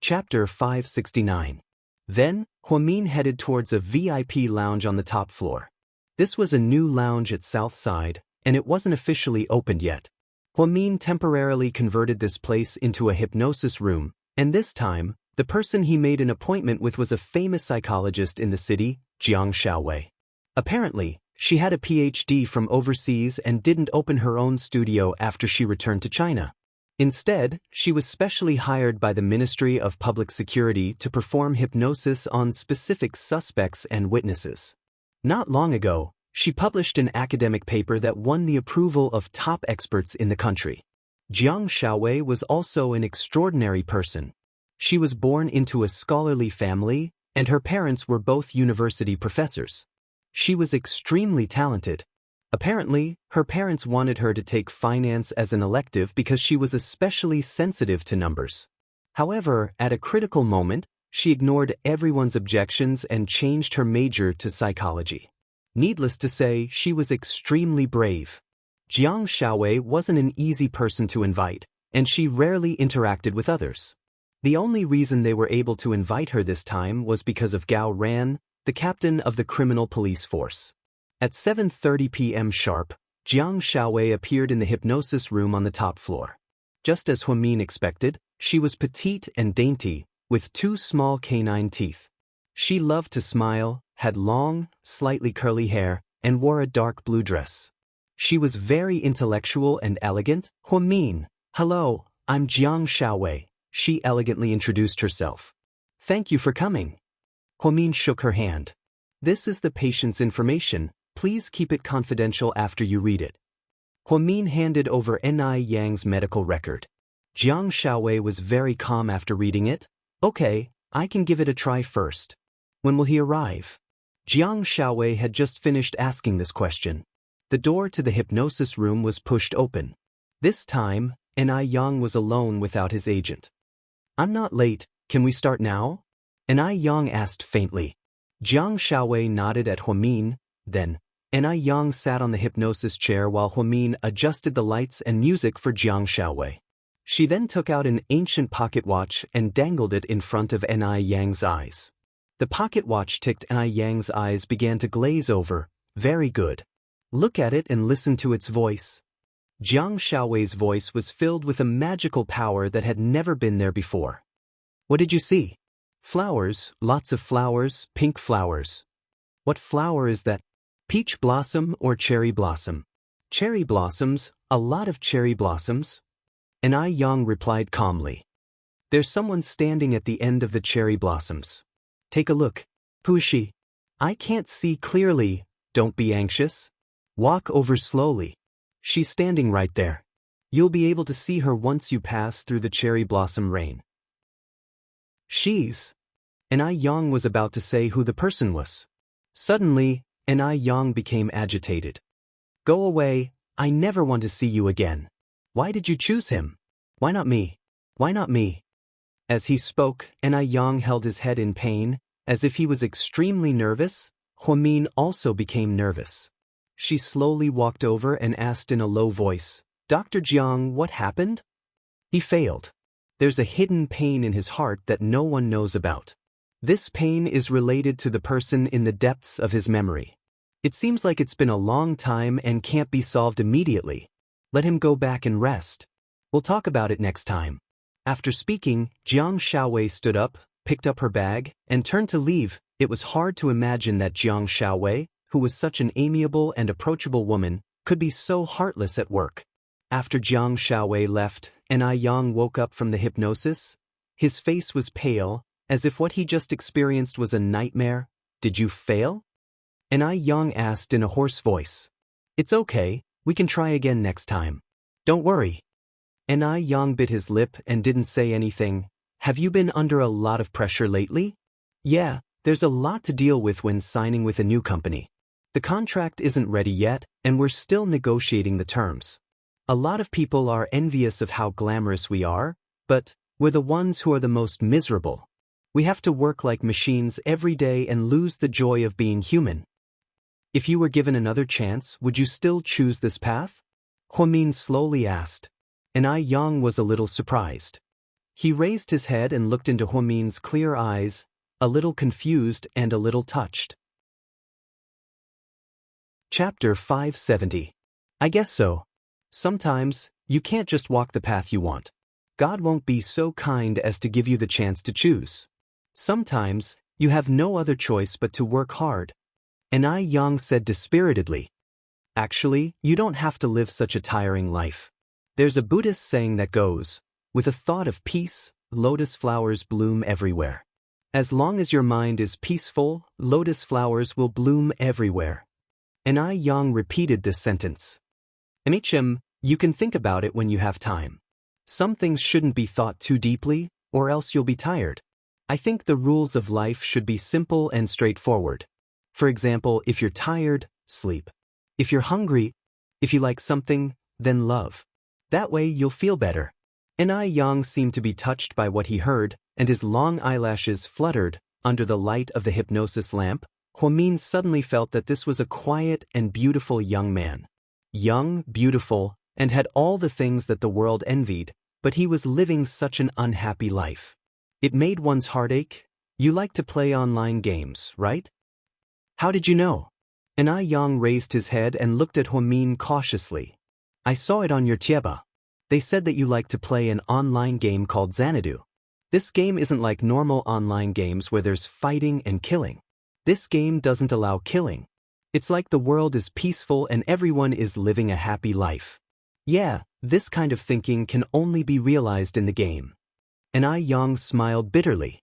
Chapter 569. Then, Huamin headed towards a VIP lounge on the top floor. This was a new lounge at South Side, and it wasn't officially opened yet. Huamin temporarily converted this place into a hypnosis room, and this time, the person he made an appointment with was a famous psychologist in the city, Jiang Xiaowei. Apparently, she had a PhD from overseas and didn't open her own studio after she returned to China. Instead, she was specially hired by the Ministry of Public Security to perform hypnosis on specific suspects and witnesses. Not long ago, she published an academic paper that won the approval of top experts in the country. Jiang Xiaowei was also an extraordinary person. She was born into a scholarly family, and her parents were both university professors. She was extremely talented. Apparently, her parents wanted her to take finance as an elective because she was especially sensitive to numbers. However, at a critical moment, she ignored everyone's objections and changed her major to psychology. Needless to say, she was extremely brave. Jiang Xiaowei wasn't an easy person to invite, and she rarely interacted with others. The only reason they were able to invite her this time was because of Gao Ran, the captain of the criminal police force. At 7:30 p.m. sharp, Jiang Xiaowei appeared in the hypnosis room on the top floor. Just as Huamin expected, she was petite and dainty, with 2 small canine teeth. She loved to smile, had long, slightly curly hair, and wore a dark blue dress. She was very intellectual and elegant. "Huamin, hello, I'm Jiang Xiaowei," she elegantly introduced herself. "Thank you for coming." Huamin shook her hand. "This is the patient's information. Please keep it confidential after you read it." Huamin handed over Ni Yang's medical record. Jiang Xiaowei was very calm after reading it. "Okay, I can give it a try first. When will he arrive?" Jiang Xiaowei had just finished asking this question. The door to the hypnosis room was pushed open. This time, Ni Yang was alone without his agent. "I'm not late, can we start now?" Ni Yang asked faintly. Jiang Xiaowei nodded at Huamin, then, Ni Yang sat on the hypnosis chair while Huamin adjusted the lights and music for Jiang Xiaowei. She then took out an ancient pocket watch and dangled it in front of Ni Yang's eyes. The pocket watch ticked. Ni Yang's eyes began to glaze over. "Very good. Look at it and listen to its voice." Jiang Xiaowei's voice was filled with a magical power that had never been there before. "What did you see?" "Flowers, lots of flowers, pink flowers." "What flower is that?" "Peach blossom or cherry blossom?" "Cherry blossoms, a lot of cherry blossoms." Ni Yang replied calmly. "There's someone standing at the end of the cherry blossoms. Take a look." "Who is she?" "I can't see clearly. Don't be anxious. Walk over slowly. She's standing right there. You'll be able to see her once you pass through the cherry blossom rain." "She's..." Ni Yang was about to say who the person was. Suddenly, Ni Yang became agitated. "Go away, I never want to see you again. Why did you choose him? Why not me? Why not me?" As he spoke, Ni Yang held his head in pain, as if he was extremely nervous. Huamin also became nervous. She slowly walked over and asked in a low voice, "Dr. Jiang, what happened?" "He failed. There's a hidden pain in his heart that no one knows about. This pain is related to the person in the depths of his memory. It seems like it's been a long time and can't be solved immediately. Let him go back and rest. We'll talk about it next time." After speaking, Jiang Xiaowei stood up, picked up her bag, and turned to leave. It was hard to imagine that Jiang Xiaowei, who was such an amiable and approachable woman, could be so heartless at work. After Jiang Xiaowei left, Ni Yang woke up from the hypnosis. His face was pale, as if what he just experienced was a nightmare. "Did you fail?" Ni Yang asked in a hoarse voice. "It's okay, we can try again next time. Don't worry." Ni Yang bit his lip and didn't say anything. "Have you been under a lot of pressure lately?" "Yeah, there's a lot to deal with when signing with a new company. The contract isn't ready yet, and we're still negotiating the terms. A lot of people are envious of how glamorous we are, but we're the ones who are the most miserable. We have to work like machines every day and lose the joy of being human." "If you were given another chance, would you still choose this path?" Huamin slowly asked. Ni Yang was a little surprised. He raised his head and looked into Huamin's clear eyes, a little confused and a little touched. Chapter 570. I guess so. Sometimes, you can't just walk the path you want. God won't be so kind as to give you the chance to choose. Sometimes, you have no other choice but to work hard. And Yang said dispiritedly, actually, you don't have to live such a tiring life. There's a Buddhist saying that goes, with a thought of peace, lotus flowers bloom everywhere. As long as your mind is peaceful, lotus flowers will bloom everywhere. And Yang repeated this sentence. MHM, you can think about it when you have time. Some things shouldn't be thought too deeply, or else you'll be tired. I think the rules of life should be simple and straightforward. For example, if you're tired, sleep. If you're hungry, if you like something, then love. That way you'll feel better. And Yang seemed to be touched by what he heard, and his long eyelashes fluttered under the light of the hypnosis lamp. Huamin suddenly felt that this was a quiet and beautiful young man. Young, beautiful, and had all the things that the world envied, but he was living such an unhappy life. It made one's heart ache. You like to play online games, right? How did you know? And Yang raised his head and looked at Huamin cautiously. I saw it on your tieba. They said that you like to play an online game called Xanadu. This game isn't like normal online games where there's fighting and killing. This game doesn't allow killing. It's like the world is peaceful and everyone is living a happy life. Yeah, this kind of thinking can only be realized in the game. And Yang smiled bitterly.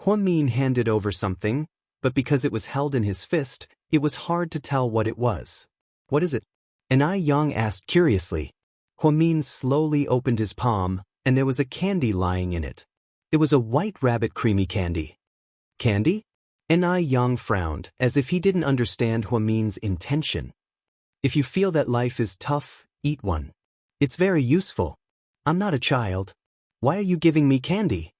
Huamin handed over something, but because it was held in his fist, it was hard to tell what it was. What is it? And Yang asked curiously. Huamin slowly opened his palm, and there was a candy lying in it. It was a white rabbit creamy candy. Candy? And Yang frowned, as if he didn't understand Huamin's intention. If you feel that life is tough, eat one. It's very useful. I'm not a child. Why are you giving me candy?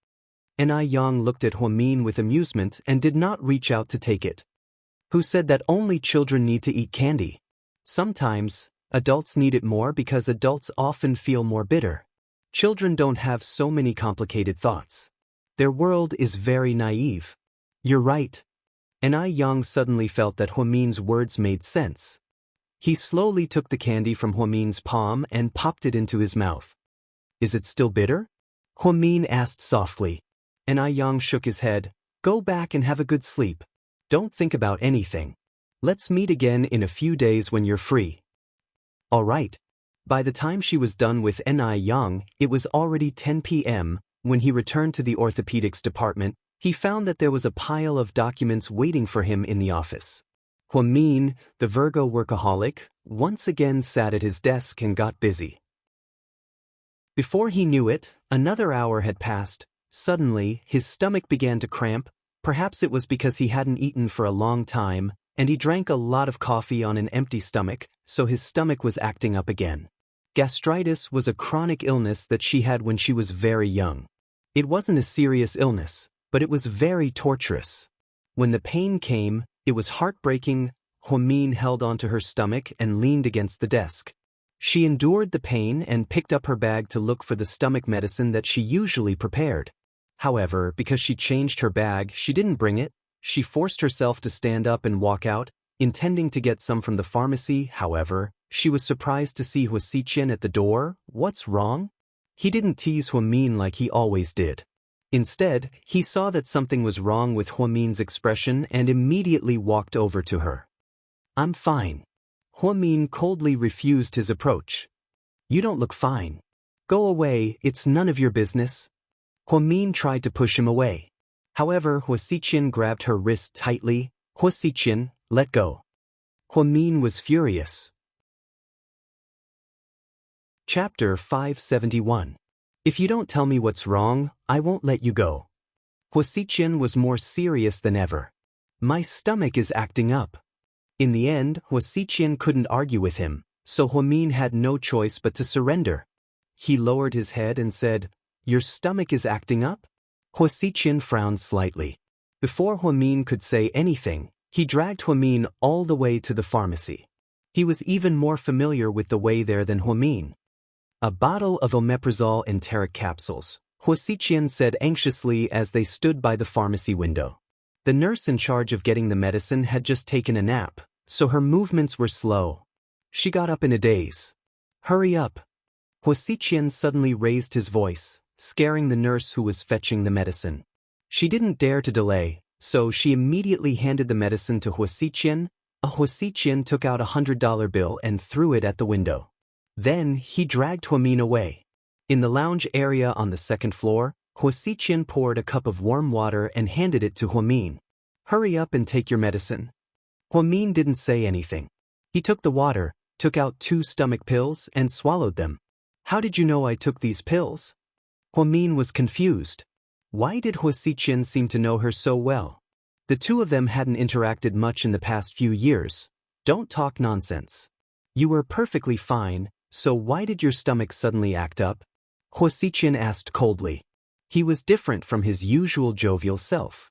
And Yang looked at Huamin with amusement and did not reach out to take it. Who said that only children need to eat candy? Sometimes, adults need it more because adults often feel more bitter. Children don't have so many complicated thoughts. Their world is very naive. You're right. And Yang suddenly felt that Huamin's words made sense. He slowly took the candy from Huamin's palm and popped it into his mouth. Is it still bitter? Huamin asked softly. And Yang shook his head. Go back and have a good sleep. Don't think about anything. Let's meet again in a few days when you're free. All right. By the time she was done with Yang, it was already 10 p.m. When he returned to the orthopedics department, he found that there was a pile of documents waiting for him in the office. Huamin, the Virgo workaholic, once again sat at his desk and got busy. Before he knew it, another hour had passed. Suddenly, his stomach began to cramp. Perhaps it was because he hadn't eaten for a long time, and he drank a lot of coffee on an empty stomach, so his stomach was acting up again. Gastritis was a chronic illness that she had when she was very young. It wasn't a serious illness, but it was very torturous. When the pain came, it was heartbreaking. Huamin held onto her stomach and leaned against the desk. She endured the pain and picked up her bag to look for the stomach medicine that she usually prepared. However, because she changed her bag, she didn't bring it. She forced herself to stand up and walk out, intending to get some from the pharmacy. However, she was surprised to see Wuxia at the door. What's wrong? He didn't tease Huamin like he always did. Instead, he saw that something was wrong with Huamin's expression and immediately walked over to her. I'm fine. Huamin coldly refused his approach. You don't look fine. Go away, it's none of your business. Huamin tried to push him away. However, Wuxia grabbed her wrist tightly. Wuxia, let go. Huamin was furious. Chapter 571. If you don't tell me what's wrong, I won't let you go. Wuxia was more serious than ever. My stomach is acting up. In the end, Wuxia couldn't argue with him, so Huamin had no choice but to surrender. He lowered his head and said, Your stomach is acting up? Wuxia frowned slightly. Before Huamin could say anything, he dragged Huamin all the way to the pharmacy. He was even more familiar with the way there than Huamin. A bottle of omeprazole and enteric capsules, Huasiqian said anxiously as they stood by the pharmacy window. The nurse in charge of getting the medicine had just taken a nap, so her movements were slow. She got up in a daze. Hurry up! Huasiqian suddenly raised his voice, scaring the nurse who was fetching the medicine. She didn't dare to delay, so she immediately handed the medicine to Huasiqian. Huasiqian took out $100 bill and threw it at the window. Then he dragged Huamin away. In the lounge area on the second floor, Huasiqian poured a cup of warm water and handed it to Huamin. Hurry up and take your medicine. Huamin didn't say anything. He took the water, took out 2 stomach pills and swallowed them. How did you know I took these pills? Huamin was confused. Why did Huasiqian seem to know her so well? The two of them hadn't interacted much in the past few years. Don't talk nonsense. You were perfectly fine, so why did your stomach suddenly act up? Huasiqian asked coldly. He was different from his usual jovial self.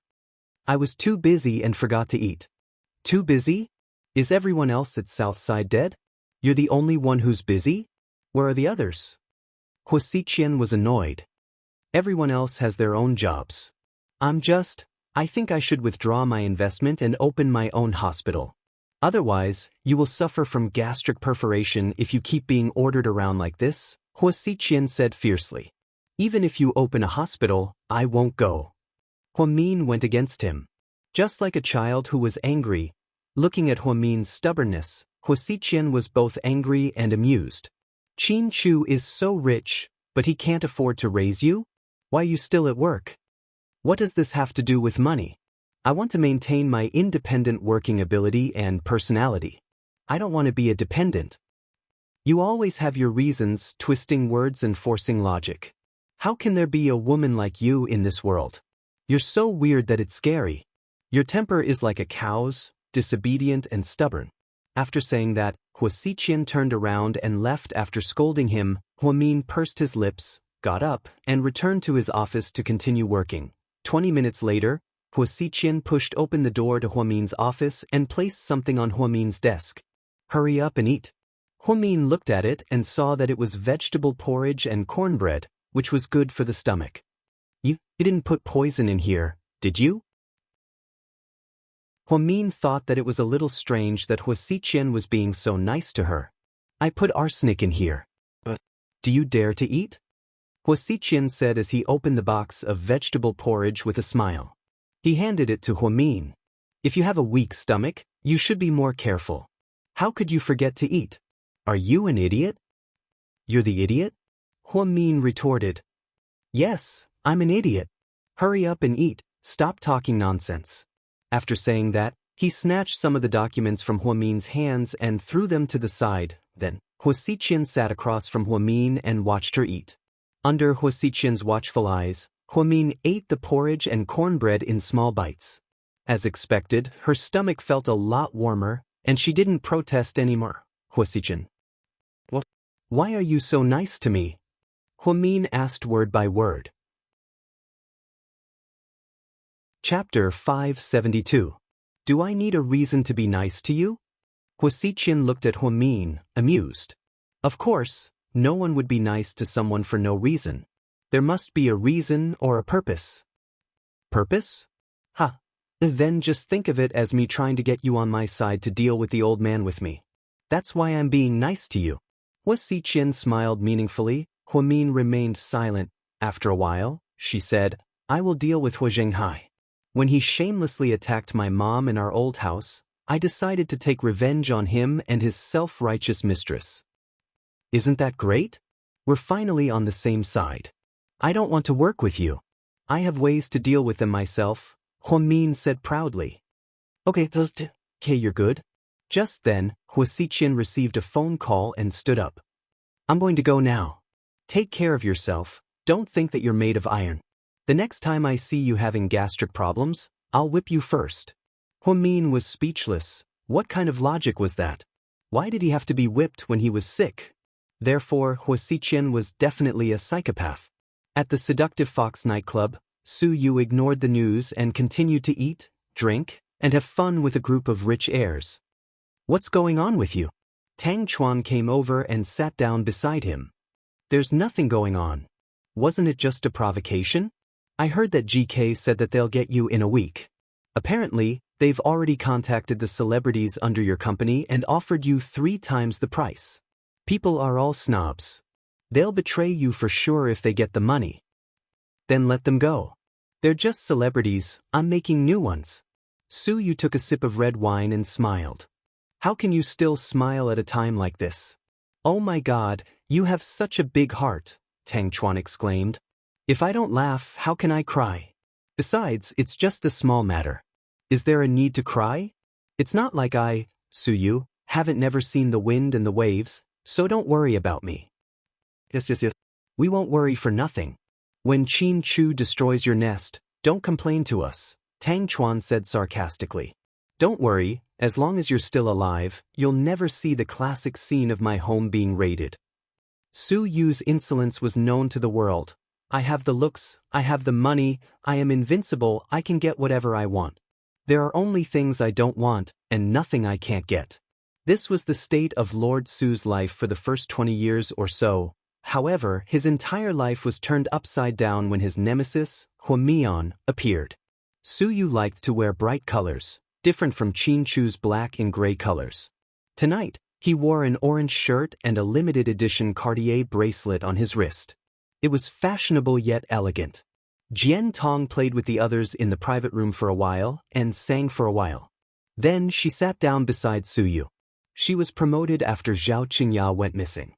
I was too busy and forgot to eat. Too busy? Is everyone else at Southside dead? You're the only one who's busy? Where are the others? Huasiqian was annoyed. Everyone else has their own jobs. I think I should withdraw my investment and open my own hospital. Otherwise, you will suffer from gastric perforation if you keep being ordered around like this, Huasiqian said fiercely. Even if you open a hospital, I won't go. Huamin went against him. Just like a child who was angry, looking at Huamin's stubbornness, Huasiqian was both angry and amused. Qin Chu is so rich, but he can't afford to raise you? Why are you still at work? What does this have to do with money? I want to maintain my independent working ability and personality. I don't want to be a dependent. You always have your reasons, twisting words and forcing logic. How can there be a woman like you in this world? You're so weird that it's scary. Your temper is like a cow's, disobedient and stubborn. After saying that, Huasiqian turned around and left after scolding him. Huamin pursed his lips, got up, and returned to his office to continue working. 20 minutes later, Huasiqian pushed open the door to Huamin's office and placed something on Huamin's desk. Hurry up and eat. Huamin looked at it and saw that it was vegetable porridge and cornbread, which was good for the stomach. You didn't put poison in here, did you? Huamin thought that it was a little strange that Huasiqian was being so nice to her. I put arsenic in here. But do you dare to eat? Huasiqian said as he opened the box of vegetable porridge with a smile. He handed it to Huamin. If you have a weak stomach, you should be more careful. How could you forget to eat? Are you an idiot? You're the idiot? Huamin retorted. Yes, I'm an idiot. Hurry up and eat, stop talking nonsense. After saying that, he snatched some of the documents from Huamin's hands and threw them to the side. Then, Huasiqian sat across from Huamin and watched her eat. Under Huasiqian's watchful eyes, Huamin ate the porridge and cornbread in small bites. As expected, her stomach felt a lot warmer, and she didn't protest anymore. Huasiqian. What? Why are you so nice to me? Huamin asked word by word. Chapter 572. Do I need a reason to be nice to you? Huasiqian looked at Huamin, amused. Of course. No one would be nice to someone for no reason. There must be a reason or a purpose. Purpose? Ha! Then just think of it as me trying to get you on my side to deal with the old man with me. That's why I'm being nice to you. Huasiqian smiled meaningfully. Huamin remained silent. After a while, she said, I will deal with Hu Zhenghai. When he shamelessly attacked my mom in our old house, I decided to take revenge on him and his self-righteous mistress. Isn't that great? We're finally on the same side. I don't want to work with you. I have ways to deal with them myself, Huamin said proudly. Okay, you're good. Just then, Huasiqian received a phone call and stood up. I'm going to go now. Take care of yourself, don't think that you're made of iron. The next time I see you having gastric problems, I'll whip you first. Huamin was speechless. What kind of logic was that? Why did he have to be whipped when he was sick? Therefore, Huasiqian was definitely a psychopath. At the seductive Fox nightclub, Su Yu ignored the news and continued to eat, drink, and have fun with a group of rich heirs. What's going on with you? Tang Chuan came over and sat down beside him. There's nothing going on. Wasn't it just a provocation? I heard that GK said that they'll get you in a week. Apparently, they've already contacted the celebrities under your company and offered you 3 times the price. People are all snobs. They'll betray you for sure if they get the money. Then let them go. They're just celebrities, I'm making new ones. Suyu took a sip of red wine and smiled. How can you still smile at a time like this? Oh my God, you have such a big heart, Tang Chuan exclaimed. If I don't laugh, how can I cry? Besides, it's just a small matter. Is there a need to cry? It's not like I, Suyu, haven't never seen the wind and the waves, so don't worry about me. Yes. We won't worry for nothing. When Qin Chu destroys your nest, don't complain to us, Tang Chuan said sarcastically. Don't worry, as long as you're still alive, you'll never see the classic scene of my home being raided. Su Yu's insolence was known to the world. I have the looks, I have the money, I am invincible, I can get whatever I want. There are only things I don't want, and nothing I can't get. This was the state of Lord Su's life for the first 20 years or so. However, his entire life was turned upside down when his nemesis, Huamian, appeared. Su Yu liked to wear bright colors, different from Qin Chu's black and gray colors. Tonight, he wore an orange shirt and a limited edition Cartier bracelet on his wrist. It was fashionable yet elegant. Jian Tong played with the others in the private room for a while and sang for a while. Then she sat down beside Su Yu. She was promoted after Zhao Qingya went missing.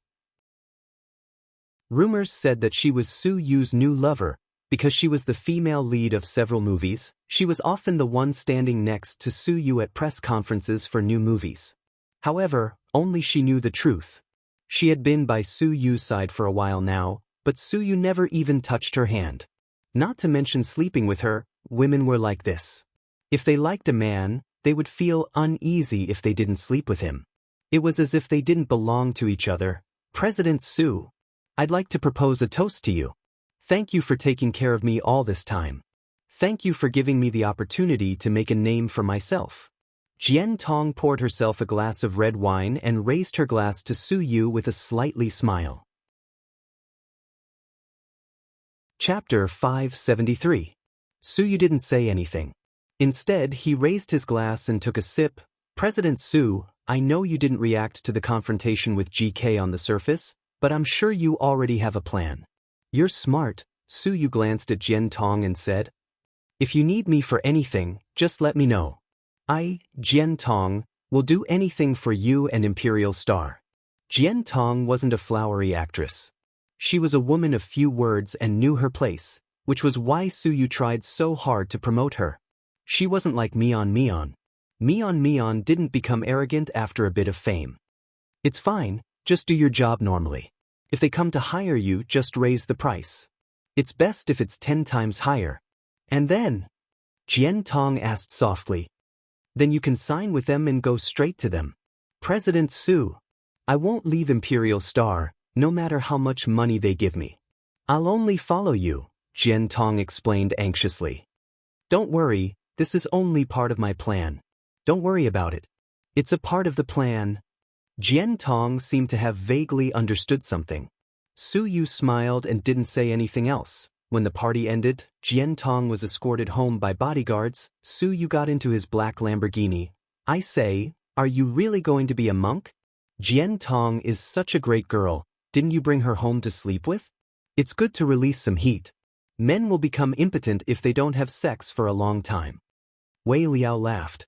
Rumors said that she was Su Yu's new lover. Because she was the female lead of several movies, she was often the one standing next to Su Yu at press conferences for new movies. However, only she knew the truth. She had been by Su Yu's side for a while now, but Su Yu never even touched her hand. Not to mention sleeping with her, women were like this. If they liked a man, they would feel uneasy if they didn't sleep with him. It was as if they didn't belong to each other. President Su, I'd like to propose a toast to you. Thank you for taking care of me all this time. Thank you for giving me the opportunity to make a name for myself. Jian Tong poured herself a glass of red wine and raised her glass to Su Yu with a slightly smile. Chapter 573. Su Yu didn't say anything. Instead, he raised his glass and took a sip. President Su, I know you didn't react to the confrontation with GK on the surface, but I'm sure you already have a plan. You're smart, Su Yu glanced at Jian Tong and said. If you need me for anything, just let me know. I, Jian Tong, will do anything for you and Imperial Star. Jian Tong wasn't a flowery actress. She was a woman of few words and knew her place, which was why Su Yu tried so hard to promote her. She wasn't like Mian Mian. Mian didn't become arrogant after a bit of fame. It's fine, just do your job normally. If they come to hire you, just raise the price. It's best if it's 10 times higher. And then? Jian Tong asked softly. Then you can sign with them and go straight to them. President Su, I won't leave Imperial Star, no matter how much money they give me. I'll only follow you, Jian Tong explained anxiously. Don't worry, this is only part of my plan. Don't worry about it. It's a part of the plan. Jian Tong seemed to have vaguely understood something. Su Yu smiled and didn't say anything else. When the party ended, Jian Tong was escorted home by bodyguards. Su Yu got into his black Lamborghini. I say, are you really going to be a monk? Jian Tong is such a great girl. Didn't you bring her home to sleep with? It's good to release some heat. Men will become impotent if they don't have sex for a long time. Wei Liao laughed.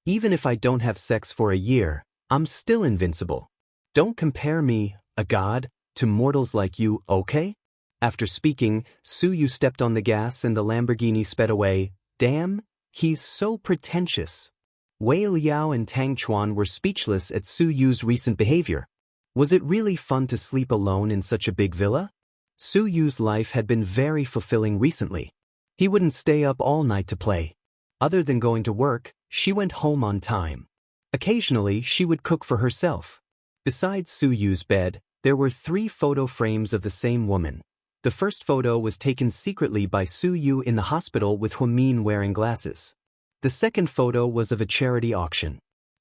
Even if I don't have sex for a year, I'm still invincible. Don't compare me, a god, to mortals like you, okay? After speaking, Su Yu stepped on the gas and the Lamborghini sped away. Damn, he's so pretentious. Wei Liao and Tang Chuan were speechless at Su Yu's recent behavior. Was it really fun to sleep alone in such a big villa? Su Yu's life had been very fulfilling recently. He wouldn't stay up all night to play. Other than going to work, she went home on time. Occasionally, she would cook for herself. Besides Su Yu's bed, there were 3 photo frames of the same woman. The first photo was taken secretly by Su Yu in the hospital with Huamin wearing glasses. The second photo was of a charity auction.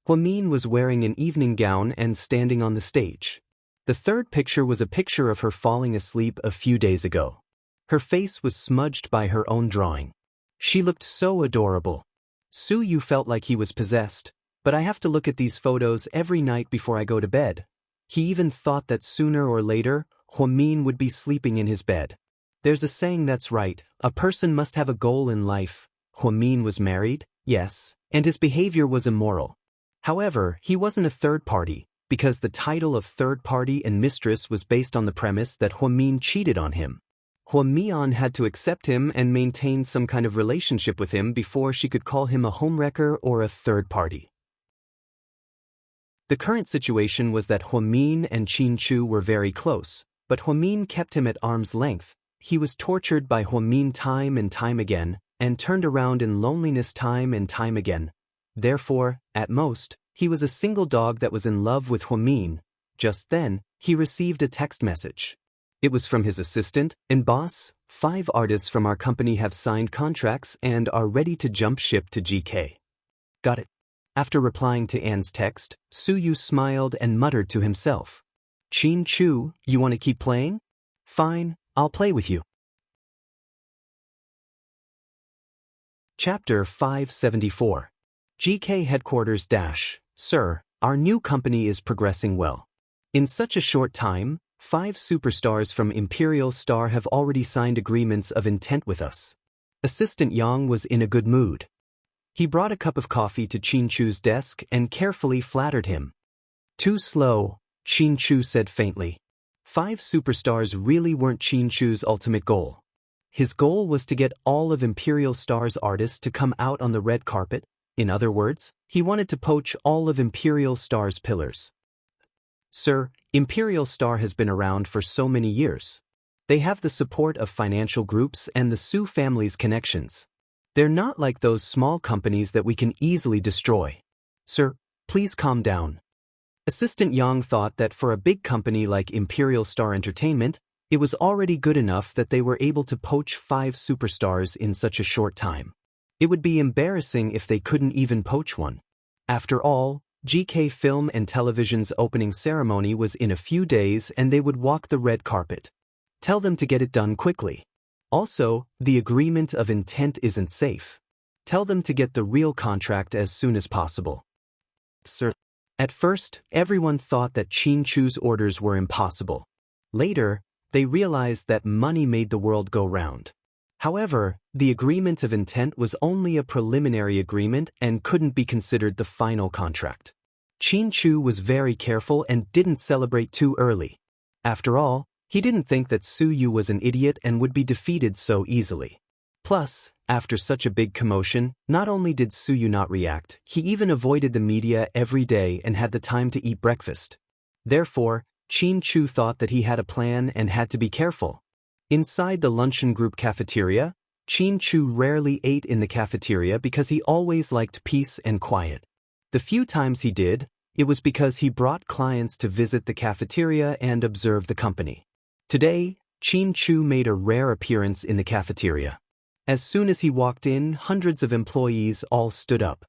Huamin was wearing an evening gown and standing on the stage. The third picture was a picture of her falling asleep a few days ago. Her face was smudged by her own drawing. She looked so adorable. Su Yu felt like he was possessed, but I have to look at these photos every night before I go to bed. He even thought that sooner or later, Huamin would be sleeping in his bed. There's a saying that's right, a person must have a goal in life. Huamin was married, yes, and his behavior was immoral. However, he wasn't a third party, because the title of third party and mistress was based on the premise that Huamin cheated on him. Huamian had to accept him and maintain some kind of relationship with him before she could call him a homewrecker or a third party. The current situation was that Huamin and Qin Chu were very close, but Huamin kept him at arm's length. He was tortured by Huamin time and time again, and turned around in loneliness time and time again. Therefore, at most, he was a single dog that was in love with Huamin. Just then, he received a text message. It was from his assistant and boss. 5 artists from our company have signed contracts and are ready to jump ship to GK. Got it. After replying to Anne's text, Su Yu smiled and muttered to himself. Qin Chu, you want to keep playing? Fine, I'll play with you. Chapter 574. GK Headquarters - Sir, our new company is progressing well. In such a short time, 5 superstars from Imperial Star have already signed agreements of intent with us. Assistant Yang was in a good mood. He brought a cup of coffee to Qin Chu's desk and carefully flattered him. Too slow, Qin Chu said faintly. 5 superstars really weren't Qin Chu's ultimate goal. His goal was to get all of Imperial Star's artists to come out on the red carpet. In other words, he wanted to poach all of Imperial Star's pillars. Sir, Imperial Star has been around for so many years. They have the support of financial groups and the Su family's connections. They're not like those small companies that we can easily destroy. Sir, please calm down. Assistant Yang thought that for a big company like Imperial Star Entertainment, it was already good enough that they were able to poach 5 superstars in such a short time. It would be embarrassing if they couldn't even poach one. After all, GK Film and Television's opening ceremony was in a few days and they would walk the red carpet. Tell them to get it done quickly. Also, the agreement of intent isn't safe. Tell them to get the real contract as soon as possible. Sir. At first, everyone thought that Qin Chu's orders were impossible. Later, they realized that money made the world go round. However, the agreement of intent was only a preliminary agreement and couldn't be considered the final contract. Qin Chu was very careful and didn't celebrate too early. After all, he didn't think that Su Yu was an idiot and would be defeated so easily. Plus, after such a big commotion, not only did Su Yu not react, he even avoided the media every day and had the time to eat breakfast. Therefore, Qin Chu thought that he had a plan and had to be careful. Inside the luncheon group cafeteria, Qin Chu rarely ate in the cafeteria because he always liked peace and quiet. The few times he did, it was because he brought clients to visit the cafeteria and observe the company. Today, Qin Chu made a rare appearance in the cafeteria. As soon as he walked in, hundreds of employees all stood up.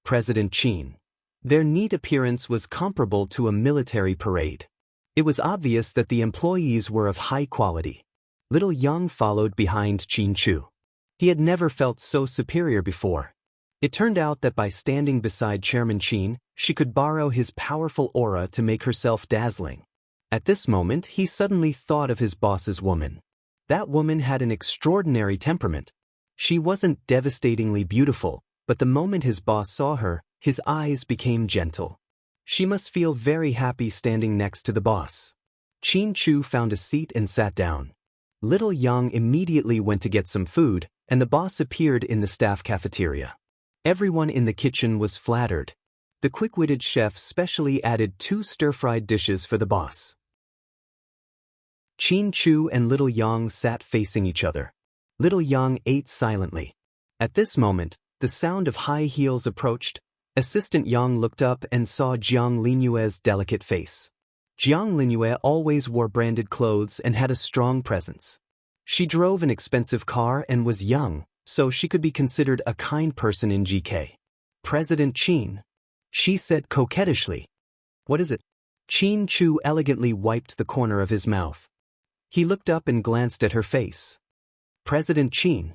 President Qin. Their neat appearance was comparable to a military parade. It was obvious that the employees were of high quality. Little Yang followed behind Qin Chu. He had never felt so superior before. It turned out that by standing beside Chairman Qin, she could borrow his powerful aura to make herself dazzling. At this moment, he suddenly thought of his boss's woman. That woman had an extraordinary temperament. She wasn't devastatingly beautiful, but the moment his boss saw her, his eyes became gentle. She must feel very happy standing next to the boss. Qin Chu found a seat and sat down. Little Yang immediately went to get some food, and the boss appeared in the staff cafeteria. Everyone in the kitchen was flattered. The quick-witted chef specially added 2 stir-fried dishes for the boss. Qin Chu and Little Yang sat facing each other. Little Yang ate silently. At this moment, the sound of high heels approached. Assistant Yang looked up and saw Jiang Linyue's delicate face. Jiang Linyue always wore branded clothes and had a strong presence. She drove an expensive car and was young, so she could be considered a kind person in GK. President Qin, she said coquettishly. What is it? Qin Chu elegantly wiped the corner of his mouth. He looked up and glanced at her face. President Qin,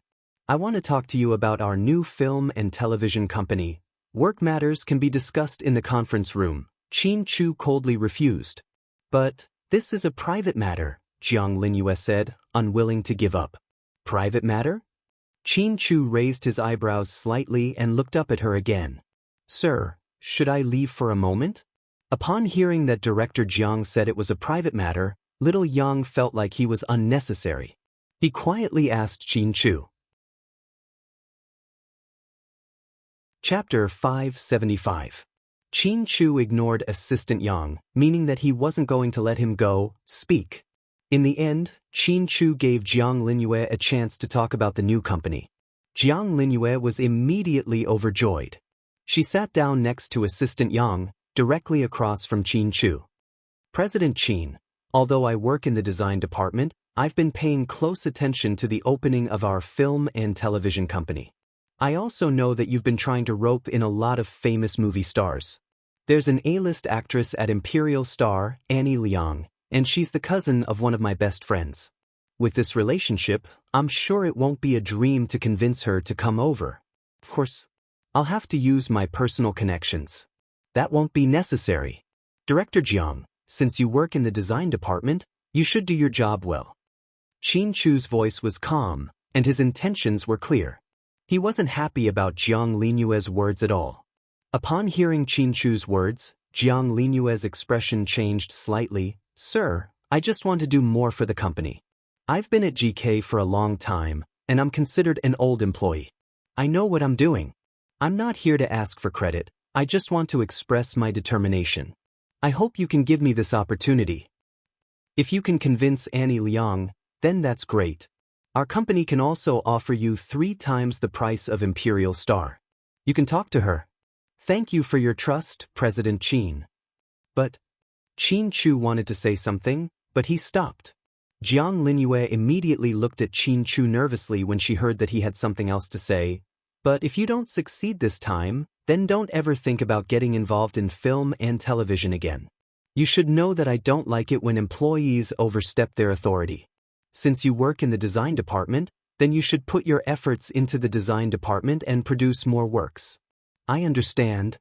I want to talk to you about our new film and television company. Work matters can be discussed in the conference room. Qin Chu coldly refused. But this is a private matter, Jiang Linyue said, unwilling to give up. Private matter? Qin Chu raised his eyebrows slightly and looked up at her again. Sir, should I leave for a moment? Upon hearing that Director Jiang said it was a private matter, little Yang felt like he was unnecessary. He quietly asked Qin Chu. Chapter 575. Qin Chu ignored Assistant Yang, meaning that he wasn't going to let him go, speak. In the end, Qin Chu gave Jiang Linyue a chance to talk about the new company. Jiang Linyue was immediately overjoyed. She sat down next to Assistant Yang, directly across from Qin Chu. President Qin, although I work in the design department, I've been paying close attention to the opening of our film and television company. I also know that you've been trying to rope in a lot of famous movie stars. There's an A-list actress at Imperial Star, Annie Liang, and she's the cousin of one of my best friends. With this relationship, I'm sure it won't be a dream to convince her to come over. Of course, I'll have to use my personal connections. That won't be necessary. Director Jiang, since you work in the design department, you should do your job well. Qin Chu's voice was calm, and his intentions were clear. He wasn't happy about Jiang Linyue's words at all. Upon hearing Qin Chu's words, Jiang Linyue's expression changed slightly. Sir, I just want to do more for the company. I've been at GK for a long time, and I'm considered an old employee. I know what I'm doing. I'm not here to ask for credit, I just want to express my determination. I hope you can give me this opportunity. If you can convince Annie Liang, then that's great. Our company can also offer you 3 times the price of Imperial Star. You can talk to her. Thank you for your trust, President Qin. But Qin Chu wanted to say something, but he stopped. Jiang Linyue immediately looked at Qin Chu nervously when she heard that he had something else to say. But if you don't succeed this time, then don't ever think about getting involved in film and television again. You should know that I don't like it when employees overstep their authority. Since you work in the design department, then you should put your efforts into the design department and produce more works. I understand.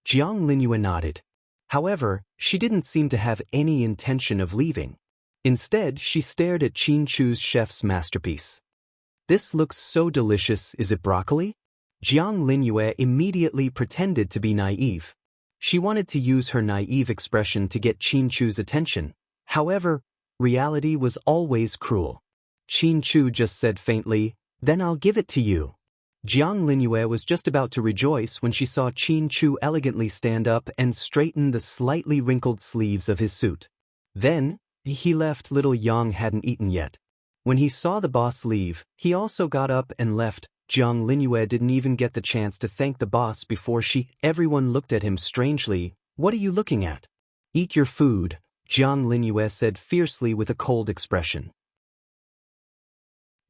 Jiang Linyue nodded. However, she didn't seem to have any intention of leaving. Instead, she stared at Qin Chu's chef's masterpiece. This looks so delicious, is it broccoli? Jiang Linyue immediately pretended to be naive. She wanted to use her naive expression to get Qin Chu's attention. However, reality was always cruel. Qin Chu just said faintly, "Then I'll give it to you." Jiang Linyue was just about to rejoice when she saw Qin Chu elegantly stand up and straighten the slightly wrinkled sleeves of his suit. Then, he left. Little Yang hadn't eaten yet. When he saw the boss leave, he also got up and left. Jiang Linyue didn't even get the chance to thank the boss before everyone looked at him strangely. What are you looking at? Eat your food, Jiang Linyue said fiercely with a cold expression.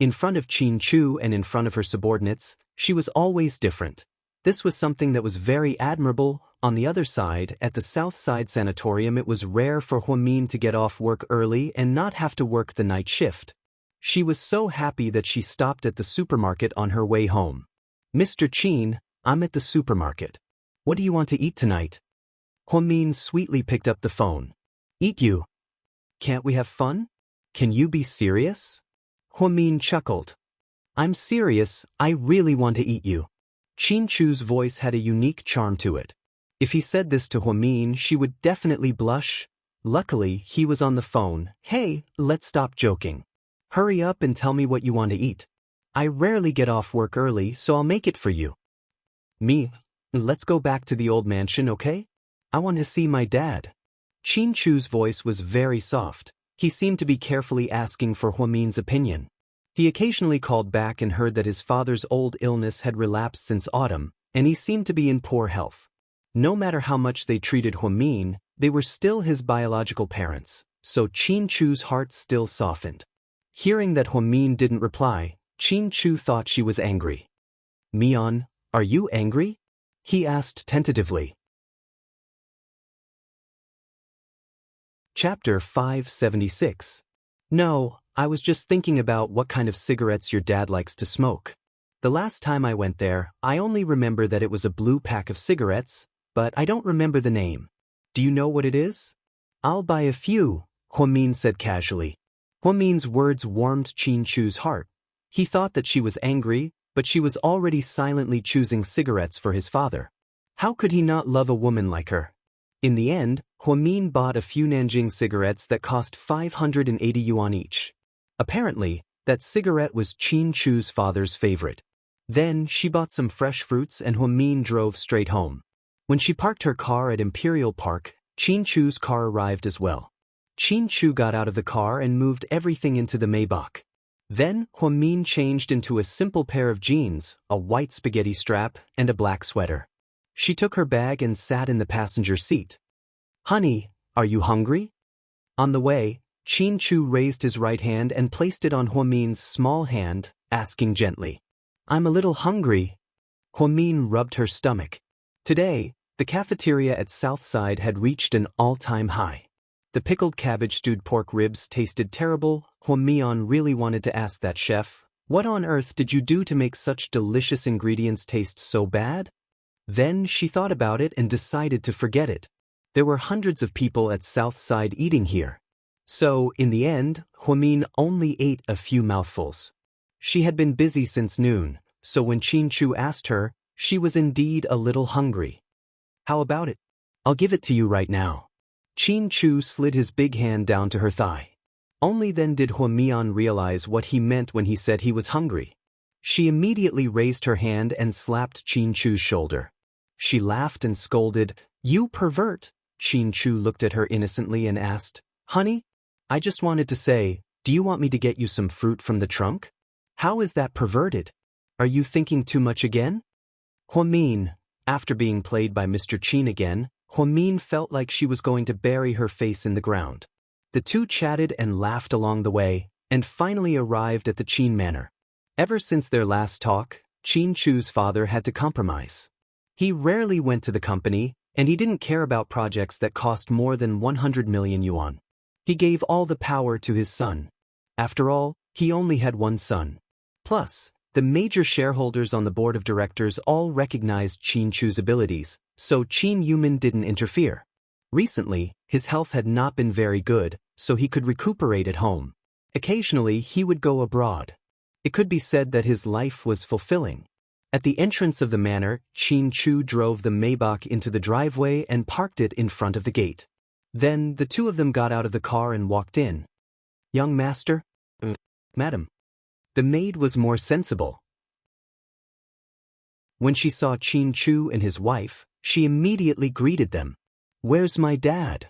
In front of Qin Chu and in front of her subordinates, she was always different. This was something that was very admirable. On the other side, at the South Side Sanatorium, it was rare for Huamin to get off work early and not have to work the night shift. She was so happy that she stopped at the supermarket on her way home. Mr. Qin, I'm at the supermarket. What do you want to eat tonight? Huamin sweetly picked up the phone. Eat you? Can't we have fun? Can you be serious? Huamin chuckled. I'm serious, I really want to eat you. Qin Chu's voice had a unique charm to it. If he said this to Huamin, she would definitely blush. Luckily, he was on the phone. Hey, let's stop joking. Hurry up and tell me what you want to eat. I rarely get off work early, so I'll make it for you. Me? Let's go back to the old mansion, okay? I want to see my dad. Qin Chu's voice was very soft. He seemed to be carefully asking for Huamin's opinion. He occasionally called back and heard that his father's old illness had relapsed since autumn, and he seemed to be in poor health. No matter how much they treated Huamin, they were still his biological parents, so Qin Chu's heart still softened. Hearing that Huamin didn't reply, Qin Chu thought she was angry. Mian, are you angry? He asked tentatively. Chapter 576. No, I was just thinking about what kind of cigarettes your dad likes to smoke. The last time I went there, I only remember that it was a blue pack of cigarettes, but I don't remember the name. Do you know what it is? I'll buy a few, Huamin said casually. Huamin's words warmed Qin Chu's heart. He thought that she was angry, but she was already silently choosing cigarettes for his father. How could he not love a woman like her? In the end, Huamin bought a few Nanjing cigarettes that cost 580 yuan each. Apparently, that cigarette was Qin Chu's father's favorite. Then, she bought some fresh fruits and Huamin drove straight home. When she parked her car at Imperial Park, Qin Chu's car arrived as well. Qin Chu got out of the car and moved everything into the Maybach. Then, Huamin changed into a simple pair of jeans, a white spaghetti strap, and a black sweater. She took her bag and sat in the passenger seat. Honey, are you hungry? On the way, Qin Chu raised his right hand and placed it on Huamin's small hand, asking gently, I'm a little hungry. Huamin rubbed her stomach. Today, the cafeteria at Southside had reached an all-time high. The pickled cabbage stewed pork ribs tasted terrible. Huamian really wanted to ask that chef, what on earth did you do to make such delicious ingredients taste so bad? Then she thought about it and decided to forget it. There were hundreds of people at Southside eating here. So, in the end, Huamin only ate a few mouthfuls. She had been busy since noon, so when Qin Chu asked her, she was indeed a little hungry. How about it? I'll give it to you right now. Qin Chu slid his big hand down to her thigh. Only then did Huamian realize what he meant when he said he was hungry. She immediately raised her hand and slapped Qin Chu's shoulder. She laughed and scolded, You pervert! Qin Chu looked at her innocently and asked, Honey? I just wanted to say, do you want me to get you some fruit from the trunk? How is that perverted? Are you thinking too much again? Huamin, after being played by Mr. Qin again, Huamin felt like she was going to bury her face in the ground. The two chatted and laughed along the way, and finally arrived at the Qin manor. Ever since their last talk, Qin Chu's father had to compromise. He rarely went to the company, and he didn't care about projects that cost more than 100 million yuan. He gave all the power to his son. After all, he only had one son. Plus, the major shareholders on the board of directors all recognized Qin Chu's abilities, so Qin Yumin didn't interfere. Recently, his health had not been very good, so he could recuperate at home. Occasionally, he would go abroad. It could be said that his life was fulfilling. At the entrance of the manor, Qin Chu drove the Maybach into the driveway and parked it in front of the gate. Then, the two of them got out of the car and walked in. Young master? Madam. The maid was more sensible. When she saw Qin Chu and his wife, she immediately greeted them. Where's my dad?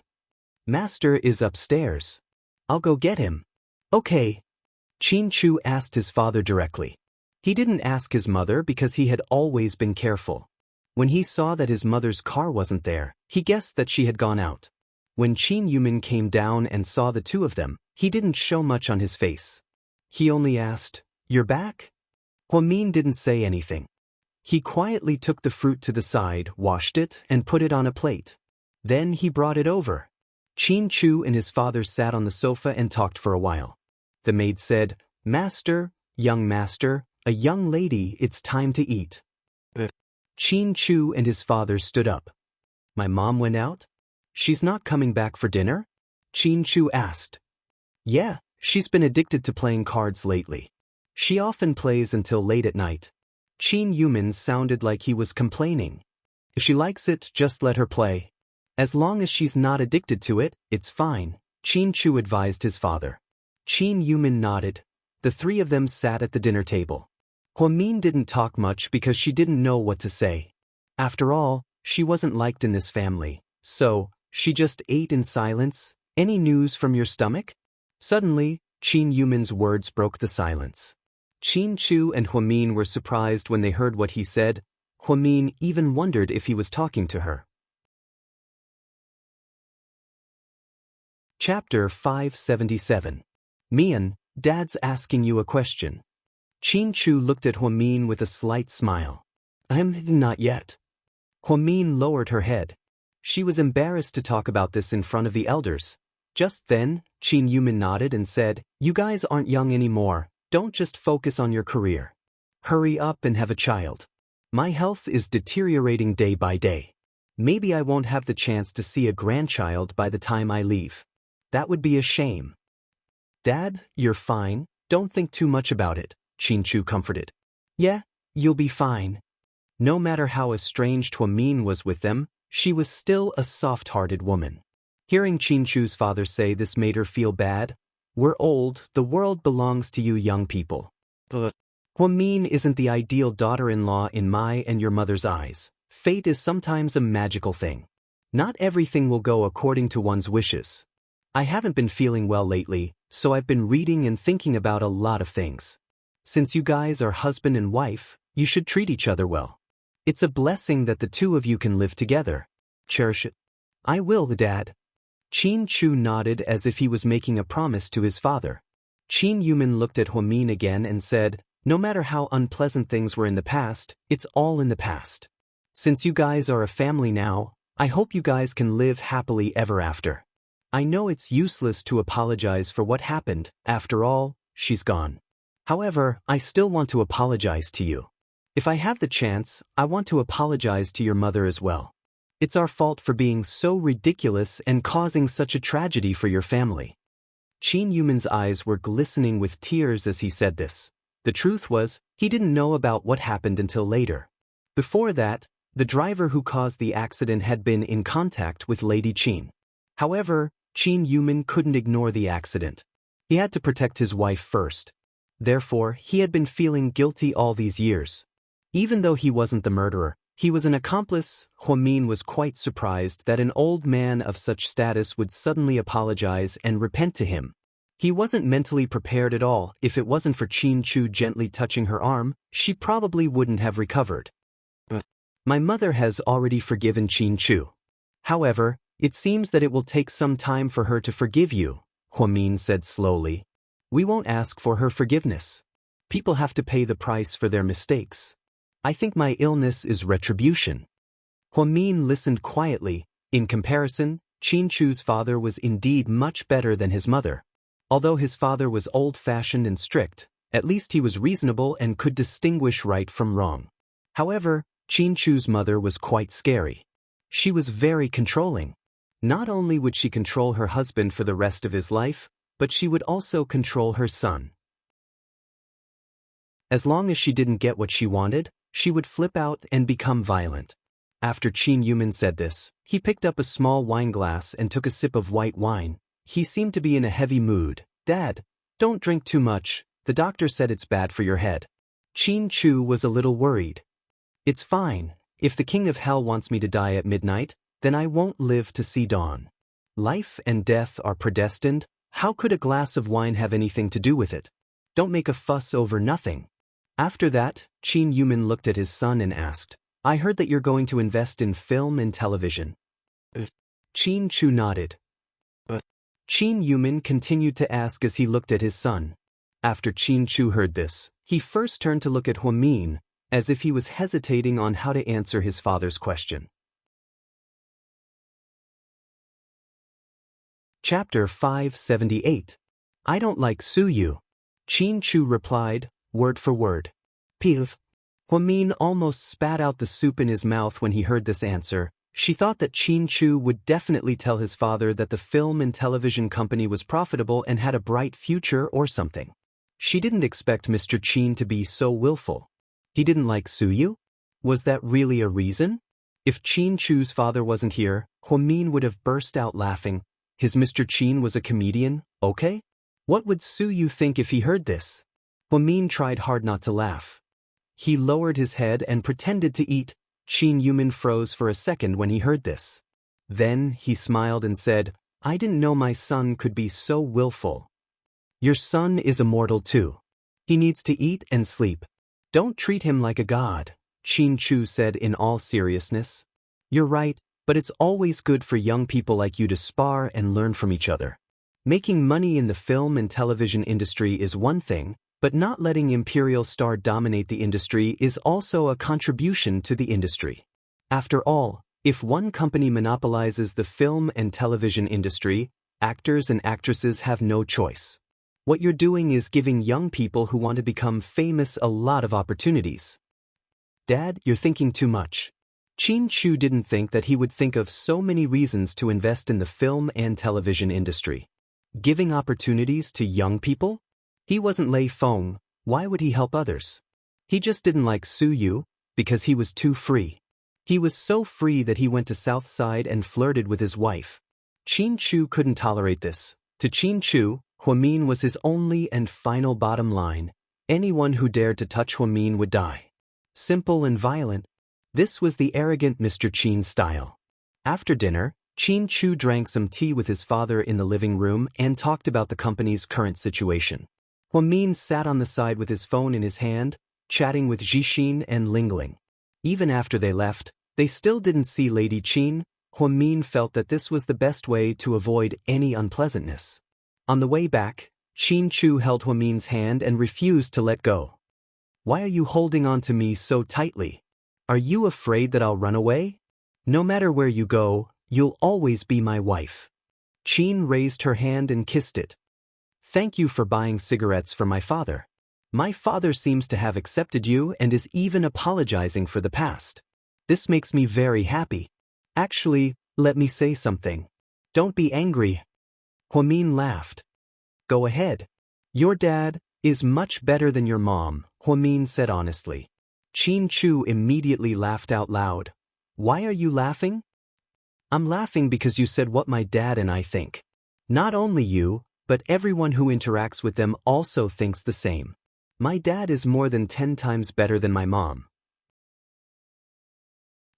Master is upstairs. I'll go get him. Okay. Qin Chu asked his father directly. He didn't ask his mother because he had always been careful. When he saw that his mother's car wasn't there, he guessed that she had gone out. When Qin Yumin came down and saw the two of them, he didn't show much on his face. He only asked, You're back? Huamin didn't say anything. He quietly took the fruit to the side, washed it, and put it on a plate. Then he brought it over. Qin Chu and his father sat on the sofa and talked for a while. The maid said, Master, a young lady, it's time to eat. Qin Chu and his father stood up. My mom went out? She's not coming back for dinner? Qin Chu asked. Yeah, she's been addicted to playing cards lately. She often plays until late at night. Qin Yumin sounded like he was complaining. If she likes it, just let her play. As long as she's not addicted to it, it's fine, Qin Chu advised his father. Qin Yumin nodded. The three of them sat at the dinner table. Huamin didn't talk much because she didn't know what to say. After all, she wasn't liked in this family, so she just ate in silence. Any news from your stomach? Suddenly, Qin Yumin's words broke the silence. Qin Chu and Huamin were surprised when they heard what he said. Huamin even wondered if he was talking to her. Chapter 577. Mian, Dad's asking you a question. Qin Chu looked at Huamin with a slight smile. Not yet. Huamin lowered her head. She was embarrassed to talk about this in front of the elders. Just then, Qin Yumin nodded and said, "You guys aren't young anymore, don't just focus on your career. Hurry up and have a child. My health is deteriorating day by day. Maybe I won't have the chance to see a grandchild by the time I leave. That would be a shame." "Dad, you're fine, don't think too much about it," Qin Chu comforted. "Yeah, you'll be fine." No matter how estranged Huamin was with them, she was still a soft-hearted woman. Hearing Qin Chu's father say this made her feel bad. "We're old, the world belongs to you young people. But Huamin isn't the ideal daughter-in-law in my and your mother's eyes. Fate is sometimes a magical thing. Not everything will go according to one's wishes. I haven't been feeling well lately, so I've been reading and thinking about a lot of things. Since you guys are husband and wife, you should treat each other well. It's a blessing that the two of you can live together. Cherish it." "I will, Dad." Qin Chu nodded as if he was making a promise to his father. Qin Yumin looked at Huamin again and said, "No matter how unpleasant things were in the past, it's all in the past. Since you guys are a family now, I hope you guys can live happily ever after. I know it's useless to apologize for what happened, after all, she's gone. However, I still want to apologize to you. If I have the chance, I want to apologize to your mother as well. It's our fault for being so ridiculous and causing such a tragedy for your family." Qin Yumin's eyes were glistening with tears as he said this. The truth was, he didn't know about what happened until later. Before that, the driver who caused the accident had been in contact with Lady Qin. However, Qin Yumin couldn't ignore the accident. He had to protect his wife first. Therefore, he had been feeling guilty all these years. Even though he wasn't the murderer, he was an accomplice. Huamin was quite surprised that an old man of such status would suddenly apologize and repent to him. He wasn't mentally prepared at all. If it wasn't for Qin Chu gently touching her arm, she probably wouldn't have recovered. "My mother has already forgiven Qin Chu. However, it seems that it will take some time for her to forgive you," Huamin said slowly. "We won't ask for her forgiveness. People have to pay the price for their mistakes. I think my illness is retribution." Huamin listened quietly. In comparison, Qin Chu's father was indeed much better than his mother. Although his father was old-fashioned and strict, at least he was reasonable and could distinguish right from wrong. However, Qin Chu's mother was quite scary. She was very controlling. Not only would she control her husband for the rest of his life, but she would also control her son. As long as she didn't get what she wanted, she would flip out and become violent. After Qin Yumin said this, he picked up a small wine glass and took a sip of white wine. He seemed to be in a heavy mood. "Dad, don't drink too much, the doctor said it's bad for your head." Qin Chu was a little worried. "It's fine. If the king of hell wants me to die at midnight, then I won't live to see dawn. Life and death are predestined. How could a glass of wine have anything to do with it? Don't make a fuss over nothing." After that, Qin Yumin looked at his son and asked, "I heard that you're going to invest in film and television." Qin Chu nodded. Qin Yumin continued to ask as he looked at his son. After Qin Chu heard this, he first turned to look at Huamin, as if he was hesitating on how to answer his father's question. Chapter 578. "I don't like Suyu." Qin Chu replied, word for word. "Piv." Huamin almost spat out the soup in his mouth when he heard this answer. She thought that Qin Chu would definitely tell his father that the film and television company was profitable and had a bright future or something. She didn't expect Mr. Qin to be so willful. He didn't like Suyu? Was that really a reason? If Qin Chu's father wasn't here, Huamin would have burst out laughing. His Mr. Qin was a comedian, okay? What would Suyu think if he heard this? Huamin tried hard not to laugh. He lowered his head and pretended to eat. Qin Yumin froze for a second when he heard this. Then he smiled and said, "I didn't know my son could be so willful." "Your son is immortal too. He needs to eat and sleep. Don't treat him like a god," Qin Chu said in all seriousness. "You're right, but it's always good for young people like you to spar and learn from each other. Making money in the film and television industry is one thing, but not letting Imperial Star dominate the industry is also a contribution to the industry. After all, if one company monopolizes the film and television industry, Actors and actresses have no choice. What you're doing is giving young people who want to become famous a lot of opportunities. Dad, you're thinking too much. Xianxia didn't think that he would think of so many reasons to invest in the film and television industry. Giving opportunities to young people? He wasn't Lei Feng, why would he help others? He just didn't like Su Yu, because he was too free. He was so free that he went to South Side and flirted with his wife. Xianxia couldn't tolerate this. To Xianxia, Huamin was his only and final bottom line. Anyone who dared to touch Huamin would die. Simple and violent. This was the arrogant Mr. Qin's style. After dinner, Xianxia drank some tea with his father in the living room and talked about the company's current situation. Huamin sat on the side with his phone in his hand, chatting with Zhixin and Lingling. Even after they left, they still didn't see Lady Qin. Huamin felt that this was the best way to avoid any unpleasantness. On the way back, Xianxia held Huamin's hand and refused to let go. Why are you holding on to me so tightly? Are you afraid that I'll run away? No matter where you go, you'll always be my wife. Qin raised her hand and kissed it. Thank you for buying cigarettes for my father. My father seems to have accepted you and is even apologizing for the past. This makes me very happy. Actually, let me say something. Don't be angry. Huamin laughed. Go ahead. Your dad is much better than your mom, Huamin said honestly. Xianxia immediately laughed out loud. Why are you laughing? I'm laughing because you said what my dad and I think. Not only you, but everyone who interacts with them also thinks the same. My dad is more than 10 times better than my mom.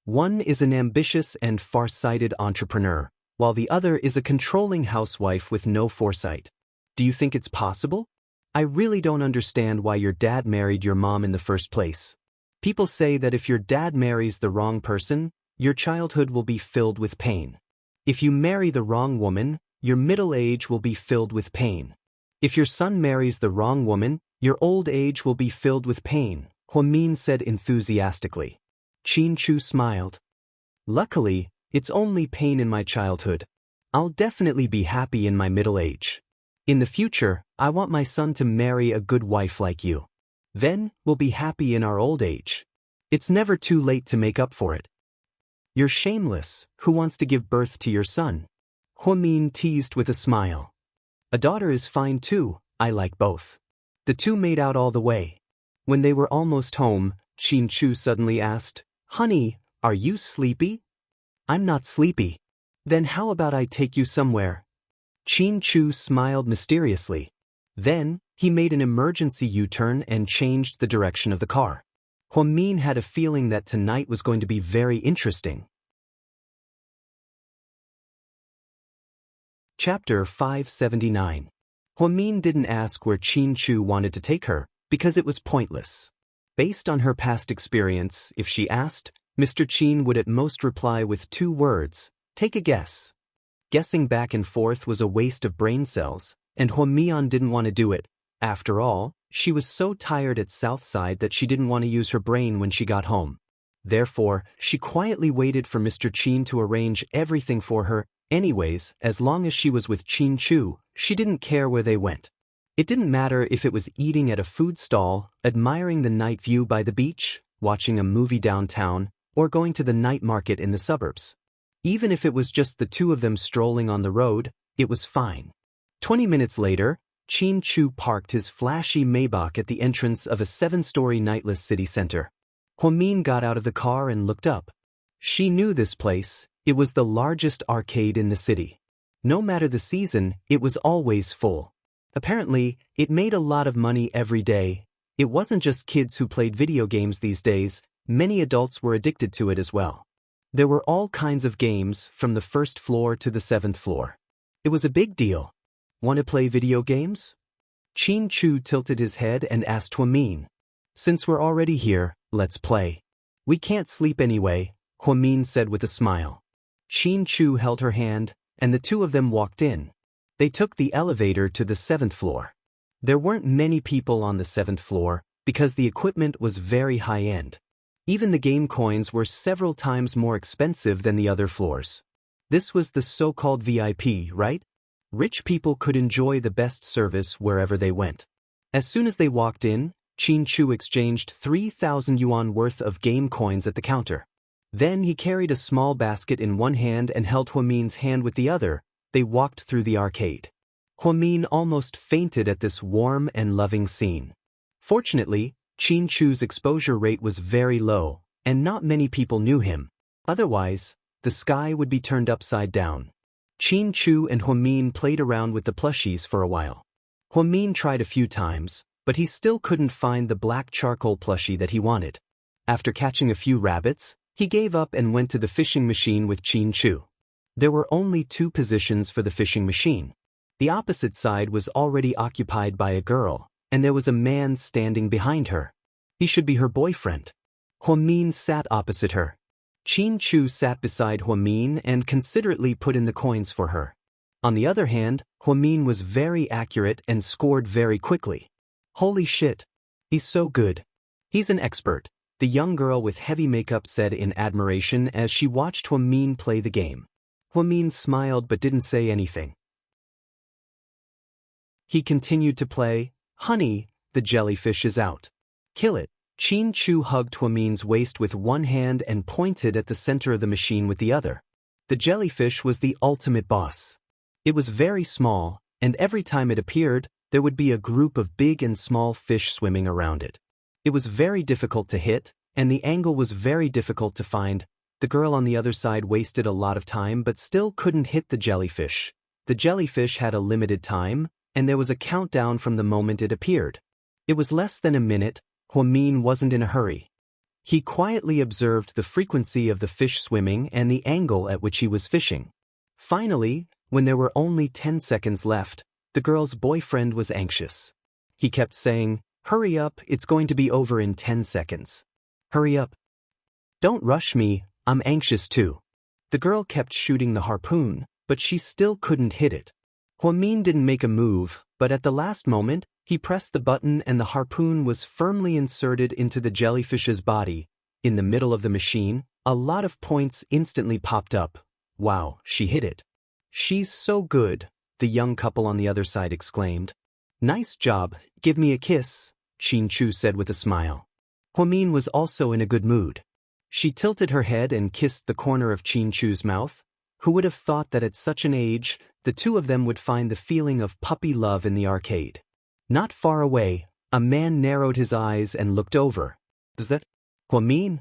One is an ambitious and far-sighted entrepreneur, while the other is a controlling housewife with no foresight. Do you think it's possible? I really don't understand why your dad married your mom in the first place. People say that if your dad marries the wrong person, your childhood will be filled with pain. If you marry the wrong woman, your middle age will be filled with pain. If your son marries the wrong woman, your old age will be filled with pain, Huamin said enthusiastically. Xianxia smiled. Luckily, it's only pain in my childhood. I'll definitely be happy in my middle age. In the future, I want my son to marry a good wife like you. Then, we'll be happy in our old age. It's never too late to make up for it. You're shameless. Who wants to give birth to your son? Huamin teased with a smile. A daughter is fine too, I like both. The two made out all the way. When they were almost home, Xianxia suddenly asked, Honey, are you sleepy? I'm not sleepy. Then how about I take you somewhere? Xianxia smiled mysteriously. Then, he made an emergency U-turn and changed the direction of the car. Huamin had a feeling that tonight was going to be very interesting. Chapter 579. Huamin didn't ask where Xianxia wanted to take her, because it was pointless. Based on her past experience, if she asked, Mr. Qin would at most reply with 2 words, take a guess. Guessing back and forth was a waste of brain cells, and Huamin didn't want to do it. After all, she was so tired at Southside that she didn't want to use her brain when she got home. Therefore, she quietly waited for Mr. Qin to arrange everything for her. Anyways, as long as she was with Xianxia, she didn't care where they went. It didn't matter if it was eating at a food stall, admiring the night view by the beach, watching a movie downtown, or going to the night market in the suburbs. Even if it was just the two of them strolling on the road, it was fine. 20 minutes later, Xianxia parked his flashy Maybach at the entrance of a 7-story nightless city center. Huamin got out of the car and looked up. She knew this place. It was the largest arcade in the city. No matter the season, it was always full. Apparently, it made a lot of money every day. It wasn't just kids who played video games these days, many adults were addicted to it as well. There were all kinds of games, from the 1st floor to the 7th floor. It was a big deal. Want to play video games? Xianxia tilted his head and asked Huamin. Since we're already here, let's play. We can't sleep anyway, Huamin said with a smile. Xianxia held her hand, and the two of them walked in. They took the elevator to the 7th floor. There weren't many people on the 7th floor, because the equipment was very high-end. Even the game coins were several times more expensive than the other floors. This was the so-called VIP, right? Rich people could enjoy the best service wherever they went. As soon as they walked in, Qin Chu exchanged 3,000 yuan worth of game coins at the counter. Then he carried a small basket in one hand and held Huamin's hand with the other. They walked through the arcade. Huamin almost fainted at this warm and loving scene. Fortunately, Qin Chu's exposure rate was very low, and not many people knew him. Otherwise, the sky would be turned upside down. Qin Chu and Huamin played around with the plushies for a while. Huamin tried a few times, but he still couldn't find the black charcoal plushie that he wanted. After catching a few rabbits, he gave up and went to the fishing machine with Qin Chu. There were only 2 positions for the fishing machine. The opposite side was already occupied by a girl, and there was a man standing behind her. He should be her boyfriend. Huamin sat opposite her. Qin Chu sat beside Huamin and considerately put in the coins for her. On the other hand, Huamin was very accurate and scored very quickly. Holy shit. He's so good. He's an expert, the young girl with heavy makeup said in admiration as she watched Huamin play the game. Huamin smiled but didn't say anything. He continued to play. Honey, the jellyfish is out. Kill it. Qin Chu hugged Huamin's waist with one hand and pointed at the center of the machine with the other. The jellyfish was the ultimate boss. It was very small, and every time it appeared, there would be a group of big and small fish swimming around it. It was very difficult to hit, and the angle was very difficult to find. The girl on the other side wasted a lot of time but still couldn't hit the jellyfish. The jellyfish had a limited time, and there was a countdown from the moment it appeared. It was less than a minute. Huamin wasn't in a hurry. He quietly observed the frequency of the fish swimming and the angle at which he was fishing. Finally, when there were only 10 seconds left, the girl's boyfriend was anxious. He kept saying, "Hurry up, it's going to be over in 10 seconds. Hurry up. Don't rush me, I'm anxious too." The girl kept shooting the harpoon, but she still couldn't hit it. Huamin didn't make a move, but at the last moment, he pressed the button and the harpoon was firmly inserted into the jellyfish's body. In the middle of the machine, a lot of points instantly popped up. Wow, she hit it. She's so good, the young couple on the other side exclaimed. Nice job, give me a kiss, Qin Chu said with a smile. Huamin was also in a good mood. She tilted her head and kissed the corner of Qin Chu's mouth. Who would have thought that at such an age, the two of them would find the feeling of puppy love in the arcade? Not far away, a man narrowed his eyes and looked over. Is that Huamin?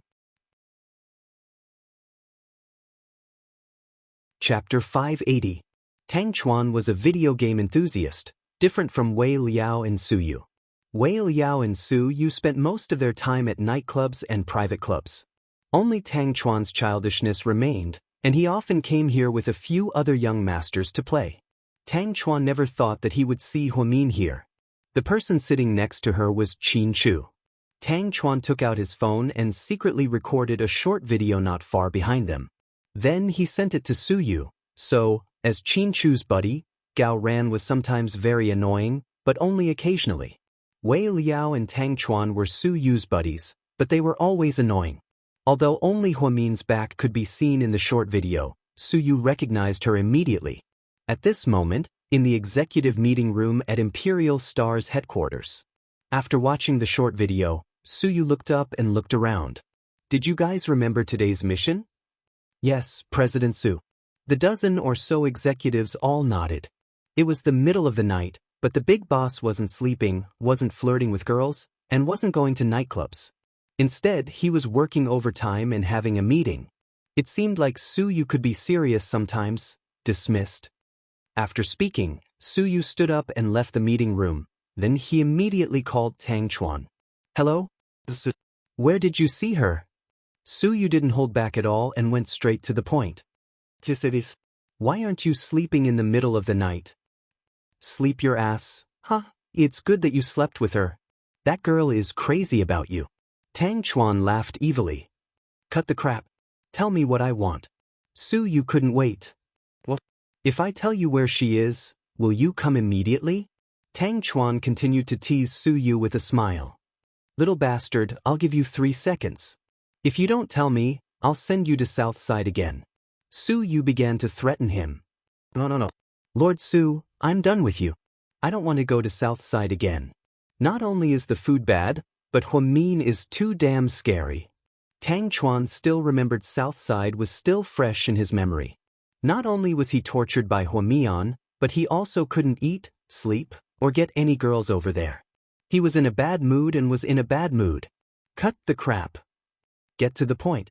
Chapter 580. Tang Chuan was a video game enthusiast, different from Wei Liao and Su Yu. Wei Liao and Su Yu spent most of their time at nightclubs and private clubs. Only Tang Chuan's childishness remained, and he often came here with a few other young masters to play. Tang Chuan never thought that he would see Huamin here. The person sitting next to her was Qin Chu. Tang Chuan took out his phone and secretly recorded a short video not far behind them. Then he sent it to Su Yu, so, as Qin Chu's buddy, Gao Ran was sometimes very annoying, but only occasionally. Wei Liao and Tang Chuan were Su Yu's buddies, but they were always annoying. Although only Huamin's back could be seen in the short video, Su Yu recognized her immediately. At this moment, in the executive meeting room at Imperial Star's headquarters. After watching the short video, Su Yu looked up and looked around. Did you guys remember today's mission? Yes, President Su. The dozen or so executives all nodded. It was the middle of the night, but the big boss wasn't sleeping, wasn't flirting with girls, and wasn't going to nightclubs. Instead, he was working overtime and having a meeting. It seemed like Su Yu could be serious sometimes. Dismissed. After speaking, Su Yu stood up and left the meeting room. Then he immediately called Tang Chuan. Hello? Where did you see her? Su Yu didn't hold back at all and went straight to the point. Why aren't you sleeping in the middle of the night? Sleep your ass. Huh? It's good that you slept with her. That girl is crazy about you. Tang Chuan laughed evilly. Cut the crap. Tell me what I want. Su Yu couldn't wait. What? If I tell you where she is, will you come immediately? Tang Chuan continued to tease Su Yu with a smile. Little bastard, I'll give you 3 seconds. If you don't tell me, I'll send you to South Side again. Su Yu began to threaten him. No. Lord Su, I'm done with you. I don't want to go to South Side again. Not only is the food bad, but Huamin is too damn scary. Tang Chuan still remembered South Side was still fresh in his memory. Not only was he tortured by Huamian, but he also couldn't eat, sleep, or get any girls over there. He was in a bad mood and was in a bad mood. Cut the crap. Get to the point.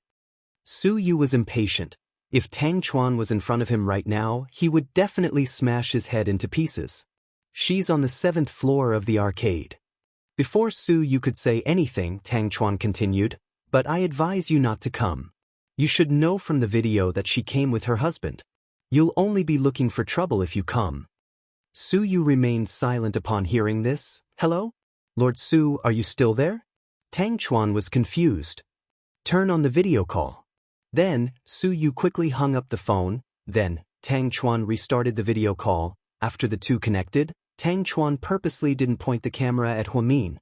Su Yu was impatient. If Tang Chuan was in front of him right now, he would definitely smash his head into pieces. She's on the 7th floor of the arcade. Before Su Yu could say anything, Tang Chuan continued, but I advise you not to come. You should know from the video that she came with her husband. You'll only be looking for trouble if you come. Su Yu remained silent upon hearing this. Hello? Lord Su, are you still there? Tang Chuan was confused. Turn on the video call. Then, Su Yu quickly hung up the phone. Then, Tang Chuan restarted the video call. After the two connected, Tang Chuan purposely didn't point the camera at Huamin.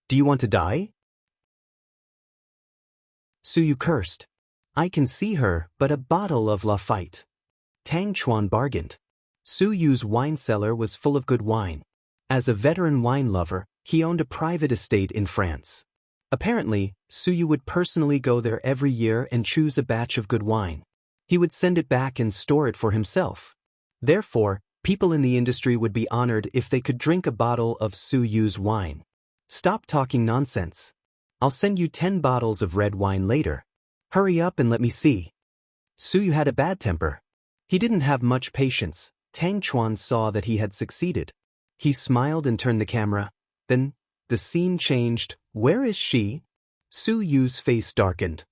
Do you want to die? Su Yu cursed. I can see her, but a bottle of Lafite. Tang Chuan bargained. Su Yu's wine cellar was full of good wine. As a veteran wine lover, he owned a private estate in France. Apparently, Su Yu would personally go there every year and choose a batch of good wine. He would send it back and store it for himself. Therefore, people in the industry would be honored if they could drink a bottle of Su Yu's wine. Stop talking nonsense. I'll send you 10 bottles of red wine later. Hurry up and let me see. Su Yu had a bad temper. He didn't have much patience. Tang Chuan saw that he had succeeded. He smiled and turned the camera. Then, the scene changed. Where is she? Su Yu's face darkened.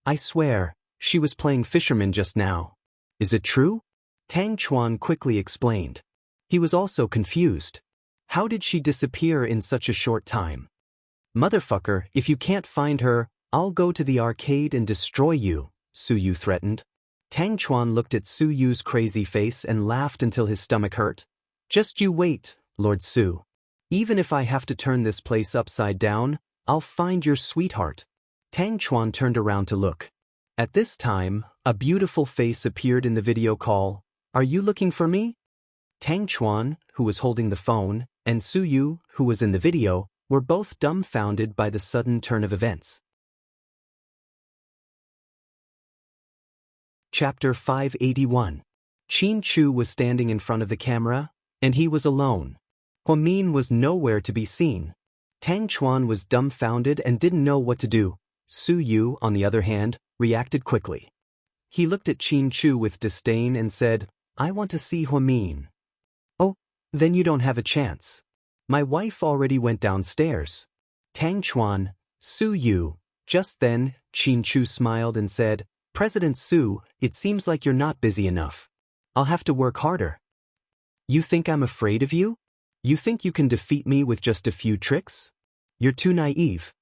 I swear, she was playing fisherman just now. Is it true? Tang Chuan quickly explained. He was also confused. How did she disappear in such a short time? Motherfucker, if you can't find her, I'll go to the arcade and destroy you, Su Yu threatened. Tang Chuan looked at Su Yu's crazy face and laughed until his stomach hurt. Just you wait, Lord Su. Even if I have to turn this place upside down, I'll find your sweetheart. Tang Chuan turned around to look. At this time, a beautiful face appeared in the video call. Are you looking for me? Tang Chuan, who was holding the phone, and Su Yu, who was in the video, were both dumbfounded by the sudden turn of events. Chapter 581. Qin Chu was standing in front of the camera, and he was alone. Huamin was nowhere to be seen. Tang Chuan was dumbfounded and didn't know what to do. Su Yu, on the other hand, reacted quickly. He looked at Qin Chu with disdain and said, I want to see Huamin. Oh, then you don't have a chance. My wife already went downstairs. Tang Chuan, Su Yu. Just then, Qin Chu smiled and said, President Su, it seems like you're not busy enough. I'll have to work harder. You think I'm afraid of you? You think you can defeat me with just a few tricks? You're too naive.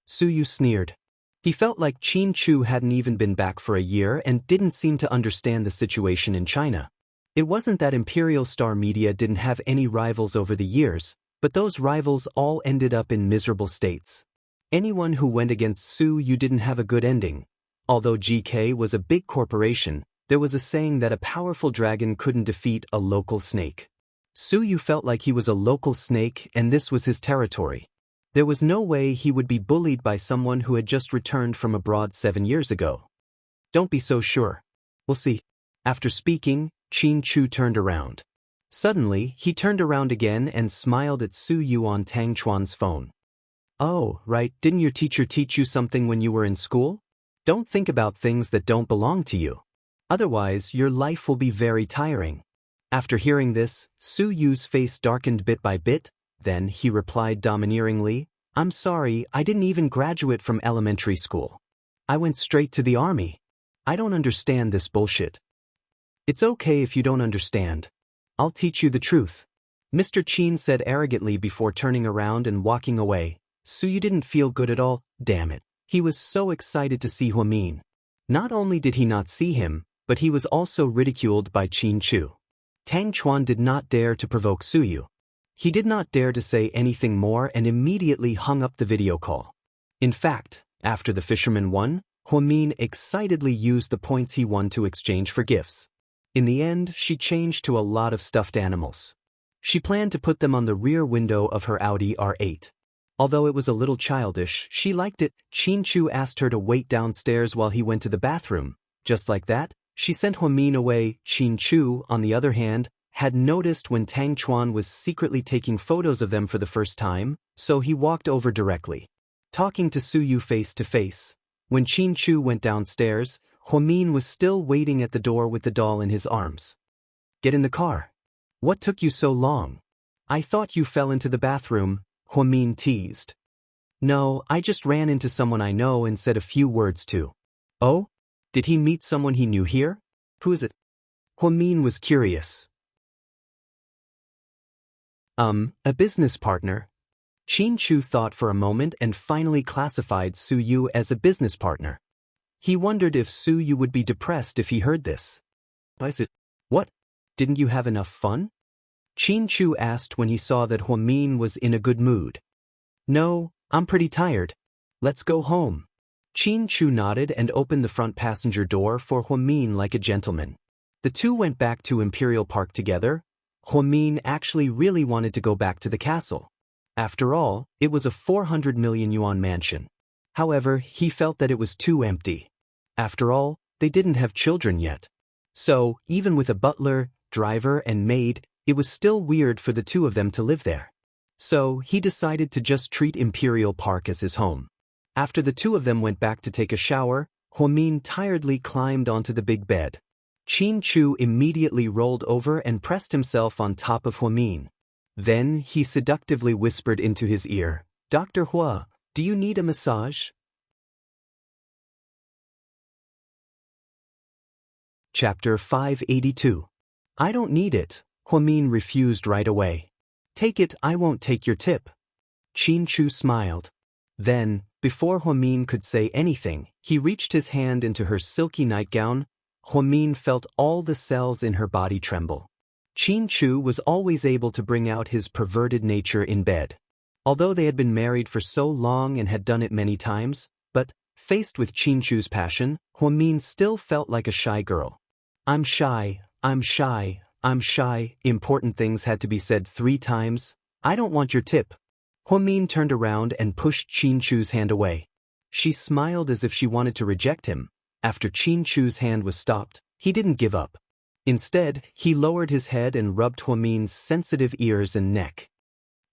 Su Yu sneered. He felt like Qin Chu hadn't even been back for a year and didn't seem to understand the situation in China. It wasn't that Imperial Star Media didn't have any rivals over the years, but those rivals all ended up in miserable states. Anyone who went against Su Yu didn't have a good ending. Although GK was a big corporation, there was a saying that a powerful dragon couldn't defeat a local snake. Su Yu felt like he was a local snake and this was his territory. There was no way he would be bullied by someone who had just returned from abroad 7 years ago. Don't be so sure. We'll see. After speaking, Qin Chu turned around. Suddenly, he turned around again and smiled at Su Yu on Tang Chuan's phone. Oh, right, didn't your teacher teach you something when you were in school? Don't think about things that don't belong to you. Otherwise, your life will be very tiring. After hearing this, Su Yu's face darkened bit by bit. Then he replied domineeringly, I'm sorry, I didn't even graduate from elementary school. I went straight to the army. I don't understand this bullshit. It's okay if you don't understand. I'll teach you the truth. Mr. Qin said arrogantly before turning around and walking away. Su Yu didn't feel good at all, damn it. He was so excited to see Huamin. Not only did he not see him, but he was also ridiculed by Qin Chu. Tang Chuan did not dare to provoke Su Yu. He did not dare to say anything more and immediately hung up the video call. In fact, after the fisherman won, Huamin excitedly used the points he won to exchange for gifts. In the end, she changed to a lot of stuffed animals. She planned to put them on the rear window of her Audi R8. Although it was a little childish, she liked it. Chin-Chu asked her to wait downstairs while he went to the bathroom. Just like that, she sent Huamin away. Chin-Chu, on the other hand, had noticed when Tang Chuan was secretly taking photos of them for the first time, so he walked over directly, talking to Su Yu face to face. When Chin-Chu went downstairs, Huamin was still waiting at the door with the doll in his arms. "Get in the car. What took you so long? I thought you fell into the bathroom," Huamin teased. "No, I just ran into someone I know and said a few words to." "Oh? Did he meet someone he knew here? Who is it?" Huamin was curious. A business partner." Chin-Chu thought for a moment and finally classified Su Yu as a business partner. He wondered if Su Yu would be depressed if he heard this. "I said, what? Didn't you have enough fun?" Chin-Chu asked when he saw that Huamin was in a good mood. "No, I'm pretty tired. Let's go home." Chin-Chu nodded and opened the front passenger door for Huamin like a gentleman. The two went back to Imperial Park together. Huamin actually really wanted to go back to the castle. After all, it was a 400 million yuan mansion. However, he felt that it was too empty. After all, they didn't have children yet. So, even with a butler, driver, and maid, it was still weird for the two of them to live there. So, he decided to just treat Imperial Park as his home. After the two of them went back to take a shower, Huamin tiredly climbed onto the big bed. Chin-Chu immediately rolled over and pressed himself on top of Huamin. Then, he seductively whispered into his ear, "Dr. Hua, do you need a massage?" Chapter 582. "I don't need it," Huamin refused right away. "Take it, I won't take your tip." Chin-Chu smiled. Then, before Huamin could say anything, he reached his hand into her silky nightgown. Huamin felt all the cells in her body tremble. Chin-Chu was always able to bring out his perverted nature in bed. Although they had been married for so long and had done it many times, but, faced with Chin-Chu's passion, Huamin still felt like a shy girl. I'm shy, I'm shy, I'm shy." Important things had to be said 3 times. "I don't want your tip." Huamin turned around and pushed Chin-Chu's hand away. She smiled as if she wanted to reject him. After Chin-Chu's hand was stopped, he didn't give up. Instead, he lowered his head and rubbed Huamin's sensitive ears and neck.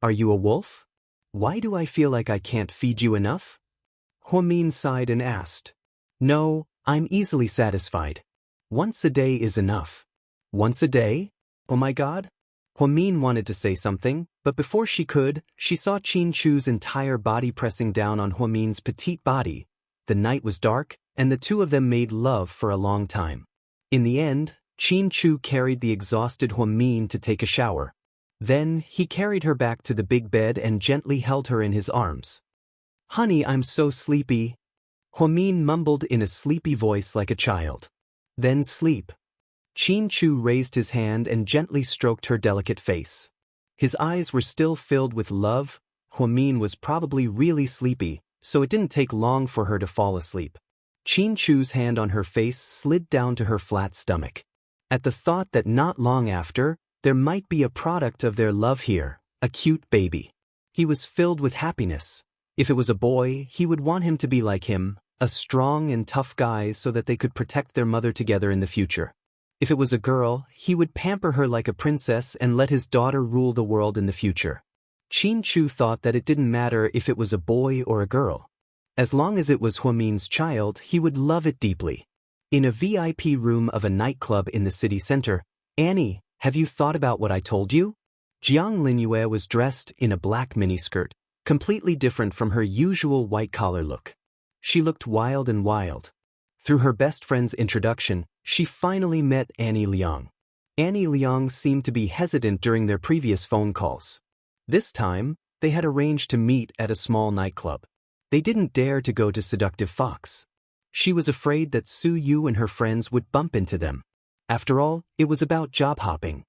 "Are you a wolf? Why do I feel like I can't feed you enough?" Huamin sighed and asked. "No, I'm easily satisfied. Once a day is enough." "Once a day? Oh my God?" Huamin wanted to say something, but before she could, she saw Chin-Chu's entire body pressing down on Huamin's petite body. The night was dark, and the two of them made love for a long time. In the end, Chin-Chu carried the exhausted Huamin to take a shower. Then, he carried her back to the big bed and gently held her in his arms. "Honey, I'm so sleepy." Huamin mumbled in a sleepy voice like a child. "Then sleep." Chin-Chu raised his hand and gently stroked her delicate face. His eyes were still filled with love. Huamin was probably really sleepy, so it didn't take long for her to fall asleep. Chin-Chu's hand on her face slid down to her flat stomach. At the thought that not long after, there might be a product of their love here, a cute baby. He was filled with happiness. If it was a boy, he would want him to be like him, a strong and tough guy so that they could protect their mother together in the future. If it was a girl, he would pamper her like a princess and let his daughter rule the world in the future. Chin-Chu thought that it didn't matter if it was a boy or a girl. As long as it was Huamin's child, he would love it deeply. In a VIP room of a nightclub in the city center, "Annie, have you thought about what I told you?" Jiang Linyue was dressed in a black miniskirt, completely different from her usual white-collar look. She looked wild and wild. Through her best friend's introduction, she finally met Annie Liang. Annie Liang seemed to be hesitant during their previous phone calls. This time, they had arranged to meet at a small nightclub. They didn't dare to go to Seductive Fox. She was afraid that Su Yu and her friends would bump into them. After all, it was about job hopping.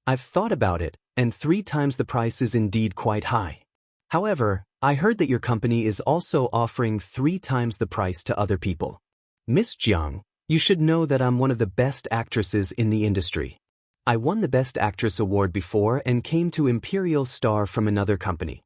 "I've thought about it, and 3 times the price is indeed quite high. However, I heard that your company is also offering 3 times the price to other people. Miss Jiang, You should know that I'm one of the best actresses in the industry. I won the Best Actress award before and came to Imperial Star from another company.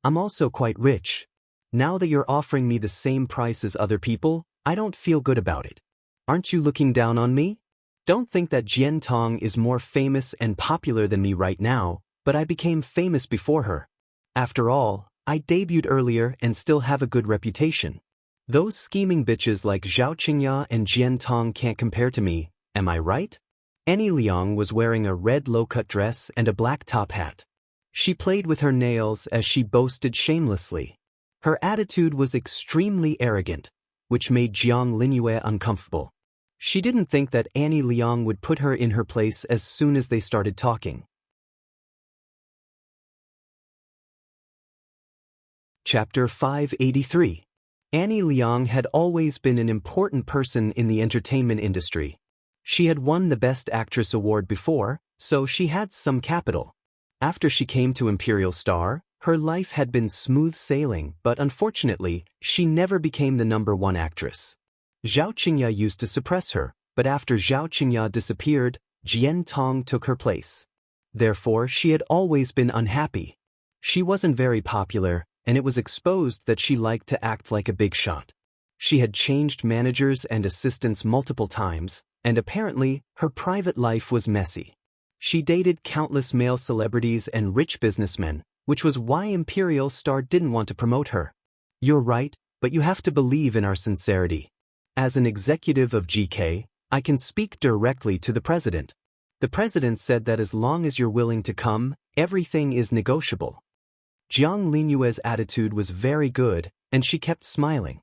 I'm also quite rich. Now that you're offering me the same price as other people, I don't feel good about it. Aren't you looking down on me? Don't think that Jian Tong is more famous and popular than me right now, but I became famous before her. After all, I debuted earlier and still have a good reputation. Those scheming bitches like Zhao Qingya and Jian Tong can't compare to me, am I right? Annie Liang was wearing a red low-cut dress and a black top hat. She played with her nails as she boasted shamelessly. Her attitude was extremely arrogant, which made Jiang Linyue uncomfortable. She didn't think that Annie Liang would put her in her place as soon as they started talking. Chapter 583. Annie Liang had always been an important person in the entertainment industry. She had won the Best Actress award before, so she had some capital. After she came to Imperial Star, her life had been smooth sailing, but unfortunately, she never became the #1 actress. Zhao Qingya used to suppress her, but after Zhao Qingya disappeared, Jian Tong took her place. Therefore, she had always been unhappy. She wasn't very popular, and it was exposed that she liked to act like a big shot. She had changed managers and assistants multiple times, and apparently, her private life was messy. She dated countless male celebrities and rich businessmen, which was why Imperial Star didn't want to promote her. You're right, but you have to believe in our sincerity. As an executive of GK, I can speak directly to the president. The president said that as long as you're willing to come, everything is negotiable. Jiang Linyue's attitude was very good, and she kept smiling.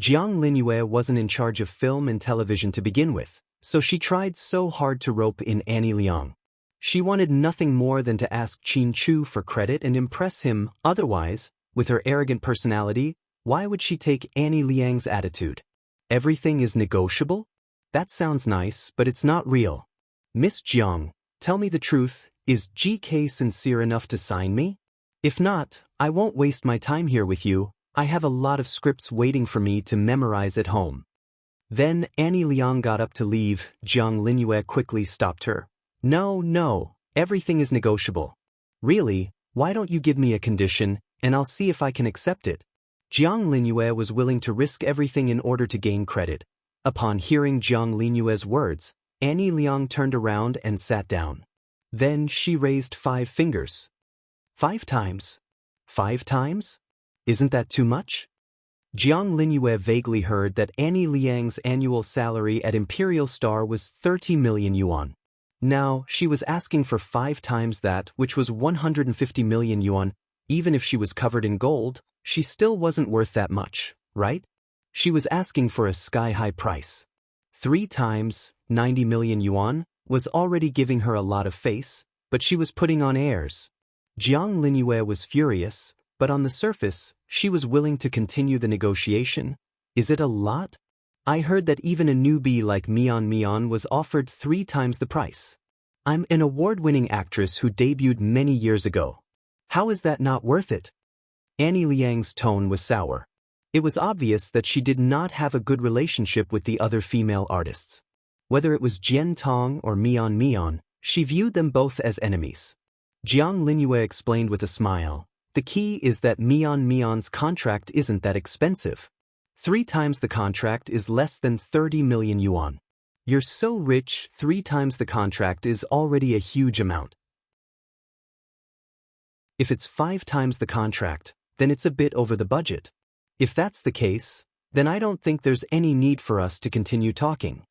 Jiang Linyue wasn't in charge of film and television to begin with, so she tried so hard to rope in Annie Liang. She wanted nothing more than to ask Qin Chu for credit and impress him, otherwise, with her arrogant personality, why would she take Annie Liang's attitude? Everything is negotiable? That sounds nice, but it's not real. Miss Jiang, tell me the truth, is GK sincere enough to sign me? If not, I won't waste my time here with you. I have a lot of scripts waiting for me to memorize at home. Then Annie Liang got up to leave. Jiang Linyue quickly stopped her. No, everything is negotiable. Really, why don't you give me a condition, and I'll see if I can accept it. Jiang Linyue was willing to risk everything in order to gain credit. Upon hearing Jiang Linyue's words, Annie Liang turned around and sat down. Then she raised 5 fingers. 5 times? 5 times? Isn't that too much? Jiang Linyue vaguely heard that Annie Liang's annual salary at Imperial Star was 30 million yuan. Now, she was asking for 5 times that, which was 150 million yuan. Even if she was covered in gold, she still wasn't worth that much, right? She was asking for a sky-high price. 3 times, 90 million yuan, was already giving her a lot of face, but she was putting on airs. Jiang Linyue was furious, but on the surface, she was willing to continue the negotiation. Is it a lot? I heard that even a newbie like Mian was offered 3 times the price. I'm an award-winning actress who debuted many years ago. How is that not worth it? Annie Liang's tone was sour. It was obvious that she did not have a good relationship with the other female artists. Whether it was Jian Tong or Mian, she viewed them both as enemies. Jiang Linyue explained with a smile, the key is that Mian's contract isn't that expensive. 3 times the contract is less than 30 million yuan. You're so rich, 3 times the contract is already a huge amount. If it's 5 times the contract, then it's a bit over the budget. If that's the case, then I don't think there's any need for us to continue talking.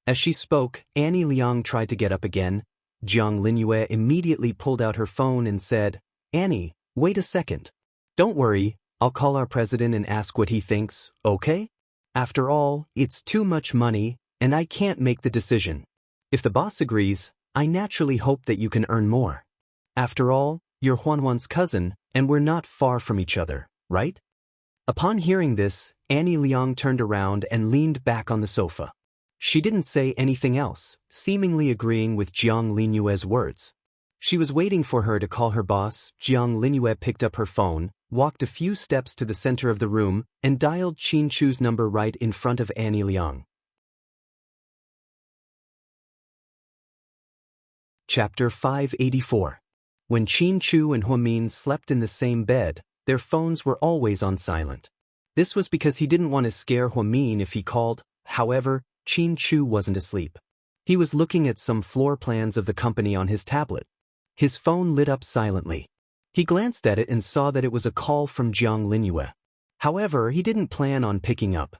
As she spoke, Annie Liang tried to get up again. Jiang Linyue immediately pulled out her phone and said, Annie, wait a second. Don't worry, I'll call our president and ask what he thinks, okay? After all, it's too much money, and I can't make the decision. If the boss agrees, I naturally hope that you can earn more. After all, you're Huan's cousin, and we're not far from each other, right? Upon hearing this, Annie Liang turned around and leaned back on the sofa. She didn't say anything else, seemingly agreeing with Jiang Linyue's words. She was waiting for her to call her boss. Jiang Linyue picked up her phone. walked a few steps to the center of the room, and dialed Qin Chu's number right in front of Annie Liang. Chapter 584. When Qin Chu and Huamin slept in the same bed, their phones were always on silent. This was because he didn't want to scare Huamin if he called. However, Qin Chu wasn't asleep. He was looking at some floor plans of the company on his tablet. His phone lit up silently. He glanced at it and saw that it was a call from Jiang Linyue. However, he didn't plan on picking up.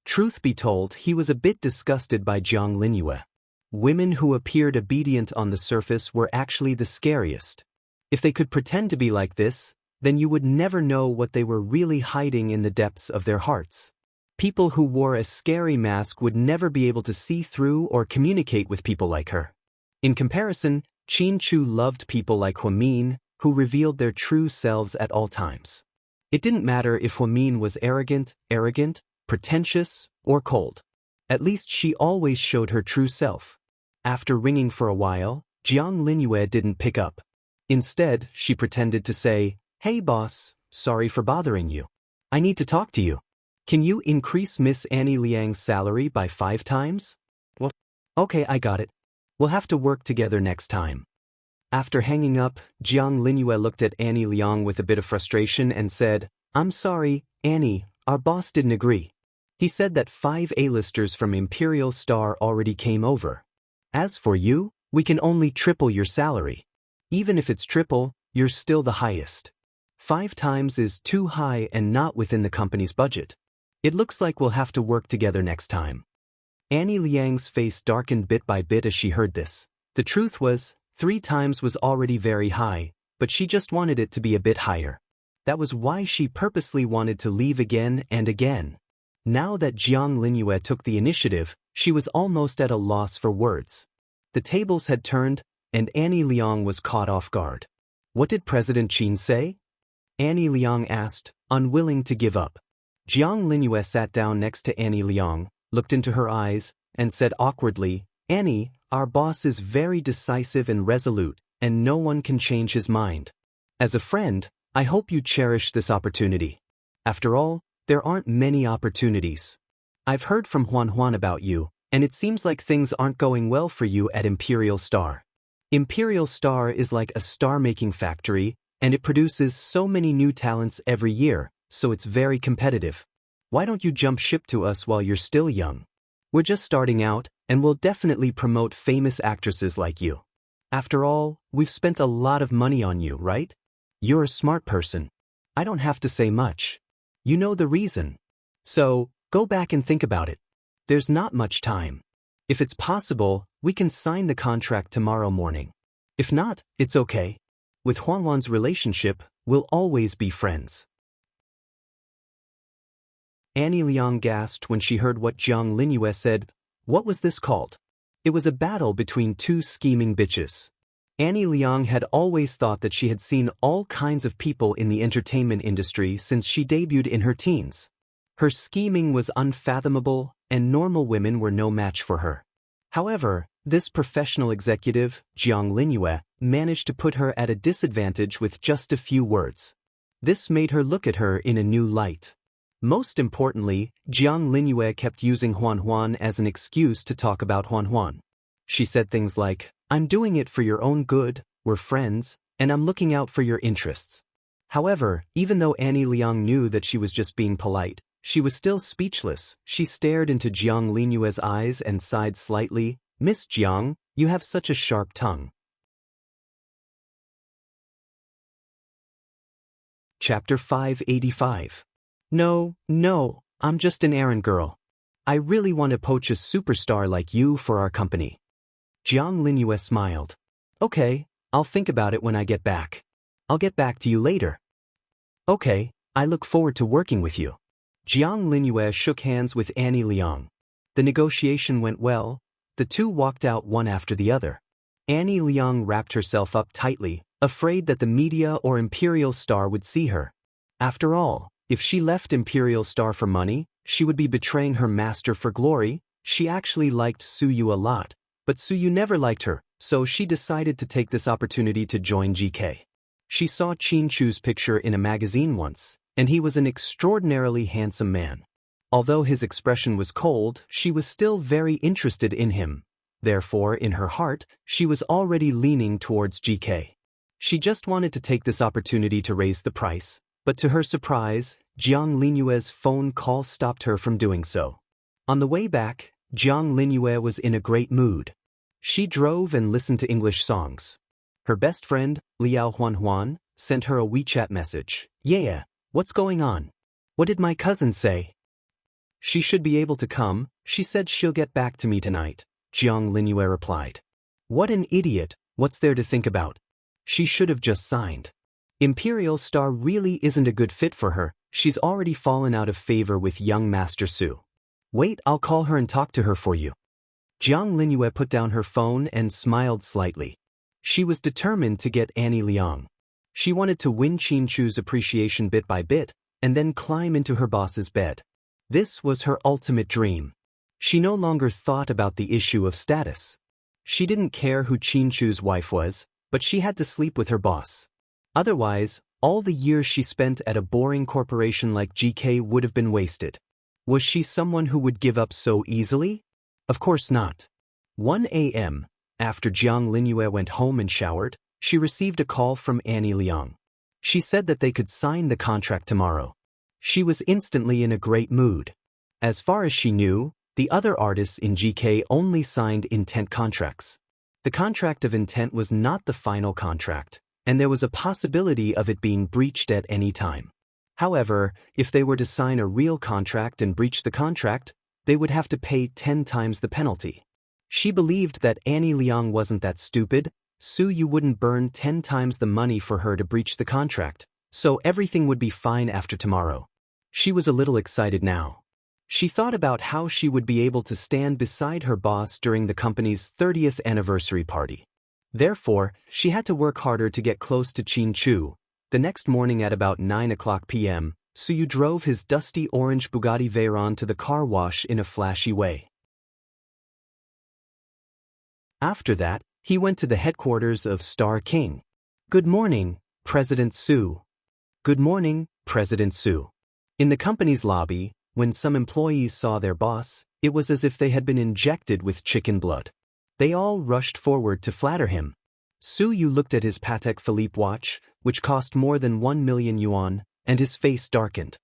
Truth be told, he was a bit disgusted by Jiang Linyue. Women who appeared obedient on the surface were actually the scariest. If they could pretend to be like this, then you would never know what they were really hiding in the depths of their hearts. People who wore a scary mask would never be able to see through or communicate with people like her. In comparison, Qin Chu loved people like Huamin, who revealed their true selves at all times. It didn't matter if Huamin was arrogant, pretentious, or cold. At least she always showed her true self. After ringing for a while, Jiang Linyue didn't pick up. Instead, she pretended to say, "Hey boss, sorry for bothering you. I need to talk to you. Can you increase Miss Annie Liang's salary by 5 times? Well, okay, I got it. We'll have to work together next time." After hanging up, Jiang Linyue looked at Annie Liang with a bit of frustration and said, "I'm sorry, Annie, our boss didn't agree. He said that 5 A-listers from Imperial Star already came over. As for you, we can only triple your salary. Even if it's triple, you're still the highest. 5 times is too high and not within the company's budget. It looks like we'll have to work together next time." Annie Liang's face darkened bit by bit as she heard this. The truth was, 3 times was already very high, but she just wanted it to be a bit higher. That was why she purposely wanted to leave again and again. Now that Jiang Linyue took the initiative, she was almost at a loss for words. The tables had turned, and Annie Liang was caught off guard. "What did President Qin say?" Annie Liang asked, unwilling to give up. Jiang Linyue sat down next to Annie Liang, looked into her eyes, and said awkwardly, "Annie, our boss is very decisive and resolute, and no one can change his mind. As a friend, I hope you cherish this opportunity. After all, there aren't many opportunities. I've heard from Huan about you, and it seems like things aren't going well for you at Imperial Star. Imperial Star is like a star-making factory, and it produces so many new talents every year, so it's very competitive. Why don't you jump ship to us while you're still young? We're just starting out, and we'll definitely promote famous actresses like you. After all, we've spent a lot of money on you, right? You're a smart person. I don't have to say much. You know the reason. So, go back and think about it. There's not much time. If it's possible, we can sign the contract tomorrow morning. If not, it's okay. With Huan's relationship, we'll always be friends." Annie Liang gasped when she heard what Jiang Linyue said. What was this called? It was a battle between 2 scheming bitches. Annie Liang had always thought that she had seen all kinds of people in the entertainment industry since she debuted in her teens. Her scheming was unfathomable, and normal women were no match for her. However, this professional executive, Jiang Linyue, managed to put her at a disadvantage with just a few words. This made her look at her in a new light. Most importantly, Jiang Linyue kept using Huan as an excuse to talk about Huan. She said things like, "I'm doing it for your own good, we're friends, and I'm looking out for your interests." However, even though Annie Liang knew that she was just being polite, she was still speechless. She stared into Jiang Linyue's eyes and sighed slightly. "Miss Jiang, you have such a sharp tongue." Chapter 585. No, I'm just an errand girl. I really want to poach a superstar like you for our company." Jiang Linyue smiled. "Okay, I'll think about it when I get back. I'll get back to you later." "Okay, I look forward to working with you." Jiang Linyue shook hands with Annie Liang. The negotiation went well. The two walked out one after the other. Annie Liang wrapped herself up tightly, afraid that the media or Imperial Star would see her. After all, if she left Imperial Star for money, she would be betraying her master for glory. She actually liked Suyu a lot, but Suyu never liked her, so she decided to take this opportunity to join GK. She saw Qin Chu's picture in a magazine once, and he was an extraordinarily handsome man. Although his expression was cold, she was still very interested in him. Therefore, in her heart, she was already leaning towards GK. She just wanted to take this opportunity to raise the price, but to her surprise, Jiang Linyue's phone call stopped her from doing so. On the way back, Jiang Linyue was in a great mood. She drove and listened to English songs. Her best friend, Liao Huanhuan, sent her a WeChat message. "Yeah, what's going on? What did my cousin say?" "She should be able to come. She said she'll get back to me tonight," Jiang Linyue replied. "What an idiot, what's there to think about? She should have just signed. Imperial Star really isn't a good fit for her, she's already fallen out of favor with young Master Su. Wait, I'll call her and talk to her for you." Jiang Linyue put down her phone and smiled slightly. She was determined to get Annie Liang. She wanted to win Qin Chu's appreciation bit by bit, and then climb into her boss's bed. This was her ultimate dream. She no longer thought about the issue of status. She didn't care who Qin Chu's wife was, but she had to sleep with her boss. Otherwise, all the years she spent at a boring corporation like GK would have been wasted. Was she someone who would give up so easily? Of course not. 1 a.m., after Jiang Linyue went home and showered, she received a call from Annie Liang. She said that they could sign the contract tomorrow. She was instantly in a great mood. As far as she knew, the other artists in GK only signed intent contracts. The contract of intent was not the final contract, and there was a possibility of it being breached at any time. However, if they were to sign a real contract and breach the contract, they would have to pay 10 times the penalty. She believed that Annie Liang wasn't that stupid. Su Yu wouldn't burn 10 times the money for her to breach the contract, so everything would be fine after tomorrow. She was a little excited now. She thought about how she would be able to stand beside her boss during the company's 30th anniversary party. Therefore, she had to work harder to get close to Qin Chu. The next morning at about 9 p.m., Su Yu drove his dusty orange Bugatti Veyron to the car wash in a flashy way. After that, he went to the headquarters of Star King. "Good morning, President Su." "Good morning, President Su." In the company's lobby, when some employees saw their boss, it was as if they had been injected with chicken blood. They all rushed forward to flatter him. Su Yu looked at his Patek Philippe watch, which cost more than 1 million yuan, and his face darkened.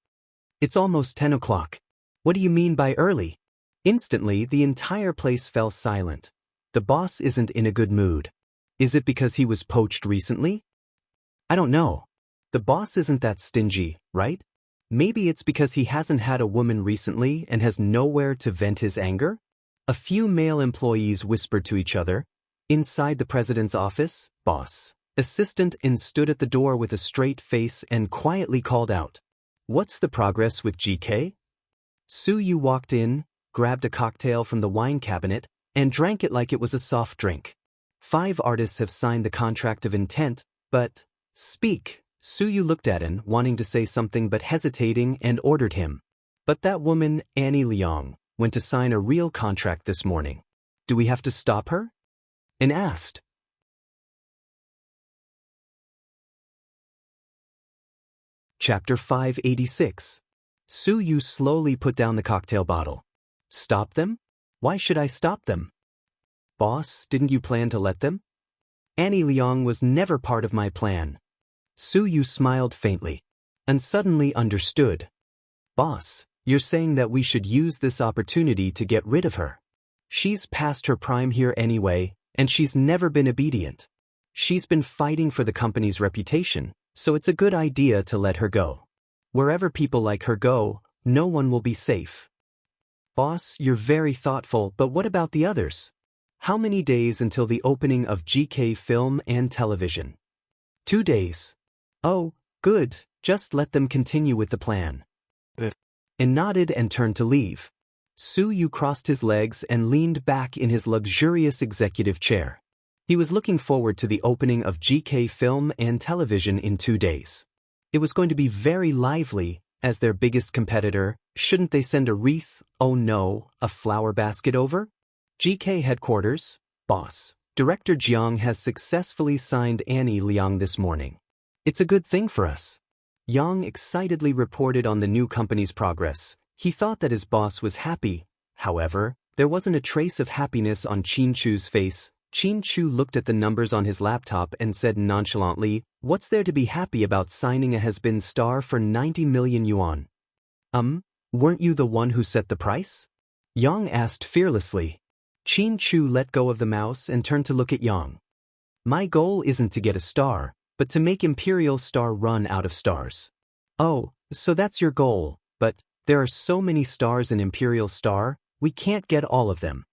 "It's almost 10 o'clock. What do you mean by early?" Instantly, the entire place fell silent. The boss isn't in a good mood. Is it because he was poached recently? I don't know. The boss isn't that stingy, right? Maybe it's because he hasn't had a woman recently and has nowhere to vent his anger? A few male employees whispered to each other. Inside the president's office, boss, assistant in stood at the door with a straight face and quietly called out, "What's the progress with GK?" Su Yu walked in, grabbed a cocktail from the wine cabinet, and drank it like it was a soft drink. 5 artists have signed the contract of intent, but... Speak. Su Yu looked at him, wanting to say something but hesitating, and ordered him. But that woman, Annie Liang, went to sign a real contract this morning. Do we have to stop her? And asked. Chapter 586. Su Yu slowly put down the cocktail bottle. Stop them? Why should I stop them? Boss, didn't you plan to let them? Annie Liang was never part of my plan. Su Yu smiled faintly, and suddenly understood. Boss, you're saying that we should use this opportunity to get rid of her. She's past her prime here anyway, and she's never been obedient. She's been fighting for the company's reputation, so it's a good idea to let her go. Wherever people like her go, no one will be safe. Boss, you're very thoughtful, but what about the others? How many days until the opening of GK Film and Television? 2 days. Oh, good, just let them continue with the plan. And nodded and turned to leave. Su Yu crossed his legs and leaned back in his luxurious executive chair. He was looking forward to the opening of GK Film and Television in 2 days. It was going to be very lively. As their biggest competitor, shouldn't they send a wreath, oh no, a flower basket over? GK headquarters, boss. Director Jiang has successfully signed Annie Liang this morning. It's a good thing for us. Yang excitedly reported on the new company's progress. He thought that his boss was happy. However, there wasn't a trace of happiness on Qin Chu's face. Qin Chu looked at the numbers on his laptop and said nonchalantly, "What's there to be happy about signing a has-been star for 90 million yuan? Weren't you the one who set the price?" Yang asked fearlessly. Qin Chu let go of the mouse and turned to look at Yang. "My goal isn't to get a star, but to make Imperial Star run out of stars." "Oh, so that's your goal, but there are so many stars in Imperial Star, we can't get all of them."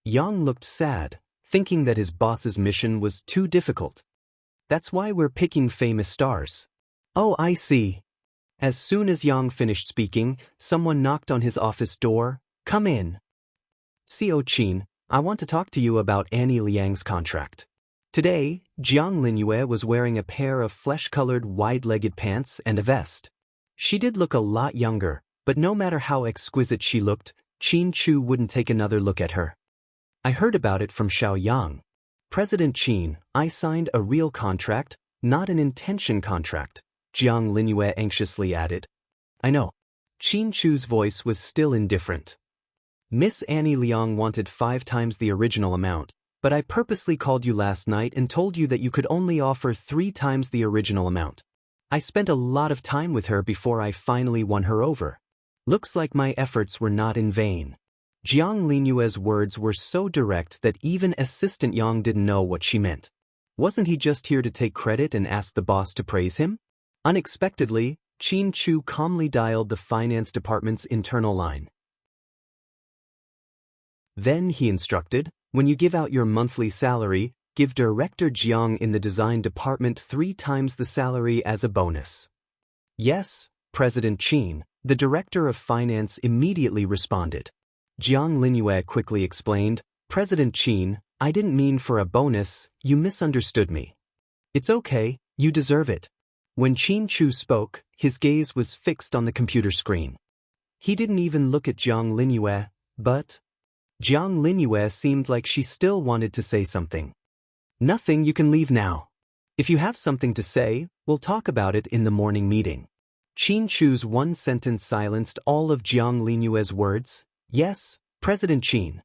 Yang looked sad, thinking that his boss's mission was too difficult. "That's why we're picking famous stars." "Oh, I see." As soon as Yang finished speaking, someone knocked on his office door. "Come in." "Co Qin, I want to talk to you about Annie Liang's contract." Today, Jiang Linyue was wearing a pair of flesh-colored wide-legged pants and a vest. She did look a lot younger, but no matter how exquisite she looked, Qin Chu wouldn't take another look at her. "I heard about it from Xiao Yang. President Qin, I signed a real contract, not an intention contract," Jiang Linyue anxiously added. "I know." Qin Chu's voice was still indifferent. "Miss Annie Liang wanted 5 times the original amount, but I purposely called you last night and told you that you could only offer 3 times the original amount. I spent a lot of time with her before I finally won her over. Looks like my efforts were not in vain." Jiang Linyue's words were so direct that even Assistant Yang didn't know what she meant. Wasn't he just here to take credit and ask the boss to praise him? Unexpectedly, Qin Chu calmly dialed the finance department's internal line. Then he instructed, "When you give out your monthly salary, give Director Jiang in the design department 3 times the salary as a bonus." "Yes, President Qin," the director of finance immediately responded. Jiang Linyue quickly explained, "President Qin, I didn't mean for a bonus, you misunderstood me." "It's okay, you deserve it." When Qin Chu spoke, his gaze was fixed on the computer screen. He didn't even look at Jiang Linyue, but Jiang Linyue seemed like she still wanted to say something. "Nothing, you can leave now. If you have something to say, we'll talk about it in the morning meeting." Qin Chu's one sentence silenced all of Jiang Linyue's words. "Yes, President Qin."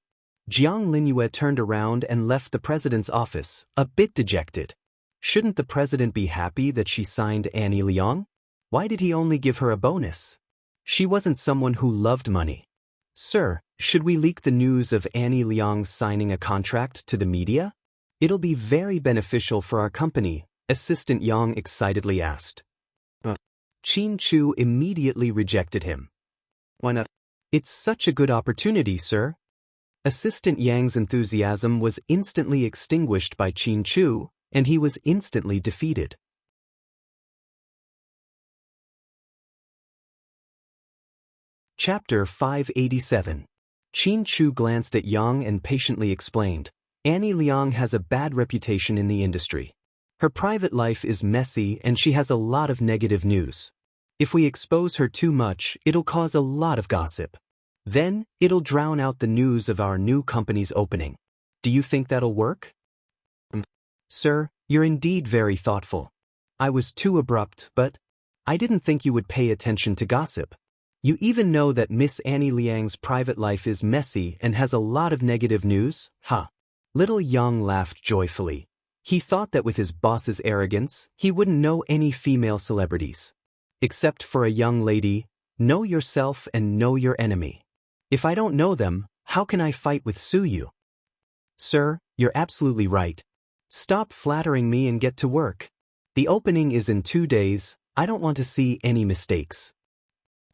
Jiang Linyue turned around and left the president's office, a bit dejected. Shouldn't the president be happy that she signed Annie Liang? Why did he only give her a bonus? She wasn't someone who loved money. "Sir, should we leak the news of Annie Liang signing a contract to the media? It'll be very beneficial for our company," Assistant Yang excitedly asked. Qin Chu immediately rejected him. "Why not? It's such a good opportunity, sir." Assistant Yang's enthusiasm was instantly extinguished by Qin Chu, and he was instantly defeated. Chapter 587. Qin Chu glanced at Yang and patiently explained, "Annie Liang has a bad reputation in the industry. Her private life is messy and she has a lot of negative news. If we expose her too much, it'll cause a lot of gossip. Then, it'll drown out the news of our new company's opening. Do you think that'll work?" "Sir, you're indeed very thoughtful. I was too abrupt, but I didn't think you would pay attention to gossip. You even know that Miss Annie Liang's private life is messy and has a lot of negative news, huh?" Little Yang laughed joyfully. He thought that with his boss's arrogance, he wouldn't know any female celebrities. Except for a young lady, know yourself and know your enemy. If I don't know them, how can I fight with Suyu? "Sir, you're absolutely right. Stop flattering me and get to work. The opening is in 2 days, I don't want to see any mistakes."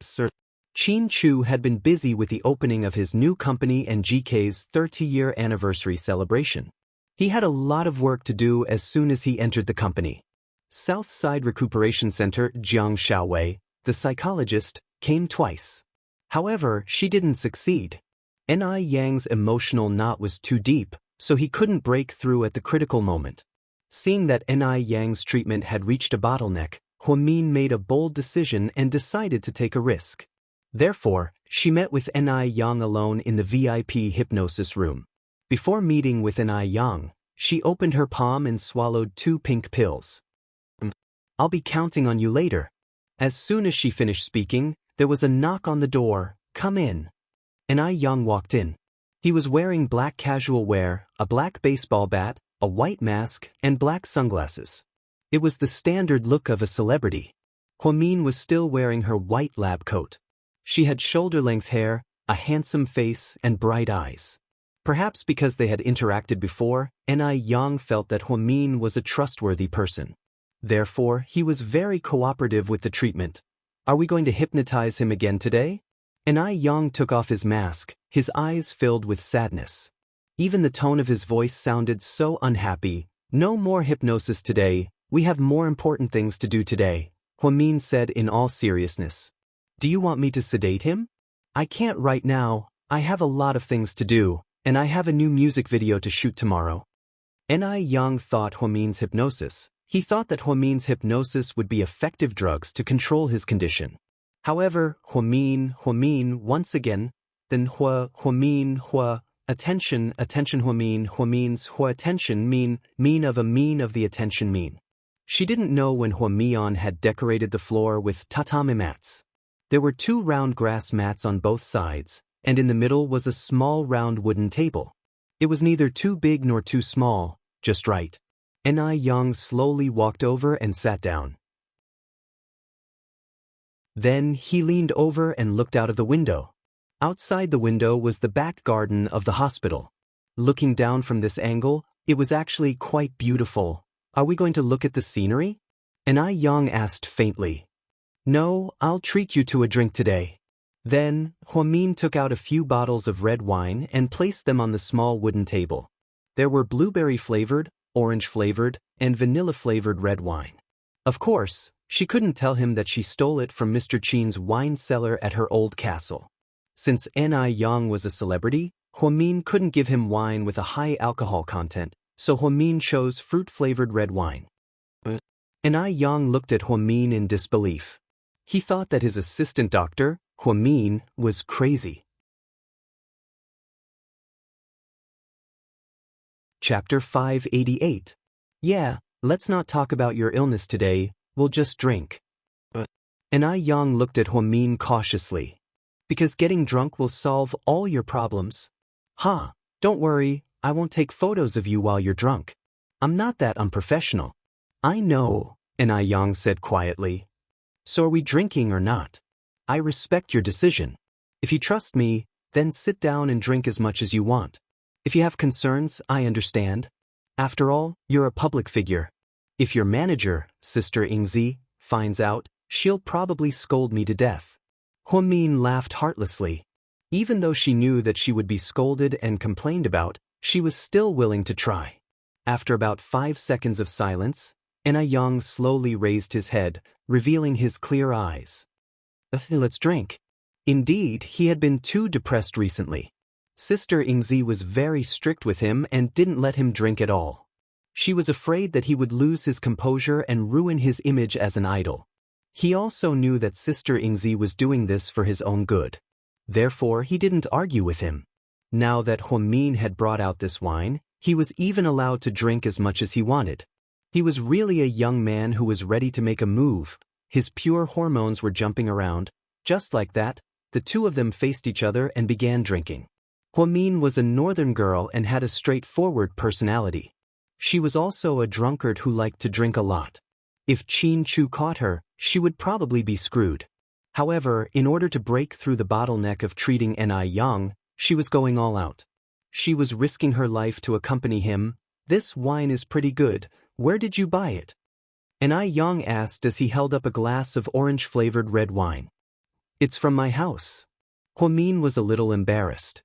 "Sir." Qin Chu had been busy with the opening of his new company and GK's 30-year anniversary celebration. He had a lot of work to do as soon as he entered the company. Southside Recuperation Center Jiang Xiaowei, the psychologist, came twice. However, she didn't succeed. Ni Yang's emotional knot was too deep, so he couldn't break through at the critical moment. Seeing that Ni Yang's treatment had reached a bottleneck, Huamin made a bold decision and decided to take a risk. Therefore, she met with Ni Yang alone in the VIP hypnosis room. Before meeting with Ni Yang, she opened her palm and swallowed 2 pink pills. I'll be counting on you later. As soon as she finished speaking, there was a knock on the door. Come in. And Young walked in. He was wearing black casual wear, a black baseball bat, a white mask, and black sunglasses. It was the standard look of a celebrity. Min was still wearing her white lab coat. She had shoulder-length hair, a handsome face, and bright eyes. Perhaps because they had interacted before, Young felt that Min was a trustworthy person. Therefore, he was very cooperative with the treatment. Are we going to hypnotize him again today? Young took off his mask, his eyes filled with sadness. Even the tone of his voice sounded so unhappy. No more hypnosis today, we have more important things to do today, Min said in all seriousness. Do you want me to sedate him? I can't right now, I have a lot of things to do, and I have a new music video to shoot tomorrow. Young thought Min's hypnosis. He thought that Min's hypnosis would be effective drugs to control his condition. However, Min, once again, then Min, attention, Min's attention, mean of the attention mean. She didn't know when Mian had decorated the floor with tatami mats. There were 2 round grass mats on both sides, and in the middle was a small round wooden table. It was neither too big nor too small, just right. Young slowly walked over and sat down. Then he leaned over and looked out of the window. Outside the window was the back garden of the hospital. Looking down from this angle, it was actually quite beautiful. Are we going to look at the scenery? Young asked faintly. No, I'll treat you to a drink today. Then, Min took out a few bottles of red wine and placed them on the small wooden table. There were blueberry-flavored, orange-flavored, and vanilla-flavored red wine. Of course, she couldn't tell him that she stole it from Mr. Qin's wine cellar at her old castle. Since Young was a celebrity, Min couldn't give him wine with a high alcohol content, so Min chose fruit-flavored red wine. Young looked at Min in disbelief. He thought that his assistant doctor, Min, was crazy. Chapter 588. Yeah, let's not talk about your illness today, we'll just drink. Young looked at Min cautiously. Because getting drunk will solve all your problems. Don't worry, I won't take photos of you while you're drunk. I'm not that unprofessional. I know, Young said quietly. So are we drinking or not? I respect your decision. If you trust me, then sit down and drink as much as you want. If you have concerns, I understand. After all, you're a public figure. If your manager, Sister Xianxia, finds out, she'll probably scold me to death. Min laughed heartlessly. Even though she knew that she would be scolded and complained about, she was still willing to try. After about 5 seconds of silence, Young slowly raised his head, revealing his clear eyes. Let's drink. Indeed, he had been too depressed recently. Sister Xianxia was very strict with him and didn't let him drink at all. She was afraid that he would lose his composure and ruin his image as an idol. He also knew that Sister Xianxia was doing this for his own good. Therefore, he didn't argue with him. Now that Min had brought out this wine, he was even allowed to drink as much as he wanted. He was really a young man who was ready to make a move. His pure hormones were jumping around. Just like that, the two of them faced each other and began drinking. Min was a northern girl and had a straightforward personality. She was also a drunkard who liked to drink a lot. If Qin Chu caught her, she would probably be screwed. However, in order to break through the bottleneck of treating Young, she was going all out. She was risking her life to accompany him. This wine is pretty good. Where did you buy it? Young asked as he held up a glass of orange-flavored red wine. It's from my house. Min was a little embarrassed.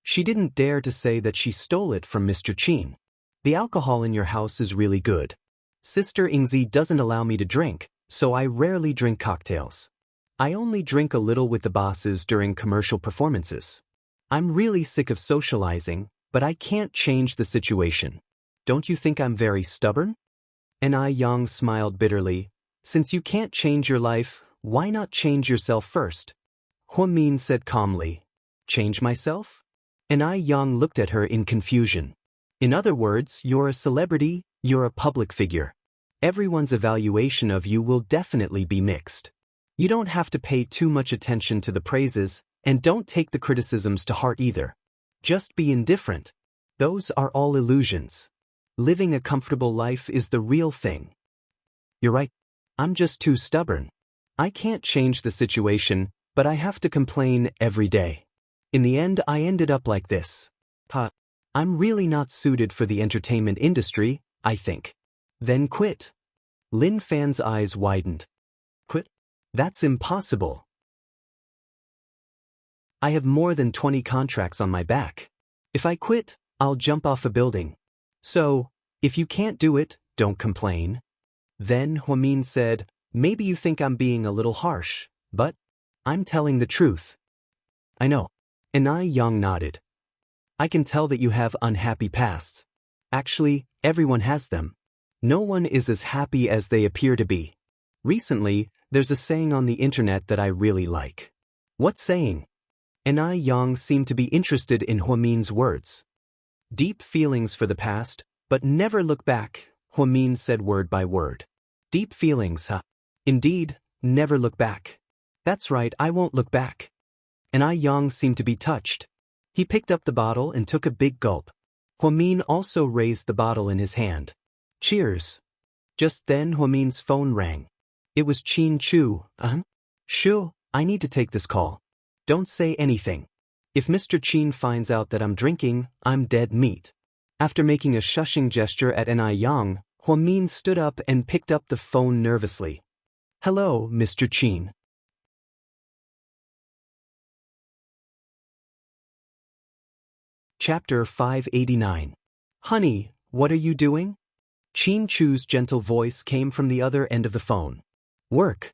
She didn't dare to say that she stole it from Mr. Qin. The alcohol in your house is really good. Sister Xianxia doesn't allow me to drink, so I rarely drink cocktails. I only drink a little with the bosses during commercial performances. I'm really sick of socializing, but I can't change the situation. Don't you think I'm very stubborn? Young smiled bitterly. Since you can't change your life, why not change yourself first? Min said calmly. Change myself? Young looked at her in confusion. In other words, you're a celebrity, you're a public figure. Everyone's evaluation of you will definitely be mixed. You don't have to pay too much attention to the praises, and don't take the criticisms to heart either. Just be indifferent. Those are all illusions. Living a comfortable life is the real thing. You're right. I'm just too stubborn. I can't change the situation, but I have to complain every day. In the end, I ended up like this. I'm really not suited for the entertainment industry, I think. Then quit. Lin Fan's eyes widened. Quit? That's impossible. I have more than 20 contracts on my back. If I quit, I'll jump off a building. So, if you can't do it, don't complain. Then Huamin said, maybe you think I'm being a little harsh, but I'm telling the truth. I know. And Yang nodded. I can tell that you have unhappy pasts. Actually, everyone has them. No one is as happy as they appear to be. Recently, there's a saying on the internet that I really like. What saying? And Yang seemed to be interested in Huamin's words. Deep feelings for the past, but never look back, Huamin said word by word. Deep feelings, huh? Indeed, never look back. That's right, I won't look back. And Yang seemed to be touched. He picked up the bottle and took a big gulp. Huamin also raised the bottle in his hand. Cheers. Just then Huamin's phone rang. It was Qin Chu. Shu, I need to take this call. Don't say anything. If Mr. Qin finds out that I'm drinking, I'm dead meat. After making a shushing gesture at Yang, Huamin stood up and picked up the phone nervously. Hello, Mr. Qin. Chapter 589. Honey, what are you doing? Qin Chu's gentle voice came from the other end of the phone. Work.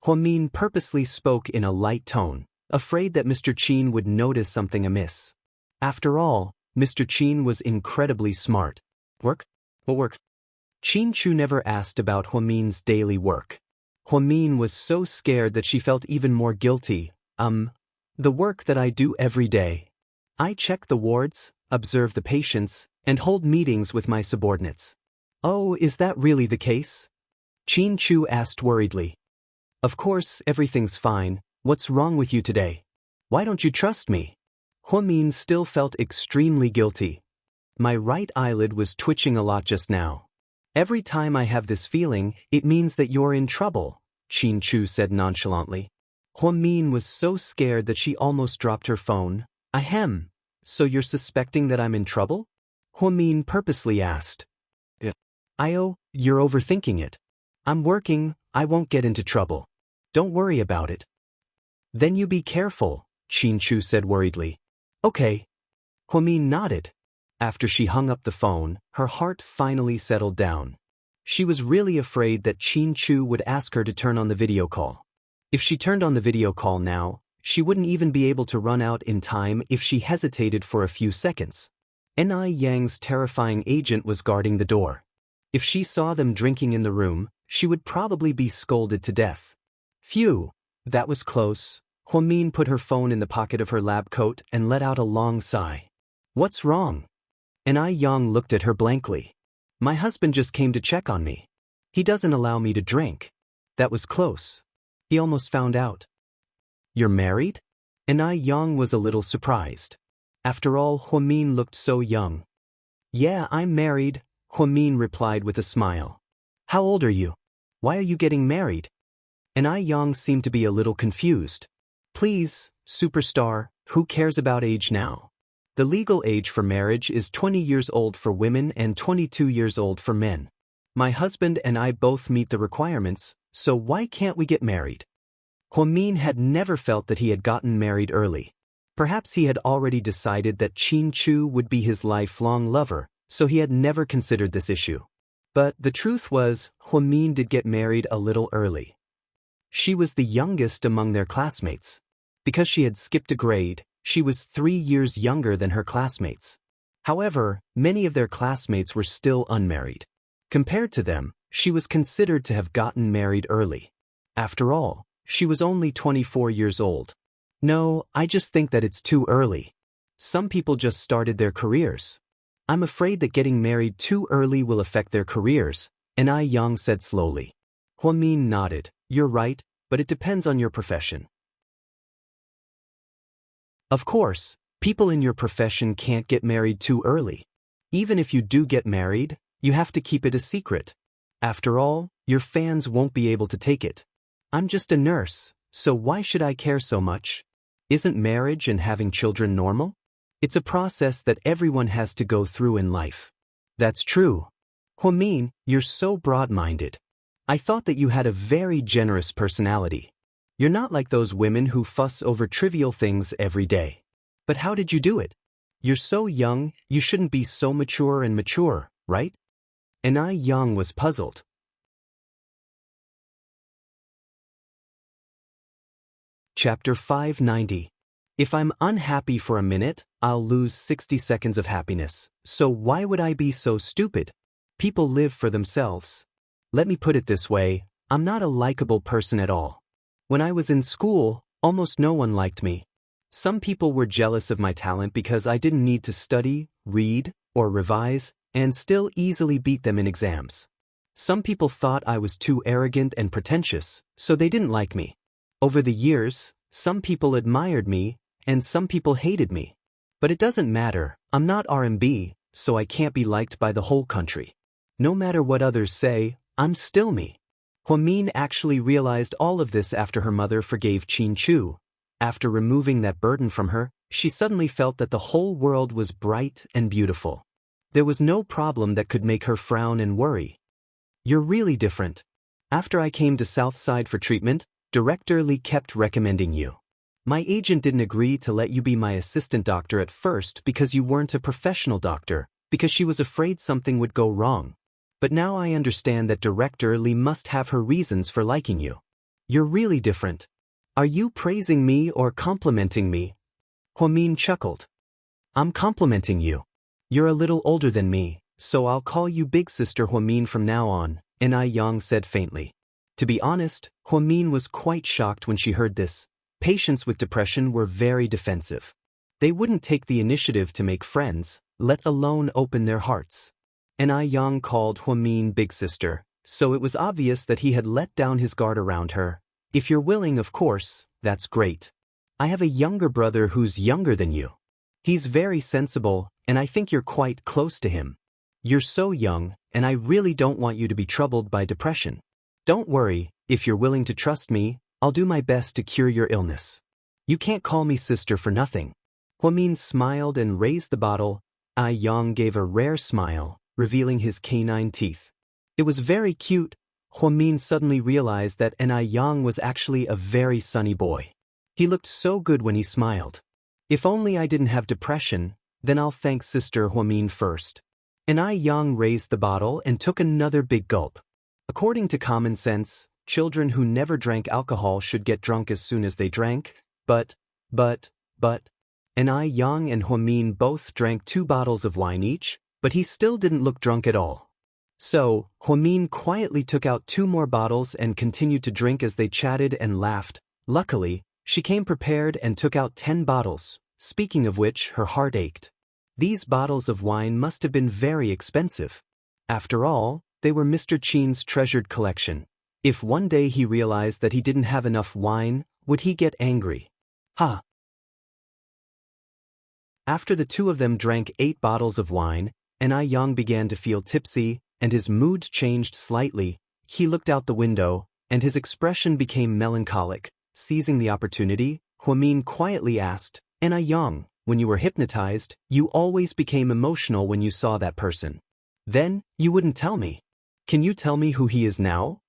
Huamin purposely spoke in a light tone, afraid that Mr. Qin would notice something amiss. After all, Mr. Qin was incredibly smart. Work? What work? Qin Chu never asked about Huamin's daily work. Huamin was so scared that she felt even more guilty. The work that I do every day. I check the wards, observe the patients, and hold meetings with my subordinates. Oh, is that really the case? Qin Chu asked worriedly. Of course, everything's fine. What's wrong with you today? Why don't you trust me? Huamin still felt extremely guilty. My right eyelid was twitching a lot just now. Every time I have this feeling, it means that you're in trouble, Qin Chu said nonchalantly. Huamin was so scared that she almost dropped her phone. Ahem. So you're suspecting that I'm in trouble? Huamin purposely asked. Yeah. You're overthinking it. I'm working, I won't get into trouble. Don't worry about it. Then you be careful, Qin Chu said worriedly. Okay. Huamin nodded. After she hung up the phone, her heart finally settled down. She was really afraid that Qin Chu would ask her to turn on the video call. If she turned on the video call now, she wouldn't even be able to run out in time if she hesitated for a few seconds. Yang's terrifying agent was guarding the door. If she saw them drinking in the room, she would probably be scolded to death. Phew, that was close. Huamin put her phone in the pocket of her lab coat and let out a long sigh. What's wrong? Yang looked at her blankly. My husband just came to check on me. He doesn't allow me to drink. That was close. He almost found out. You're married? Yang was a little surprised. After all, Huamin looked so young. Yeah, I'm married, Huamin replied with a smile. How old are you? Why are you getting married? Yang seemed to be a little confused. Please, superstar, who cares about age now? The legal age for marriage is 20 years old for women and 22 years old for men. My husband and I both meet the requirements, so why can't we get married? Huamin had never felt that he had gotten married early. Perhaps he had already decided that Qin Chu would be his lifelong lover, so he had never considered this issue. But the truth was, Huamin did get married a little early. She was the youngest among their classmates. Because she had skipped a grade, she was 3 years younger than her classmates. However, many of their classmates were still unmarried. Compared to them, she was considered to have gotten married early. After all, she was only 24 years old. No, I just think that it's too early. Some people just started their careers. I'm afraid that getting married too early will affect their careers, and Yang said slowly. Huamin nodded. You're right, but it depends on your profession. Of course, people in your profession can't get married too early. Even if you do get married, you have to keep it a secret. After all, your fans won't be able to take it. I'm just a nurse, so why should I care so much? Isn't marriage and having children normal? It's a process that everyone has to go through in life. That's true. Huamin, you're so broad-minded. I thought that you had a very generous personality. You're not like those women who fuss over trivial things every day. But how did you do it? You're so young, you shouldn't be so mature, right? And Yang was puzzled. Chapter 590. If I'm unhappy for a minute, I'll lose 60 seconds of happiness. So why would I be so stupid? People live for themselves. Let me put it this way, I'm not a likable person at all. When I was in school, almost no one liked me. Some people were jealous of my talent because I didn't need to study, read, or revise, and still easily beat them in exams. Some people thought I was too arrogant and pretentious, so they didn't like me. Over the years, some people admired me, and some people hated me. But it doesn't matter, I'm not R&B, so I can't be liked by the whole country. No matter what others say, I'm still me. Huamin actually realized all of this after her mother forgave Qin Chu. After removing that burden from her, she suddenly felt that the whole world was bright and beautiful. There was no problem that could make her frown and worry. You're really different. After I came to Southside for treatment, Director Li kept recommending you. My agent didn't agree to let you be my assistant doctor at first because you weren't a professional doctor, because she was afraid something would go wrong. But now I understand that Director Li must have her reasons for liking you. You're really different. Are you praising me or complimenting me? Huamin chuckled. I'm complimenting you. You're a little older than me, so I'll call you Big Sister Huamin from now on, Yang said faintly. To be honest, Huamin was quite shocked when she heard this. Patients with depression were very defensive. They wouldn't take the initiative to make friends, let alone open their hearts. Yang called Huamin Big Sister, so it was obvious that he had let down his guard around her. If you're willing, of course, that's great. I have a younger brother who's younger than you. He's very sensible, and I think you're quite close to him. You're so young, and I really don't want you to be troubled by depression. Don't worry, if you're willing to trust me, I'll do my best to cure your illness. You can't call me sister for nothing. Huamin smiled and raised the bottle. Yang gave a rare smile, revealing his canine teeth. It was very cute. Huamin suddenly realized that Yang was actually a very sunny boy. He looked so good when he smiled. If only I didn't have depression, then I'll thank Sister Huamin first. Yang raised the bottle and took another big gulp. According to common sense, children who never drank alcohol should get drunk as soon as they drank, but. Yang and Huamin both drank 2 bottles of wine each, but he still didn't look drunk at all. So, Huamin quietly took out 2 more bottles and continued to drink as they chatted and laughed. Luckily, she came prepared and took out 10 bottles, speaking of which her heart ached. These bottles of wine must have been very expensive. After all, they were Mr. Qin's treasured collection. If one day he realized that he didn't have enough wine, would he get angry? After the 2 of them drank 8 bottles of wine, Yang began to feel tipsy, and his mood changed slightly. He looked out the window, and his expression became melancholic. Seizing the opportunity, Huamin quietly asked, Yang, when you were hypnotized, you always became emotional when you saw that person. Then, you wouldn't tell me. Can you tell me who he is now?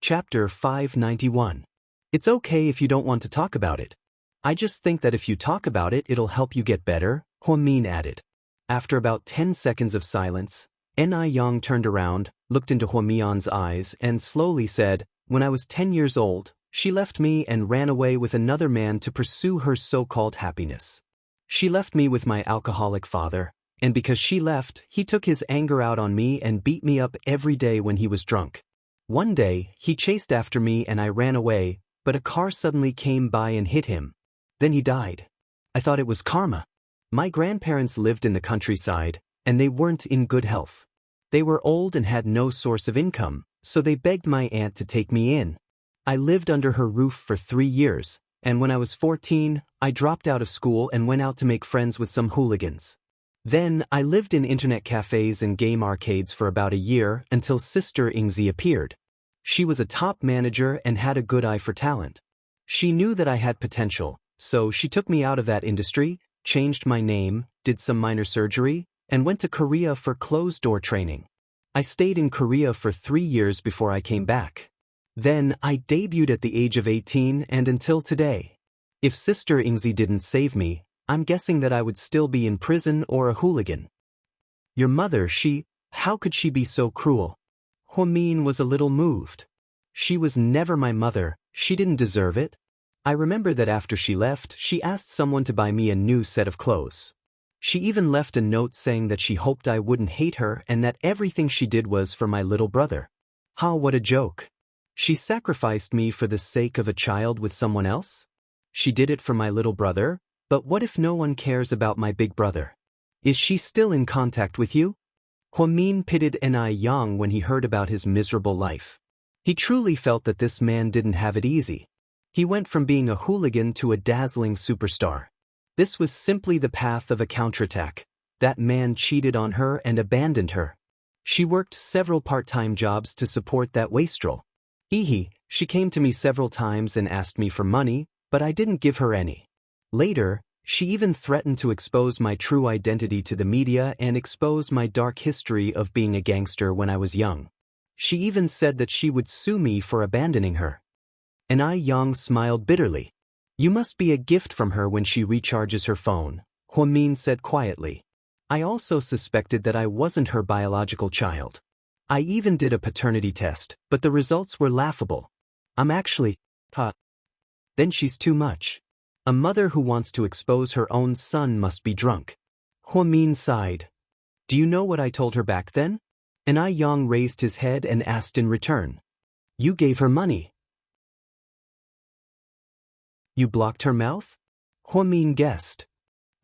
Chapter 591. It's okay if you don't want to talk about it. I just think that if you talk about it, it'll help you get better, Huamin added. After about 10 seconds of silence, Yang turned around, looked into Huamin's eyes, and slowly said, when I was 10 years old, she left me and ran away with another man to pursue her so-called happiness. She left me with my alcoholic father, and because she left, he took his anger out on me and beat me up every day when he was drunk. One day, he chased after me and I ran away, but a car suddenly came by and hit him. Then he died. I thought it was karma. My grandparents lived in the countryside, and they weren't in good health. They were old and had no source of income, so they begged my aunt to take me in. I lived under her roof for 3 years, and when I was 14, I dropped out of school and went out to make friends with some hooligans. Then, I lived in internet cafes and game arcades for about a year until Sister Xianxia appeared. She was a top manager and had a good eye for talent. She knew that I had potential, so she took me out of that industry, changed my name, did some minor surgery, and went to Korea for closed-door training. I stayed in Korea for 3 years before I came back. Then, I debuted at the age of 18 and until today. If Sister Xianxia didn't save me, I'm guessing that I would still be in prison or a hooligan. Your mother, how could she be so cruel? Huamin was a little moved. She was never my mother, she didn't deserve it. I remember that after she left, she asked someone to buy me a new set of clothes. She even left a note saying that she hoped I wouldn't hate her and that everything she did was for my little brother. What a joke. She sacrificed me for the sake of a child with someone else? She did it for my little brother? But what if no one cares about my big brother? Is she still in contact with you? Huamin pitied Yang when he heard about his miserable life. He truly felt that this man didn't have it easy. He went from being a hooligan to a dazzling superstar. This was simply the path of a counterattack. That man cheated on her and abandoned her. She worked several part-time jobs to support that wastrel. She came to me several times and asked me for money, but I didn't give her any. Later, she even threatened to expose my true identity to the media and expose my dark history of being a gangster when I was young. She even said that she would sue me for abandoning her. Yang smiled bitterly. You must be a gift from her when she recharges her phone, Huamin said quietly. I also suspected that I wasn't her biological child. I even did a paternity test, but the results were laughable. I'm actually, Then she's too much. A mother who wants to expose her own son must be drunk. Huamin sighed. Do you know what I told her back then? Yang raised his head and asked in return. You gave her money. You blocked her mouth? Huamin guessed.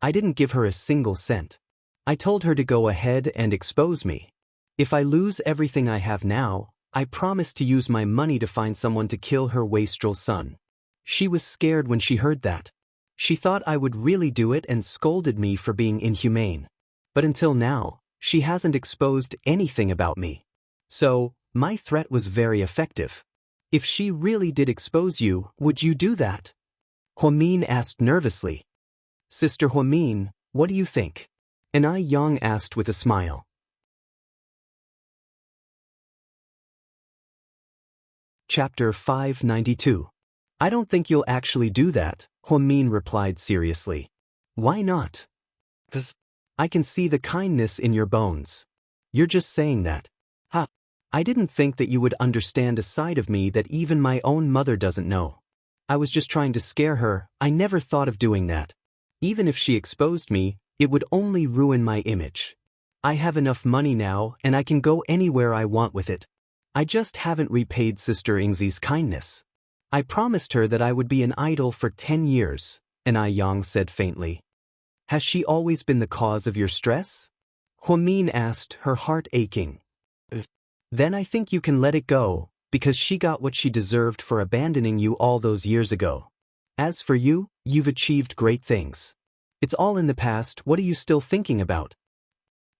I didn't give her a single cent. I told her to go ahead and expose me. If I lose everything I have now, I promise to use my money to find someone to kill her wastrel son. She was scared when she heard that. She thought I would really do it and scolded me for being inhumane. But until now, she hasn't exposed anything about me. So, my threat was very effective. If she really did expose you, would you do that? Huamin asked nervously. Sister Huamin, what do you think? Yang asked with a smile. Chapter 592. I don't think you'll actually do that, Huamin replied seriously. Why not? 'Cause I can see the kindness in your bones. You're just saying that. I didn't think that you would understand a side of me that even my own mother doesn't know. I was just trying to scare her. I never thought of doing that. Even if she exposed me, it would only ruin my image. I have enough money now and I can go anywhere I want with it. I just haven't repaid Sister Xianxia's kindness. I promised her that I would be an idol for 10 years, Yang said faintly. Has she always been the cause of your stress? Huamin asked, her heart aching. Then I think you can let it go, because she got what she deserved for abandoning you all those years ago. As for you, you've achieved great things. It's all in the past, what are you still thinking about?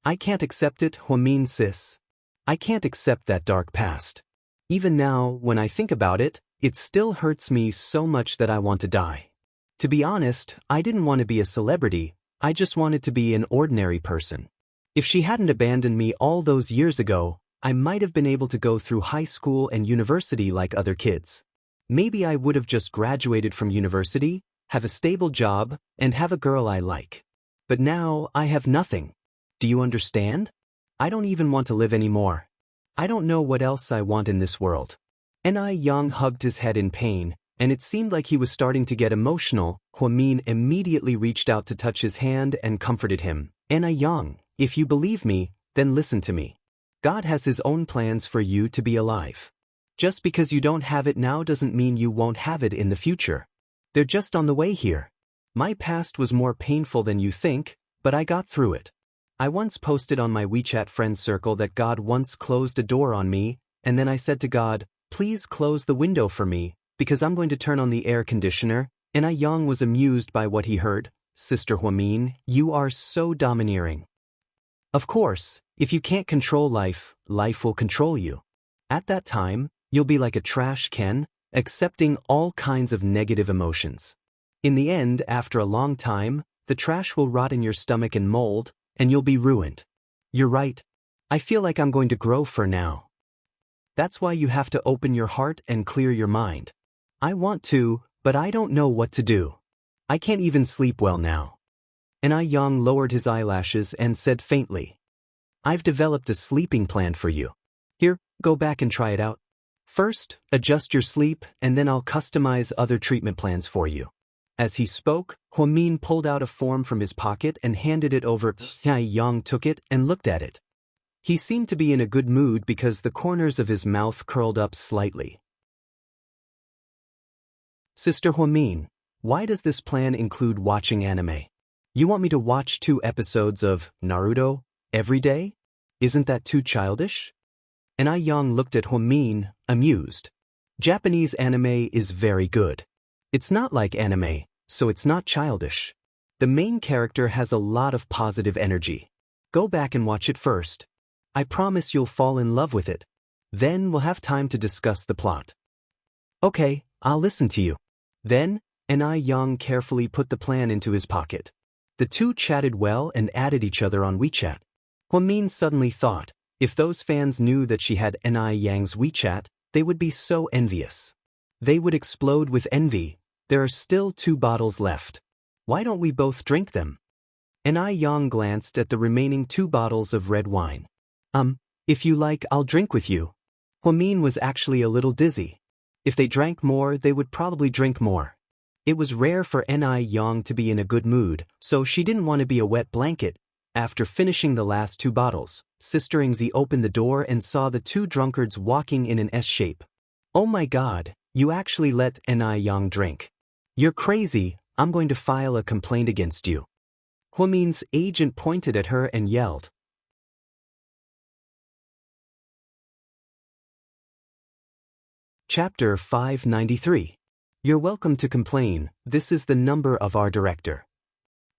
I can't accept it, Huamin sis. I can't accept that dark past. Even now, when I think about it, it still hurts me so much that I want to die. To be honest, I didn't want to be a celebrity, I just wanted to be an ordinary person. If she hadn't abandoned me all those years ago, I might have been able to go through high school and university like other kids. Maybe I would have just graduated from university, have a stable job, and have a girl I like. But now, I have nothing. Do you understand? I don't even want to live anymore. I don't know what else I want in this world. Yang hugged his head in pain, and it seemed like he was starting to get emotional. Huamin immediately reached out to touch his hand and comforted him. Yang, if you believe me, then listen to me. God has His own plans for you to be alive. Just because you don't have it now doesn't mean you won't have it in the future. They're just on the way here. My past was more painful than you think, but I got through it. I once posted on my WeChat friend circle that God once closed a door on me, and then I said to God, please close the window for me, because I'm going to turn on the air conditioner, and Yang was amused by what he heard. Sister Huamin, you are so domineering. Of course, if you can't control life, life will control you. At that time, you'll be like a trash can, accepting all kinds of negative emotions. In the end, after a long time, the trash will rot in your stomach and mold, and you'll be ruined. You're right. I feel like I'm going to grow for now. That's why you have to open your heart and clear your mind. I want to, but I don't know what to do. I can't even sleep well now. And Yang lowered his eyelashes and said faintly, I've developed a sleeping plan for you. Here, go back and try it out. First, adjust your sleep, and then I'll customize other treatment plans for you. As he spoke, Huamin pulled out a form from his pocket and handed it over. Yang took it and looked at it. He seemed to be in a good mood because the corners of his mouth curled up slightly. Sister Huamin, why does this plan include watching anime? You want me to watch 2 episodes of Naruto every day? Isn't that too childish? And Yang looked at Huamin, amused. Japanese anime is very good. It's not like anime, so it's not childish. The main character has a lot of positive energy. Go back and watch it first. I promise you'll fall in love with it. Then we'll have time to discuss the plot. Okay, I'll listen to you. Then, Yang carefully put the plan into his pocket. The two chatted well and added each other on WeChat. Huamin suddenly thought, if those fans knew that she had Yang's WeChat, they would be so envious. They would explode with envy. There are still 2 bottles left. Why don't we both drink them? Yang glanced at the remaining 2 bottles of red wine. If you like, I'll drink with you. Huamin was actually a little dizzy. If they drank more, they would probably drink more. It was rare for Yang to be in a good mood, so she didn't want to be a wet blanket. After finishing the last 2 bottles, Sister Xianxia opened the door and saw the 2 drunkards walking in an S shape. Oh my God, you actually let Yang drink. You're crazy, I'm going to file a complaint against you. Huamin's agent pointed at her and yelled. Chapter 593. You're welcome to complain, this is the number of our director.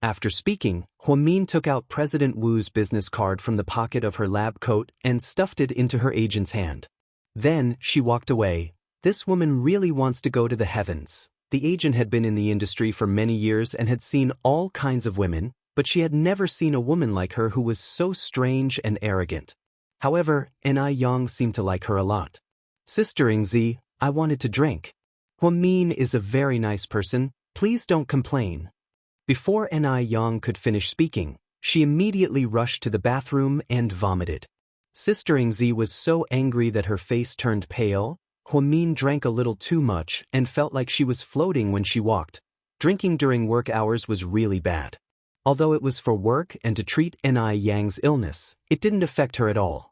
After speaking, Huamin took out President Wu's business card from the pocket of her lab coat and stuffed it into her agent's hand. Then, she walked away. This woman really wants to go to the heavens. The agent had been in the industry for many years and had seen all kinds of women, but she had never seen a woman like her who was so strange and arrogant. However, Yang seemed to like her a lot. Sister Xianxia, I wanted to drink. Huamin is a very nice person, please don't complain. Before Yang could finish speaking, she immediately rushed to the bathroom and vomited. Sister Xianxia was so angry that her face turned pale. Huamin drank a little too much and felt like she was floating when she walked. Drinking during work hours was really bad. Although it was for work and to treat Yang's illness, it didn't affect her at all.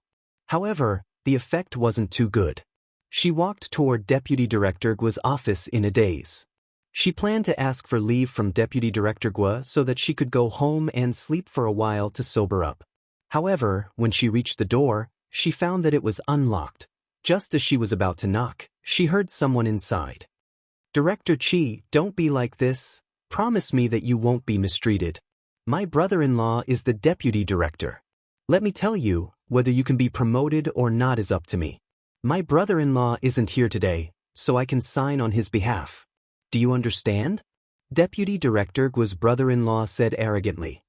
However, the effect wasn't too good. She walked toward Deputy Director Guo's office in a daze. She planned to ask for leave from Deputy Director Guo so that she could go home and sleep for a while to sober up. However, when she reached the door, she found that it was unlocked. Just as she was about to knock, she heard someone inside. Director Qi, don't be like this. Promise me that you won't be mistreated. My brother-in-law is the deputy director. Let me tell you, whether you can be promoted or not is up to me. My brother-in-law isn't here today, so I can sign on his behalf. Do you understand? Deputy Director Guo's brother-in-law said arrogantly.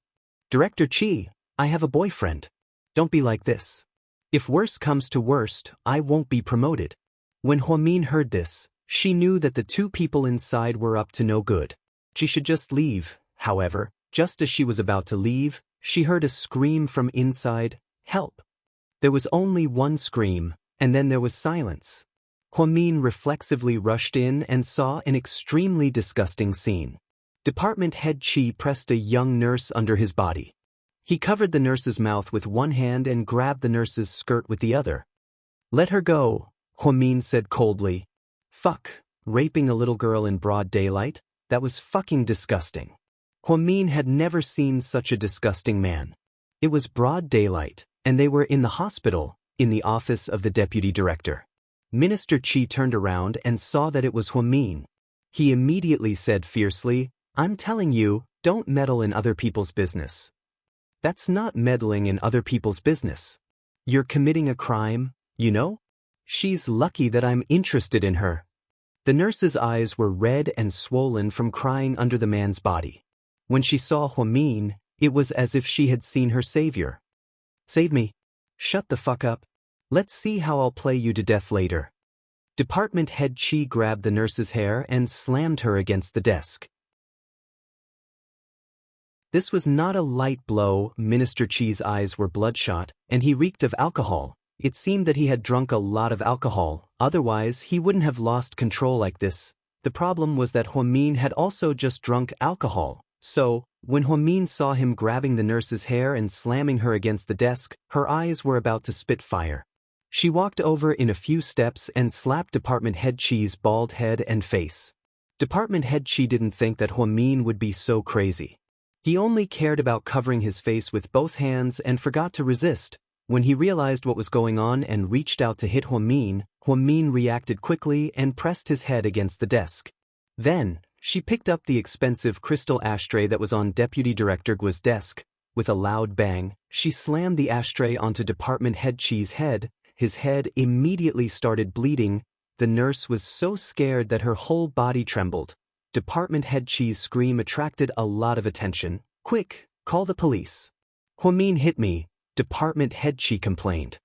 Director Qi, I have a boyfriend. Don't be like this. If worse comes to worst, I won't be promoted. When Huamin heard this, she knew that the 2 people inside were up to no good. She should just leave. However, just as she was about to leave, she heard a scream from inside, help. There was only one scream, and then there was silence. Huamin reflexively rushed in and saw an extremely disgusting scene. Department head Qi pressed a young nurse under his body. He covered the nurse's mouth with one hand and grabbed the nurse's skirt with the other. Let her go, Huamin said coldly. Fuck, raping a little girl in broad daylight? That was fucking disgusting. Huamin had never seen such a disgusting man. It was broad daylight, and they were in the hospital, in the office of the deputy director. Minister Qi turned around and saw that it was Huamin. He immediately said fiercely, "I'm telling you, don't meddle in other people's business." "That's not meddling in other people's business. You're committing a crime, you know? She's lucky that I'm interested in her." The nurse's eyes were red and swollen from crying under the man's body. When she saw Huamin, it was as if she had seen her savior. "Save me. Shut the fuck up. Let's see how I'll play you to death later." Department head Qi grabbed the nurse's hair and slammed her against the desk. This was not a light blow. Minister Qi's eyes were bloodshot, and he reeked of alcohol. It seemed that he had drunk a lot of alcohol, otherwise he wouldn't have lost control like this. The problem was that Huamin had also just drunk alcohol, so, when Huamin saw him grabbing the nurse's hair and slamming her against the desk, her eyes were about to spit fire. She walked over in a few steps and slapped Department Head Qi's bald head and face. Department Head Qi didn't think that Huamin would be so crazy. He only cared about covering his face with both hands and forgot to resist. When he realized what was going on and reached out to hit Huamin, Huamin reacted quickly and pressed his head against the desk. Then, she picked up the expensive crystal ashtray that was on Deputy Director Guo's desk. With a loud bang, she slammed the ashtray onto Department Head Qi's head. His head immediately started bleeding. The nurse was so scared that her whole body trembled. Department Head Qi's scream attracted a lot of attention. "Quick, call the police." "Huamin hit me," Department Head Qi complained.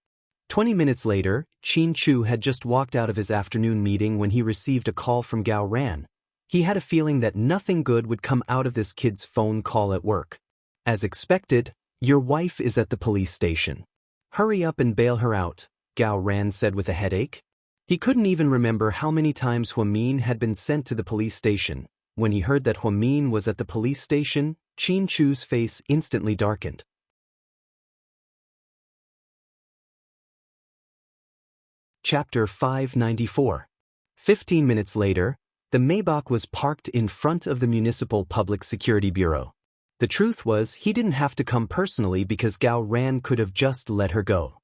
20 minutes later, Qin Chu had just walked out of his afternoon meeting when he received a call from Gao Ran. He had a feeling that nothing good would come out of this kid's phone call at work. "As expected, your wife is at the police station. Hurry up and bail her out," Gao Ran said with a headache. He couldn't even remember how many times Huamin had been sent to the police station. When he heard that Huamin was at the police station, Qin Chu's face instantly darkened. Chapter 594. 15 minutes later, the Maybach was parked in front of the Municipal Public Security Bureau. The truth was, he didn't have to come personally because Gao Ran could have just let her go.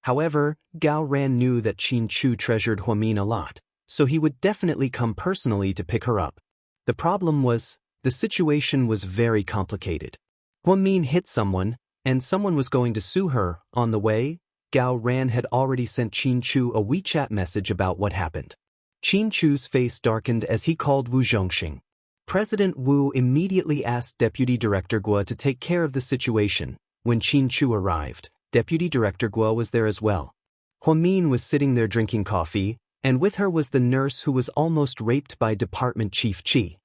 However, Gao Ran knew that Qin Chu treasured Huamin a lot, so he would definitely come personally to pick her up. The problem was, the situation was very complicated. Huamin hit someone, and someone was going to sue her. On the way, Gao Ran had already sent Qin Chu a WeChat message about what happened. Qin Chu's face darkened as he called Wu Zhongxing. President Wu immediately asked Deputy Director Guo to take care of the situation. When Qin Chu arrived, Deputy Director Guo was there as well. Huamin was sitting there drinking coffee, and with her was the nurse who was almost raped by Department Chief Qi.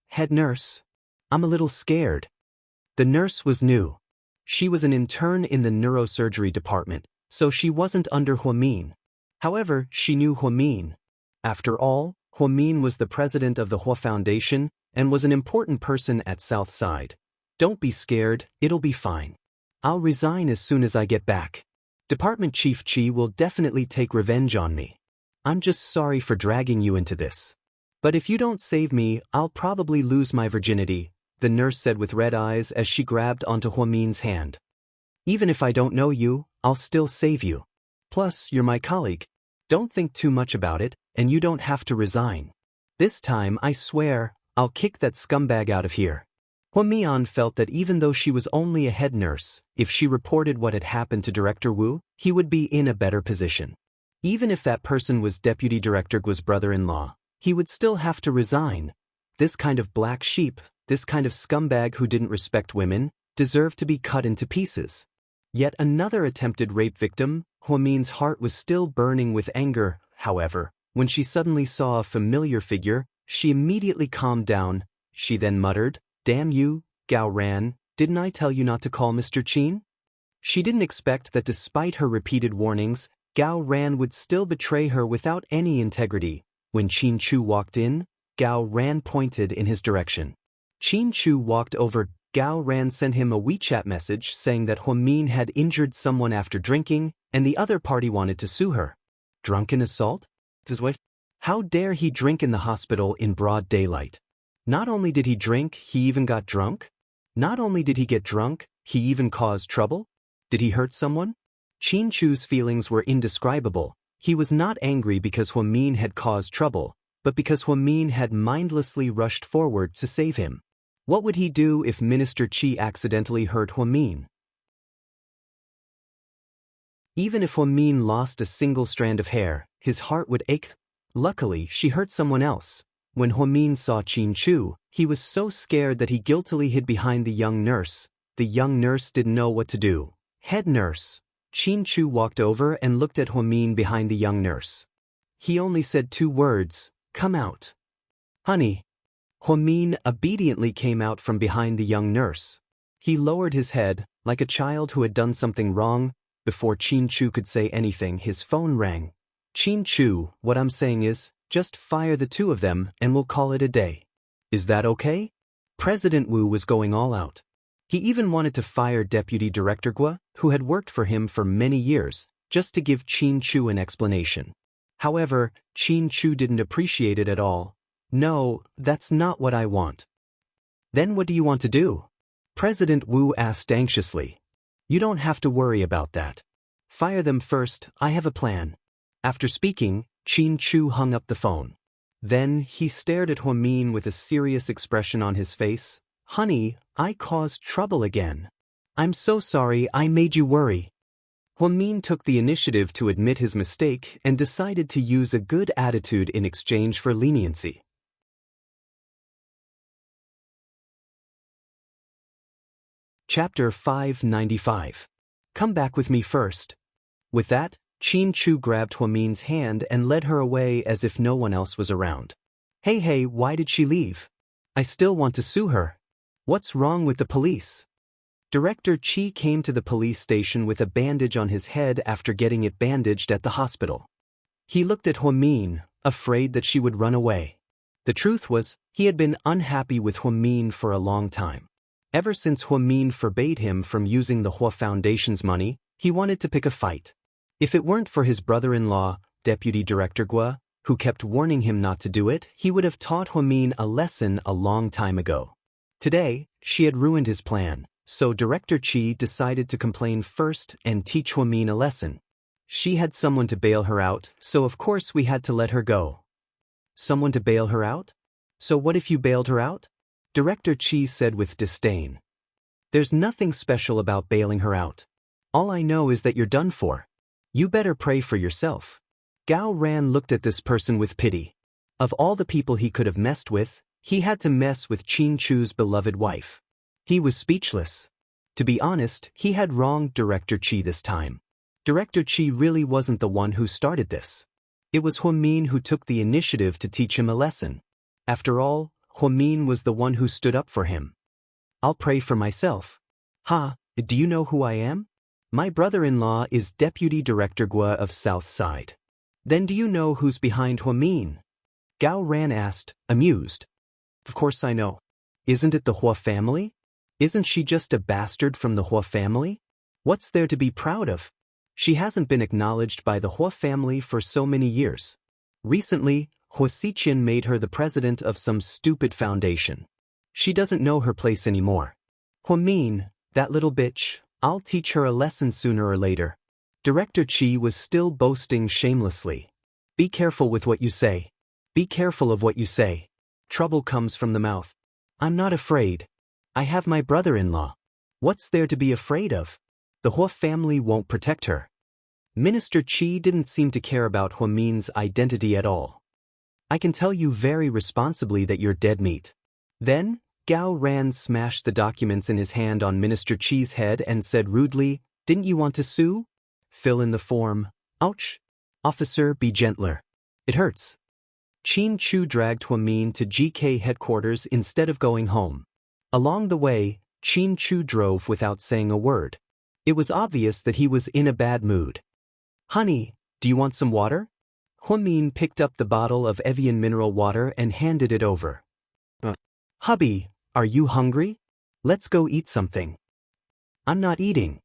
"Head nurse, I'm a little scared." The nurse was new. She was an intern in the neurosurgery department, so she wasn't under Huamin. However, she knew Huamin. After all, Huamin was the president of the Hua Foundation and was an important person at South Side. "Don't be scared, it'll be fine. I'll resign as soon as I get back. Department Chief Qi will definitely take revenge on me. I'm just sorry for dragging you into this. But if you don't save me, I'll probably lose my virginity," the nurse said with red eyes as she grabbed onto Huamin's hand. "Even if I don't know you, I'll still save you. Plus, you're my colleague. Don't think too much about it, and you don't have to resign. This time, I swear, I'll kick that scumbag out of here." Huamian felt that even though she was only a head nurse, if she reported what had happened to Director Wu, he would be in a better position. Even if that person was Deputy Director Guo's brother-in-law, he would still have to resign. This kind of black sheep, this kind of scumbag who didn't respect women, deserved to be cut into pieces. Yet another attempted rape victim. Huamin's heart was still burning with anger. However, when she suddenly saw a familiar figure, she immediately calmed down. She then muttered, "Damn you, Gao Ran, didn't I tell you not to call Mr. Qin?" She didn't expect that despite her repeated warnings, Gao Ran would still betray her without any integrity. When Qin Chu walked in, Gao Ran pointed in his direction. Qin Chu walked over. Gao Ran sent him a WeChat message saying that Huamin had injured someone after drinking, and the other party wanted to sue her. Drunken assault? How dare he drink in the hospital in broad daylight? Not only did he drink, he even got drunk? Not only did he get drunk, he even caused trouble? Did he hurt someone? Qin Chu's feelings were indescribable. He was not angry because Huamin had caused trouble, but because Huamin had mindlessly rushed forward to save him. What would he do if Minister Qi accidentally hurt Huamin? Even if Huamin lost a single strand of hair, his heart would ache. Luckily, she hurt someone else. When Huamin saw Qin Chu, he was so scared that he guiltily hid behind the young nurse. The young nurse didn't know what to do. Head nurse. Qin Chu walked over and looked at Huamin behind the young nurse. He only said 2 words, "Come out." "Honey." Huamin obediently came out from behind the young nurse. He lowered his head, like a child who had done something wrong. Before Qin Chu could say anything, his phone rang. "Qin Chu, what I'm saying is, just fire the 2 of them and we'll call it a day. Is that okay?" President Wu was going all out. He even wanted to fire Deputy Director Gua, who had worked for him for many years, just to give Qin Chu an explanation. However, Qin Chu didn't appreciate it at all. "No, that's not what I want." "Then what do you want to do?" President Wu asked anxiously. "You don't have to worry about that. Fire them first, I have a plan." After speaking, Qin Chu hung up the phone. Then he stared at Huamin with a serious expression on his face. "Honey, I caused trouble again. I'm so sorry I made you worry." Huamin took the initiative to admit his mistake and decided to use a good attitude in exchange for leniency. Chapter 595. Come back with me first. With that, Qin Chu grabbed Huamin's hand and led her away as if no one else was around. Hey, why did she leave? I still want to sue her. What's wrong with the police?" Director Qi came to the police station with a bandage on his head after getting it bandaged at the hospital. He looked at Huamin, afraid that she would run away. The truth was, he had been unhappy with Huamin for a long time. Ever since Huamin forbade him from using the Hua Foundation's money, he wanted to pick a fight. If it weren't for his brother-in-law, Deputy Director Gua, who kept warning him not to do it, he would have taught Huamin a lesson a long time ago. Today, she had ruined his plan, so Director Qi decided to complain first and teach Huamin a lesson. She had someone to bail her out, so of course we had to let her go. Someone to bail her out? So what if you bailed her out? Director Qi said with disdain. There's nothing special about bailing her out. All I know is that you're done for. You better pray for yourself. Gao Ran looked at this person with pity. Of all the people he could have messed with, he had to mess with Qin Chu's beloved wife. He was speechless. To be honest, he had wronged Director Qi this time. Director Qi really wasn't the one who started this. It was Huamin who took the initiative to teach him a lesson. After all, Huamin was the one who stood up for him. I'll pray for myself. Do you know who I am? My brother-in-law is Deputy Director Gua of South Side. Then do you know who's behind Huamin? Gao Ran asked, amused. Of course I know. Isn't it the Hua family? Isn't she just a bastard from the Hua family? What's there to be proud of? She hasn't been acknowledged by the Hua family for so many years. Recently, Hua Xiqian made her the president of some stupid foundation. She doesn't know her place anymore. Huamin, that little bitch, I'll teach her a lesson sooner or later. Director Qi was still boasting shamelessly. Be careful with what you say. Be careful of what you say. Trouble comes from the mouth. I'm not afraid. I have my brother-in-law. What's there to be afraid of? The Hua family won't protect her. Minister Qi didn't seem to care about Huamin's identity at all. I can tell you very responsibly that you're dead meat. Then, Gao Ran smashed the documents in his hand on Minister Qi's head and said rudely, Didn't you want to sue? Fill in the form. Ouch. Officer, be gentler. It hurts. Qin Chu dragged Huamin to GK headquarters instead of going home. Along the way, Qin Chu drove without saying a word. It was obvious that he was in a bad mood. Honey, do you want some water? Huamin picked up the bottle of Evian mineral water and handed it over. Hubby, are you hungry? Let's go eat something. I'm not eating.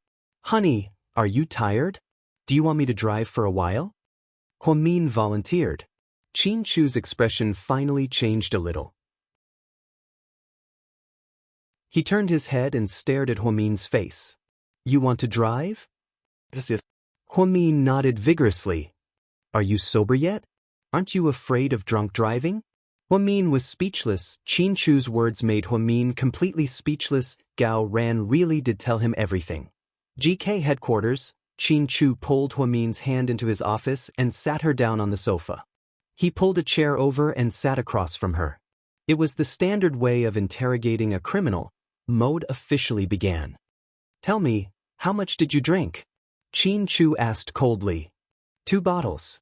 Honey, are you tired? Do you want me to drive for a while? Huamin volunteered. Qin Chu's expression finally changed a little. He turned his head and stared at Huamin's face. You want to drive? Huamin nodded vigorously. Are you sober yet? Aren't you afraid of drunk driving? Huamin was speechless. Qin Chu's words made Huamin completely speechless. Gao Ran really did tell him everything. GK headquarters, Qin Chu pulled Huamin's hand into his office and sat her down on the sofa. He pulled a chair over and sat across from her. It was the standard way of interrogating a criminal. Mode officially began. Tell me, how much did you drink? Qin Chu asked coldly. 2 bottles.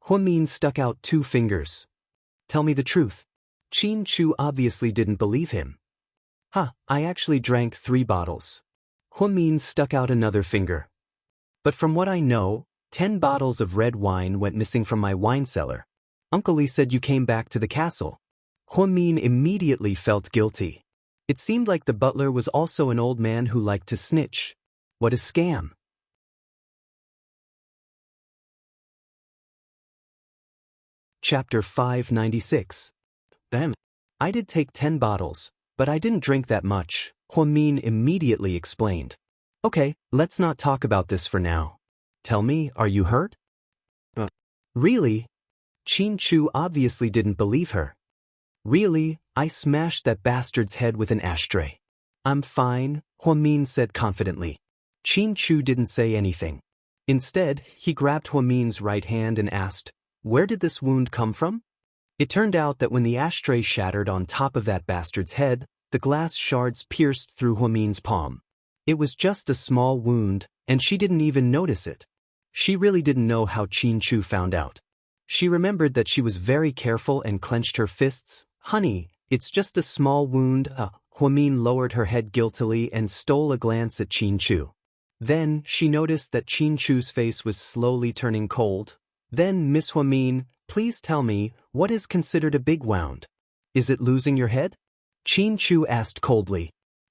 Huamin stuck out 2 fingers. Tell me the truth. Qin Chu obviously didn't believe him. I actually drank 3 bottles. Huamin stuck out another finger. But from what I know, 10 bottles of red wine went missing from my wine cellar. Uncle Li said you came back to the castle. Huamin immediately felt guilty. It seemed like the butler was also an old man who liked to snitch. What a scam. Chapter 596. I did take 10 bottles, but I didn't drink that much, Huamin immediately explained. Okay, let's not talk about this for now. Tell me, are you hurt? Really? Qin Chu obviously didn't believe her. Really, I smashed that bastard's head with an ashtray. I'm fine, Huamin said confidently. Qin Chu didn't say anything. Instead, he grabbed Huamin's right hand and asked, where did this wound come from? It turned out that when the ashtray shattered on top of that bastard's head, the glass shards pierced through Huamin's palm. It was just a small wound, and she didn't even notice it. She really didn't know how Qin Chu found out. She remembered that she was very careful and clenched her fists. Honey, it's just a small wound. Huamin lowered her head guiltily and stole a glance at Qin Chu. Then she noticed that Qin Chu's face was slowly turning cold. Then, Miss Huamin, please tell me, what is considered a big wound? Is it losing your head? Qin Chu asked coldly.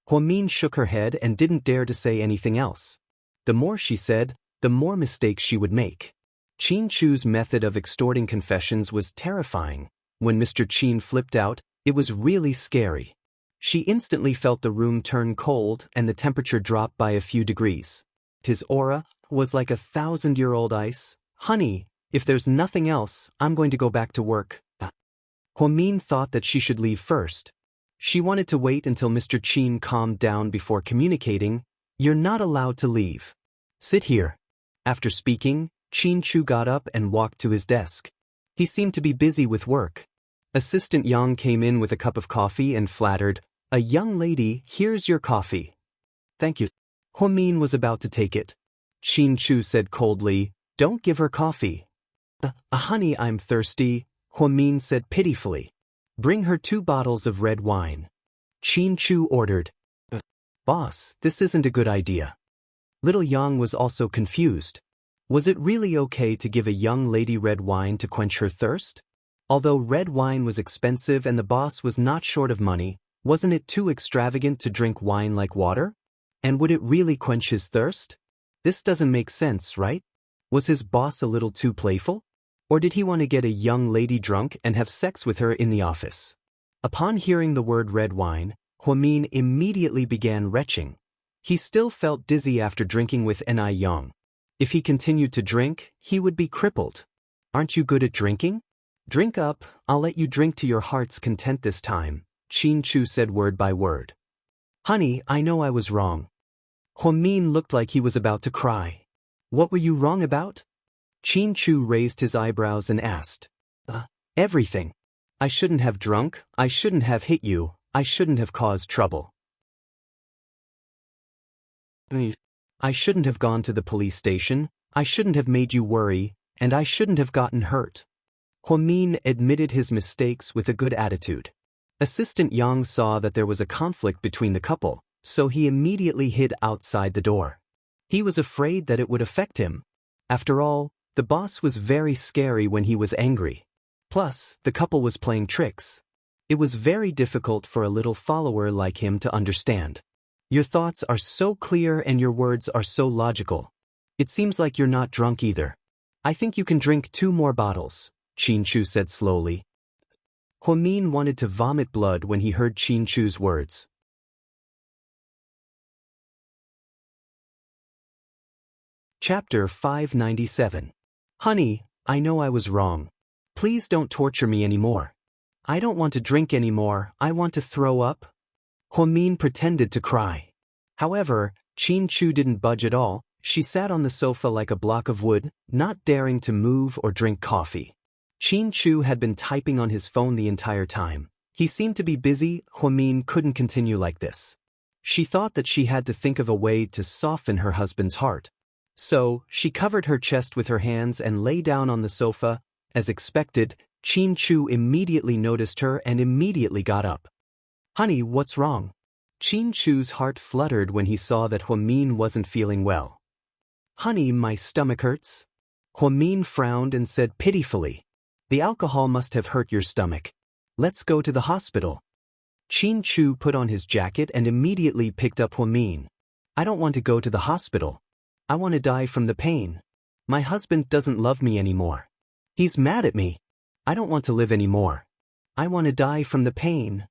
Huamin shook her head and didn't dare to say anything else. The more she said, the more mistakes she would make. Qin Chu's method of extorting confessions was terrifying. When Mr. Qin flipped out, it was really scary. She instantly felt the room turn cold and the temperature drop by a few degrees. His aura was like 1,000-year-old ice. Honey, if there's nothing else, I'm going to go back to work. Huamin thought that she should leave first. She wanted to wait until Mr. Qin calmed down before communicating. You're not allowed to leave. Sit here. After speaking, Qin Chu got up and walked to his desk. He seemed to be busy with work. Assistant Yang came in with a cup of coffee and flattered, a young lady, here's your coffee. Thank you. Huamin was about to take it. Qin Chu said coldly, don't give her coffee. Honey, I'm thirsty, Huamin said pitifully. Bring her 2 bottles of red wine. Qin Chu ordered. Boss, this isn't a good idea. Little Yang was also confused. Was it really okay to give a young lady red wine to quench her thirst? Although red wine was expensive and the boss was not short of money, wasn't it too extravagant to drink wine like water? And would it really quench his thirst? This doesn't make sense, right? Was his boss a little too playful? Or did he want to get a young lady drunk and have sex with her in the office? Upon hearing the word red wine, Huamin immediately began retching. He still felt dizzy after drinking with Ni Yang. If he continued to drink, he would be crippled. Aren't you good at drinking? Drink up, I'll let you drink to your heart's content this time, Qin Chu said word by word. Honey, I know I was wrong. Huamin looked like he was about to cry. What were you wrong about? Qin Chu raised his eyebrows and asked. Everything. I shouldn't have drunk, I shouldn't have hit you, I shouldn't have caused trouble. I shouldn't have gone to the police station, I shouldn't have made you worry, and I shouldn't have gotten hurt. Huamin admitted his mistakes with a good attitude. Assistant Yang saw that there was a conflict between the couple, so he immediately hid outside the door. He was afraid that it would affect him. After all, the boss was very scary when he was angry. Plus, the couple was playing tricks. It was very difficult for a little follower like him to understand. Your thoughts are so clear and your words are so logical. It seems like you're not drunk either. I think you can drink 2 more bottles, Qin Chu said slowly. Huamin wanted to vomit blood when he heard Qin Chu's words. Chapter 597. Honey, I know I was wrong. Please don't torture me anymore. I don't want to drink anymore, I want to throw up. Huamin pretended to cry. However, Qin Chu didn't budge at all. She sat on the sofa like a block of wood, not daring to move or drink coffee. Qin Chu had been typing on his phone the entire time. He seemed to be busy. Huamin couldn't continue like this. She thought that she had to think of a way to soften her husband's heart. So, she covered her chest with her hands and lay down on the sofa. As expected, Qin Chu immediately noticed her and immediately got up. Honey, what's wrong? Qin Chu's heart fluttered when he saw that Huamin wasn't feeling well. Honey, my stomach hurts. Huamin frowned and said pitifully, the alcohol must have hurt your stomach. Let's go to the hospital. Qin Chu put on his jacket and immediately picked up Huamin. I don't want to go to the hospital. I want to die from the pain. My husband doesn't love me anymore. He's mad at me. I don't want to live anymore. I want to die from the pain.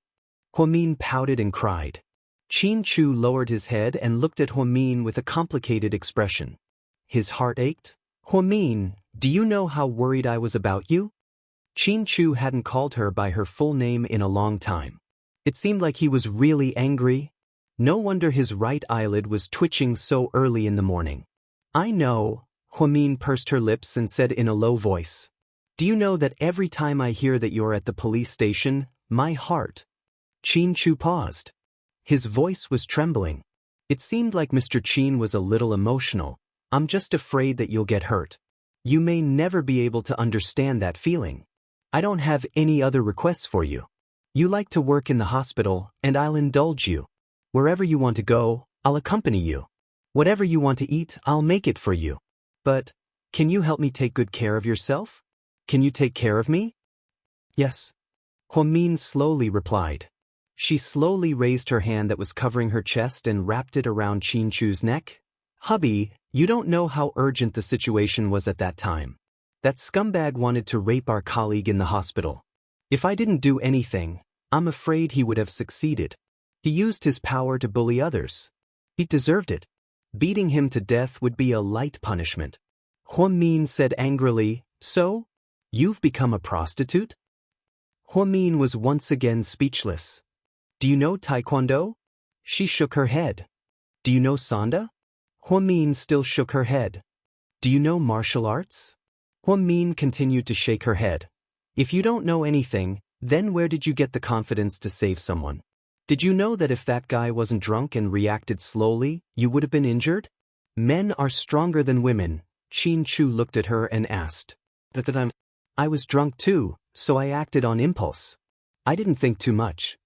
Huamin pouted and cried. Qin Chu lowered his head and looked at Huamin with a complicated expression. His heart ached. Huamin, do you know how worried I was about you? Qin Chu hadn't called her by her full name in a long time. It seemed like he was really angry. No wonder his right eyelid was twitching so early in the morning. I know, Huamin pursed her lips and said in a low voice. Do you know that every time I hear that you're at the police station, my heart... Qin Chu paused. His voice was trembling. It seemed like Mr. Qin was a little emotional. I'm just afraid that you'll get hurt. You may never be able to understand that feeling. I don't have any other requests for you. You like to work in the hospital, and I'll indulge you. Wherever you want to go, I'll accompany you. Whatever you want to eat, I'll make it for you. But, can you help me take good care of yourself? Can you take care of me? Yes. Huamin slowly replied. She slowly raised her hand that was covering her chest and wrapped it around Qin Chu's neck. Hubby, you don't know how urgent the situation was at that time. That scumbag wanted to rape our colleague in the hospital. If I didn't do anything, I'm afraid he would have succeeded. He used his power to bully others. He deserved it. Beating him to death would be a light punishment. Huamin said angrily, So? You've become a prostitute? Huamin was once again speechless. Do you know Taekwondo? She shook her head. Do you know Sanda? Huamin still shook her head. Do you know martial arts? Huamin continued to shake her head. If you don't know anything, then where did you get the confidence to save someone? Did you know that if that guy wasn't drunk and reacted slowly, you would have been injured? Men are stronger than women. Qin Chu looked at her and asked. I was drunk too, so I acted on impulse. I didn't think too much.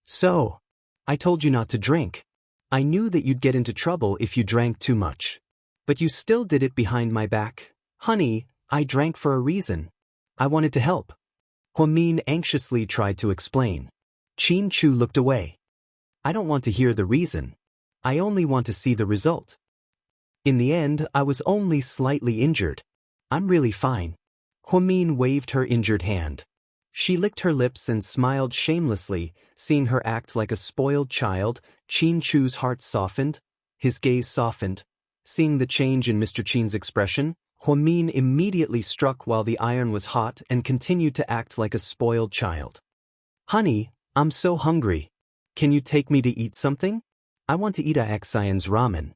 So, I told you not to drink. I knew that you'd get into trouble if you drank too much. But you still did it behind my back. Honey, I drank for a reason. I wanted to help. Huamin anxiously tried to explain. Qin Chu looked away. I don't want to hear the reason. I only want to see the result. In the end, I was only slightly injured. I'm really fine. Huamin waved her injured hand. She licked her lips and smiled shamelessly, seeing her act like a spoiled child. Qin Chu's heart softened. His gaze softened. Seeing the change in Mr. Qin's expression, Huamin immediately struck while the iron was hot and continued to act like a spoiled child. Honey, I'm so hungry. Can you take me to eat something? I want to eat Xian's ramen.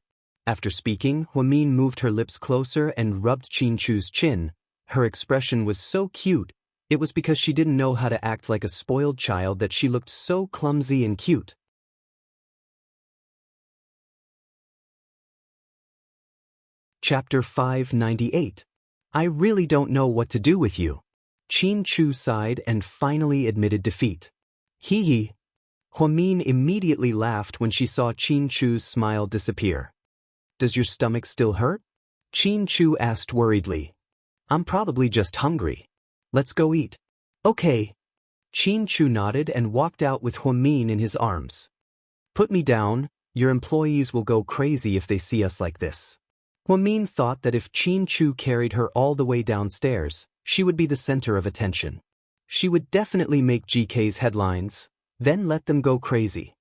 After speaking, Huamin moved her lips closer and rubbed Qin Chu's chin. Her expression was so cute. It was because she didn't know how to act like a spoiled child that she looked so clumsy and cute. Chapter 598. I really don't know what to do with you. Qin Chu sighed and finally admitted defeat. Hee hee. Huamin immediately laughed when she saw Qin Chu's smile disappear. Does your stomach still hurt? Qin Chu asked worriedly. I'm probably just hungry. Let's go eat. Okay. Qin Chu nodded and walked out with Huamin in his arms. Put me down, your employees will go crazy if they see us like this. Huamin thought that if Qin Chu carried her all the way downstairs, she would be the center of attention. She would definitely make GK's headlines, then let them go crazy.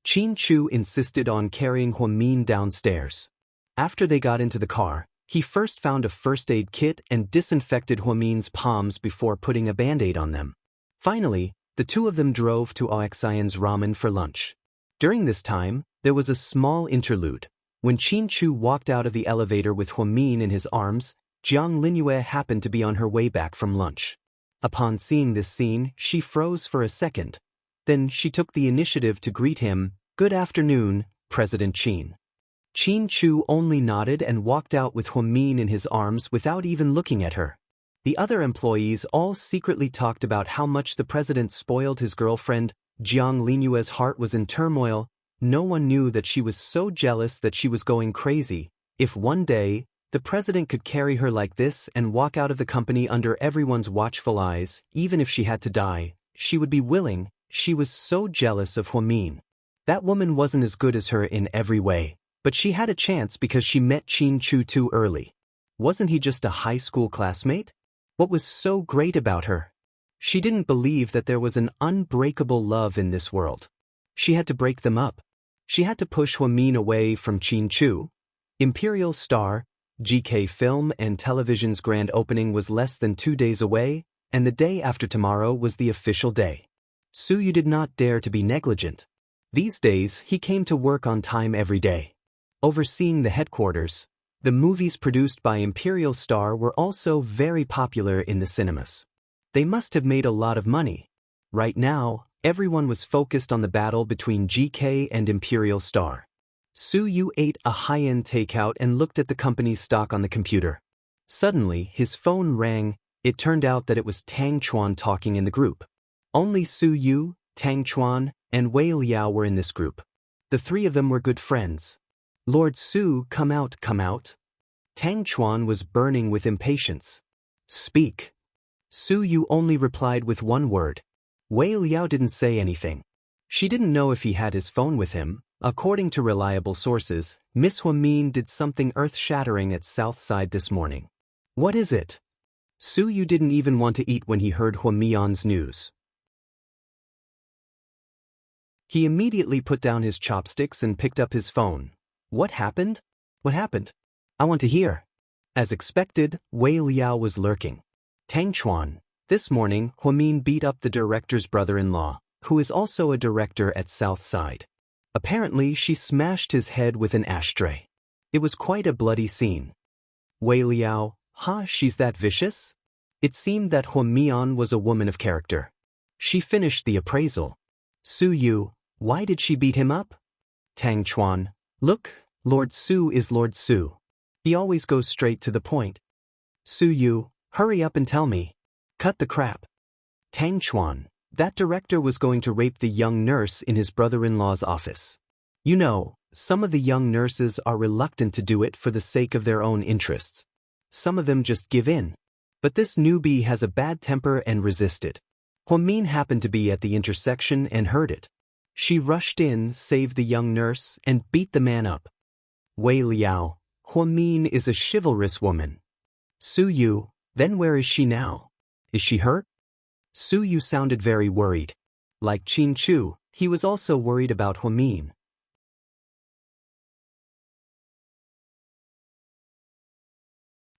Qin Chu insisted on carrying Huamin downstairs. After they got into the car, he first found a first aid kit and disinfected Huamin's palms before putting a band-aid on them. Finally, the two of them drove to Oxian's ramen for lunch. During this time, there was a small interlude. When Qin Chu walked out of the elevator with Huamin in his arms, Jiang Linyue happened to be on her way back from lunch. Upon seeing this scene, she froze for a second. Then she took the initiative to greet him. "Good afternoon, President Qin." Qin Chu only nodded and walked out with Huamin in his arms without even looking at her. The other employees all secretly talked about how much the president spoiled his girlfriend. Jiang Linyue's heart was in turmoil. No one knew that she was so jealous that she was going crazy. If one day, the president could carry her like this and walk out of the company under everyone's watchful eyes, even if she had to die, she would be willing. She was so jealous of Huamin. That woman wasn't as good as her in every way, but she had a chance because she met Qin Chu too early. Wasn't he just a high school classmate? What was so great about her? She didn't believe that there was an unbreakable love in this world. She had to break them up. She had to push Huamin away from Qin Chu. Imperial Star, GK Film and Television's grand opening was less than 2 days away, and the day after tomorrow was the official day. Su Yu did not dare to be negligent. These days, he came to work on time every day. Overseeing the headquarters, the movies produced by Imperial Star were also very popular in the cinemas. They must have made a lot of money. Right now, everyone was focused on the battle between GK and Imperial Star. Su Yu ate a high-end takeout and looked at the company's stock on the computer. Suddenly, his phone rang. It turned out that it was Tang Chuan talking in the group. Only Su Yu, Tang Chuan, and Wei Liao were in this group. The three of them were good friends. "Lord Su, come out, come out." Tang Chuan was burning with impatience. "Speak." Su Yu only replied with one word. Wei Liao didn't say anything. She didn't know if he had his phone with him. According to reliable sources, Miss Huamin did something earth-shattering at Southside this morning. "What is it?" Su Yu didn't even want to eat when he heard Huamian's news. He immediately put down his chopsticks and picked up his phone. "What happened? What happened? I want to hear." As expected, Wei Liao was lurking. "Tang Chuan, this morning Huamin beat up the director's brother-in-law, who is also a director at Southside. Apparently she smashed his head with an ashtray. It was quite a bloody scene." Wei Liao, "Huh, she's that vicious?" It seemed that Huamian was a woman of character. She finished the appraisal. "Su Yu, why did she beat him up?" Tang Chuan, "Look, Lord Su is Lord Su. He always goes straight to the point." "Su Yu, hurry up and tell me. Cut the crap." Tang Chuan, "That director was going to rape the young nurse in his brother-in-law's office. You know, some of the young nurses are reluctant to do it for the sake of their own interests. Some of them just give in. But this newbie has a bad temper and resisted. Huamin happened to be at the intersection and heard it. She rushed in, saved the young nurse, and beat the man up." Wei Liao, "Huamin is a chivalrous woman." "Su Yu, then where is she now? Is she hurt?" Su Yu sounded very worried. Like Qin Chu, he was also worried about Huamin.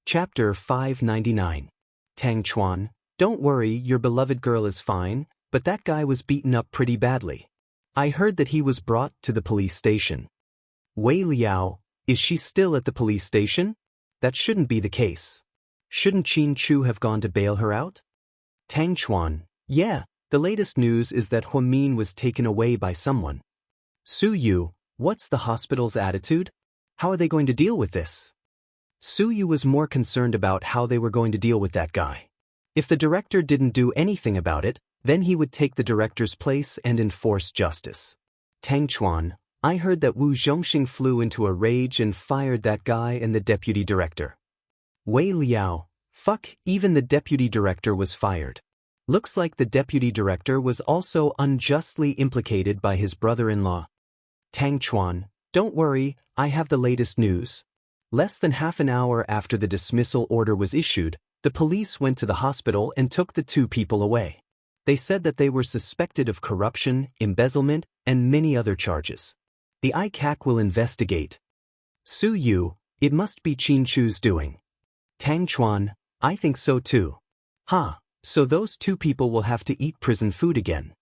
Chapter 599. Tang Chuan, "Don't worry, your beloved girl is fine, but that guy was beaten up pretty badly. I heard that he was brought to the police station." Wei Liao, "Is she still at the police station? That shouldn't be the case. Shouldn't Qin Chu have gone to bail her out?" Tang Chuan, "Yeah, the latest news is that Huamin was taken away by someone." Su Yu, "What's the hospital's attitude? How are they going to deal with this?" Su Yu was more concerned about how they were going to deal with that guy. If the director didn't do anything about it, then he would take the director's place and enforce justice. Tang Chuan, "I heard that Wu Zhongxing flew into a rage and fired that guy and the deputy director." Wei Liao, "Fuck, even the deputy director was fired. Looks like the deputy director was also unjustly implicated by his brother-in-law." Tang Chuan, "Don't worry, I have the latest news. Less than half an hour after the dismissal order was issued, the police went to the hospital and took the two people away. They said that they were suspected of corruption, embezzlement, and many other charges. The ICAC will investigate. Su Yu, it must be Qin Chu's doing. Tang Chuan, I think so too. So those two people will have to eat prison food again.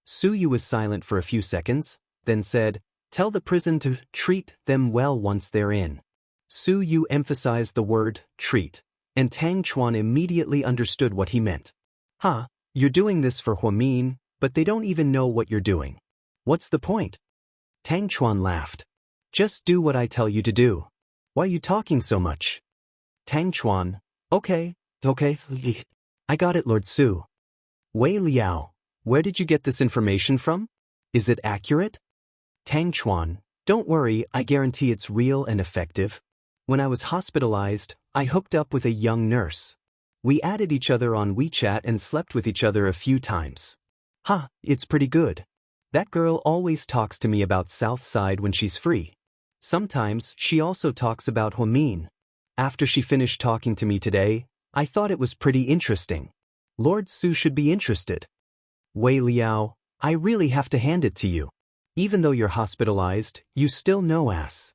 Su Yu was silent for a few seconds, then said, tell the prison to treat them well once they're in. Su Yu emphasized the word treat, and Tang Chuan immediately understood what he meant. You're doing this for Huamin, but they don't even know what you're doing. What's the point? Tang Chuan laughed. Just do what I tell you to do. Why are you talking so much? Tang Chuan, okay. I got it, Lord Su. Wei Liao, where did you get this information from? Is it accurate? Tang Chuan, don't worry, I guarantee it's real and effective. When I was hospitalized, I hooked up with a young nurse. We added each other on WeChat and slept with each other a few times. It's pretty good. That girl always talks to me about Southside when she's free. Sometimes she also talks about Huamin. After she finished talking to me today, I thought it was pretty interesting. Lord Su should be interested. Wei Liao, I really have to hand it to you. Even though you're hospitalized, you still know ass.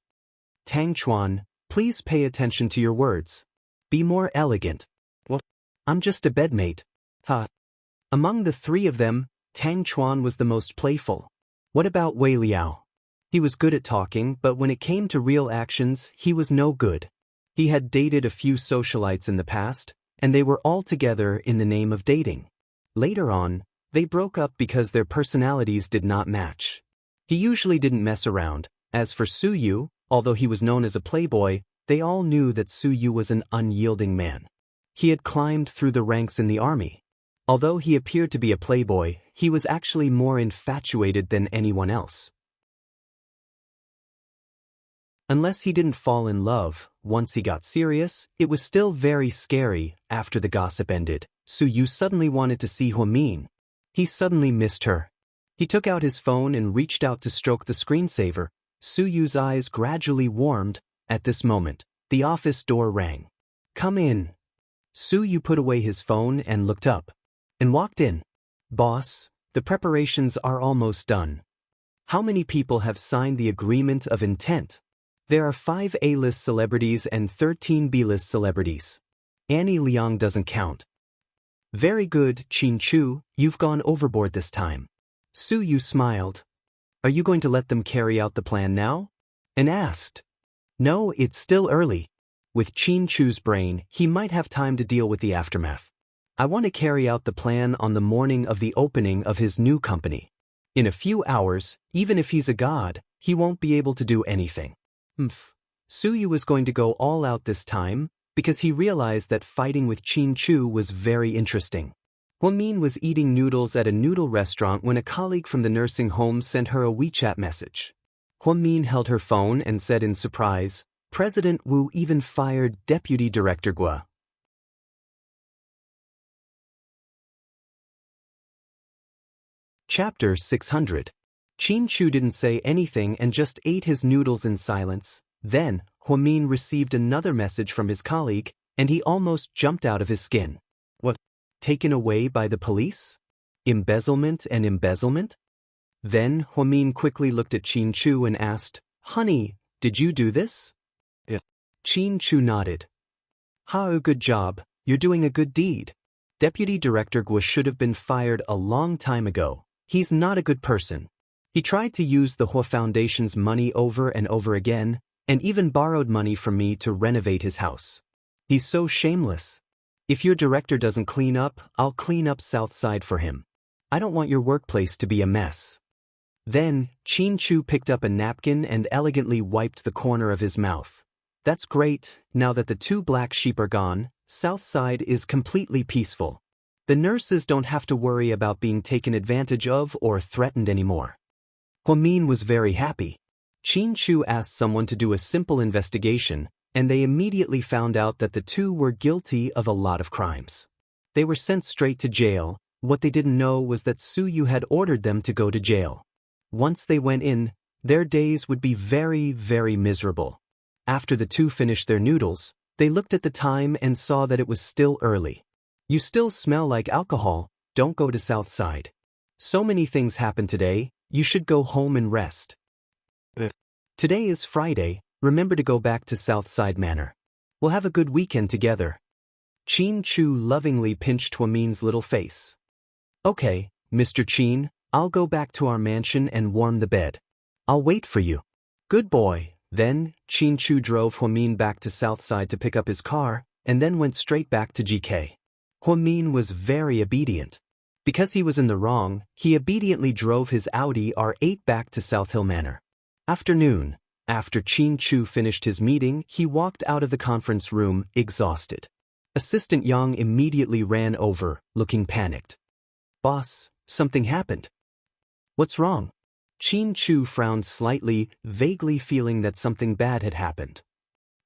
Tang Chuan, please pay attention to your words. Be more elegant. Well, I'm just a bedmate. Among the three of them, Tang Chuan was the most playful. What about Wei Liao? He was good at talking, but when it came to real actions, he was no good. He had dated a few socialites in the past, and they were all together in the name of dating. Later on, they broke up because their personalities did not match. He usually didn't mess around. As for Su Yu, although he was known as a playboy, they all knew that Su Yu was an unyielding man. He had climbed through the ranks in the army. Although he appeared to be a playboy, he was actually more infatuated than anyone else. Unless he didn't fall in love, once he got serious, it was still very scary. After the gossip ended, Su Yu suddenly wanted to see Huamin. He suddenly missed her. He took out his phone and reached out to stroke the screensaver. Su Yu's eyes gradually warmed. At this moment, the office door rang. Come in. Su Yu put away his phone and looked up. And walked in. Boss, the preparations are almost done. How many people have signed the agreement of intent? There are 5 A-list celebrities and 13 B-list celebrities. Annie Liang doesn't count. Very good, Qin Chu, you've gone overboard this time. Su Yu smiled. Are you going to let them carry out the plan now? And asked. No, it's still early. With Qin Chu's brain, he might have time to deal with the aftermath. I want to carry out the plan on the morning of the opening of his new company. In a few hours, even if he's a god, he won't be able to do anything. Su Yu was going to go all out this time, because he realized that fighting with Qin Chu was very interesting. Huamin was eating noodles at a noodle restaurant when a colleague from the nursing home sent her a WeChat message. Huamin held her phone and said in surprise, President Wu even fired Deputy Director Gua. Chapter 600. Qin Chu didn't say anything and just ate his noodles in silence. Then, Huamin received another message from his colleague, and he almost jumped out of his skin. What? Taken away by the police? Embezzlement and embezzlement? Then, Huamin quickly looked at Qin Chu and asked, Honey, did you do this? Yeah. Qin Chu nodded. Good job, you're doing a good deed. Deputy Director Gua should have been fired a long time ago. He's not a good person. He tried to use the Hua Foundation's money over and over again, and even borrowed money from me to renovate his house. He's so shameless. If your director doesn't clean up, I'll clean up Southside for him. I don't want your workplace to be a mess. Then, Qin Chu picked up a napkin and elegantly wiped the corner of his mouth. That's great, now that the 2 black sheep are gone, Southside is completely peaceful. The nurses don't have to worry about being taken advantage of or threatened anymore. Huamin was very happy. Qin Chu asked someone to do a simple investigation, and they immediately found out that the 2 were guilty of a lot of crimes. They were sent straight to jail. What they didn't know was that Su Yu had ordered them to go to jail. Once they went in, their days would be very, very miserable. After the 2 finished their noodles, they looked at the time and saw that it was still early. You still smell like alcohol, don't go to Southside. So many things happened today, You should go home and rest. Today is Friday, remember to go back to Southside Manor. We'll have a good weekend together. Qin Chu lovingly pinched Huamin's little face. Okay, Mr. Qin, I'll go back to our mansion and warm the bed. I'll wait for you. Good boy. Then, Qin Chu drove Huamin back to Southside to pick up his car, and then went straight back to GK. Huamin was very obedient. Because he was in the wrong, he obediently drove his Audi R8 back to South Hill Manor. Afternoon. After Qin Chu finished his meeting, he walked out of the conference room, exhausted. Assistant Yang immediately ran over, looking panicked. Boss, something happened. What's wrong? Qin Chu frowned slightly, vaguely feeling that something bad had happened.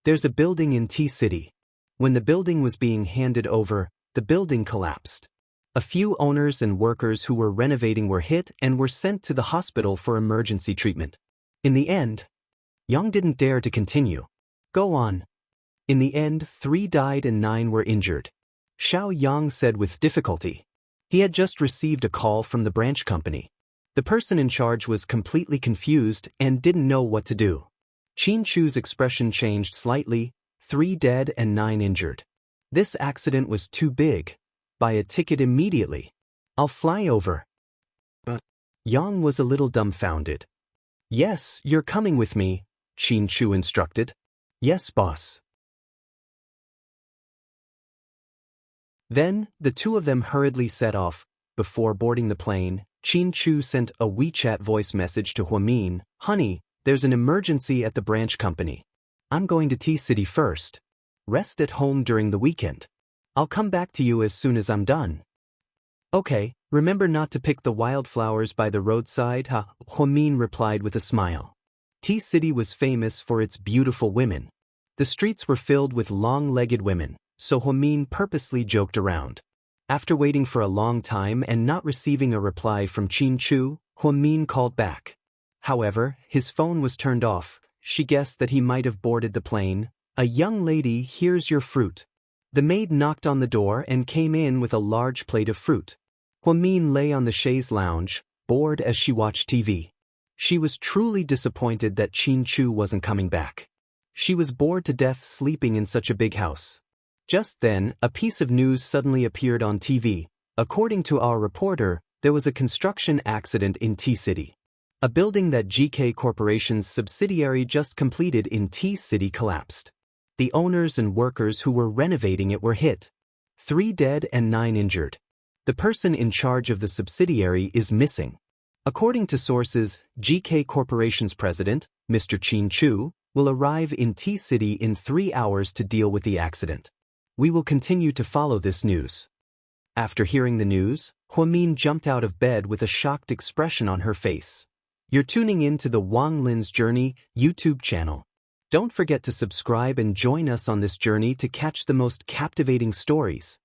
There's a building in T-City. When the building was being handed over, the building collapsed. A few owners and workers who were renovating were hit and were sent to the hospital for emergency treatment. In the end, Yang didn't dare to continue. Go on. In the end, 3 died and 9 were injured. Xiao Yang said with difficulty. He had just received a call from the branch company. The person in charge was completely confused and didn't know what to do. Qin Chu's expression changed slightly, 3 dead and 9 injured. This accident was too big. Buy a ticket immediately. I'll fly over. But Yang was a little dumbfounded. Yes, you're coming with me, Qin Chu instructed. Yes, boss. Then, the two of them hurriedly set off. Before boarding the plane, Qin Chu sent a WeChat voice message to Huamin. Honey, there's an emergency at the branch company. I'm going to T-City first. Rest at home during the weekend. I'll come back to you as soon as I'm done. Okay, remember not to pick the wildflowers by the roadside, huh? Huamin replied with a smile. T-City was famous for its beautiful women. The streets were filled with long-legged women, so Huamin purposely joked around. After waiting for a long time and not receiving a reply from Qin Chu, Huamin called back. However, his phone was turned off. She guessed that he might have boarded the plane. A young lady, here's your fruit. The maid knocked on the door and came in with a large plate of fruit. Huamin lay on the chaise lounge, bored as she watched TV. She was truly disappointed that Qin Chu wasn't coming back. She was bored to death sleeping in such a big house. Just then, a piece of news suddenly appeared on TV. According to our reporter, there was a construction accident in T-City. A building that GK Corporation's subsidiary just completed in T-City collapsed. The owners and workers who were renovating it were hit. 3 dead and 9 injured. The person in charge of the subsidiary is missing. According to sources, GK Corporation's president, Mr. Qin Chu, will arrive in T-City in 3 hours to deal with the accident. We will continue to follow this news. After hearing the news, Huamin jumped out of bed with a shocked expression on her face. You're tuning in to the Wang Lin's Journey YouTube channel. Don't forget to subscribe and join us on this journey to catch the most captivating stories.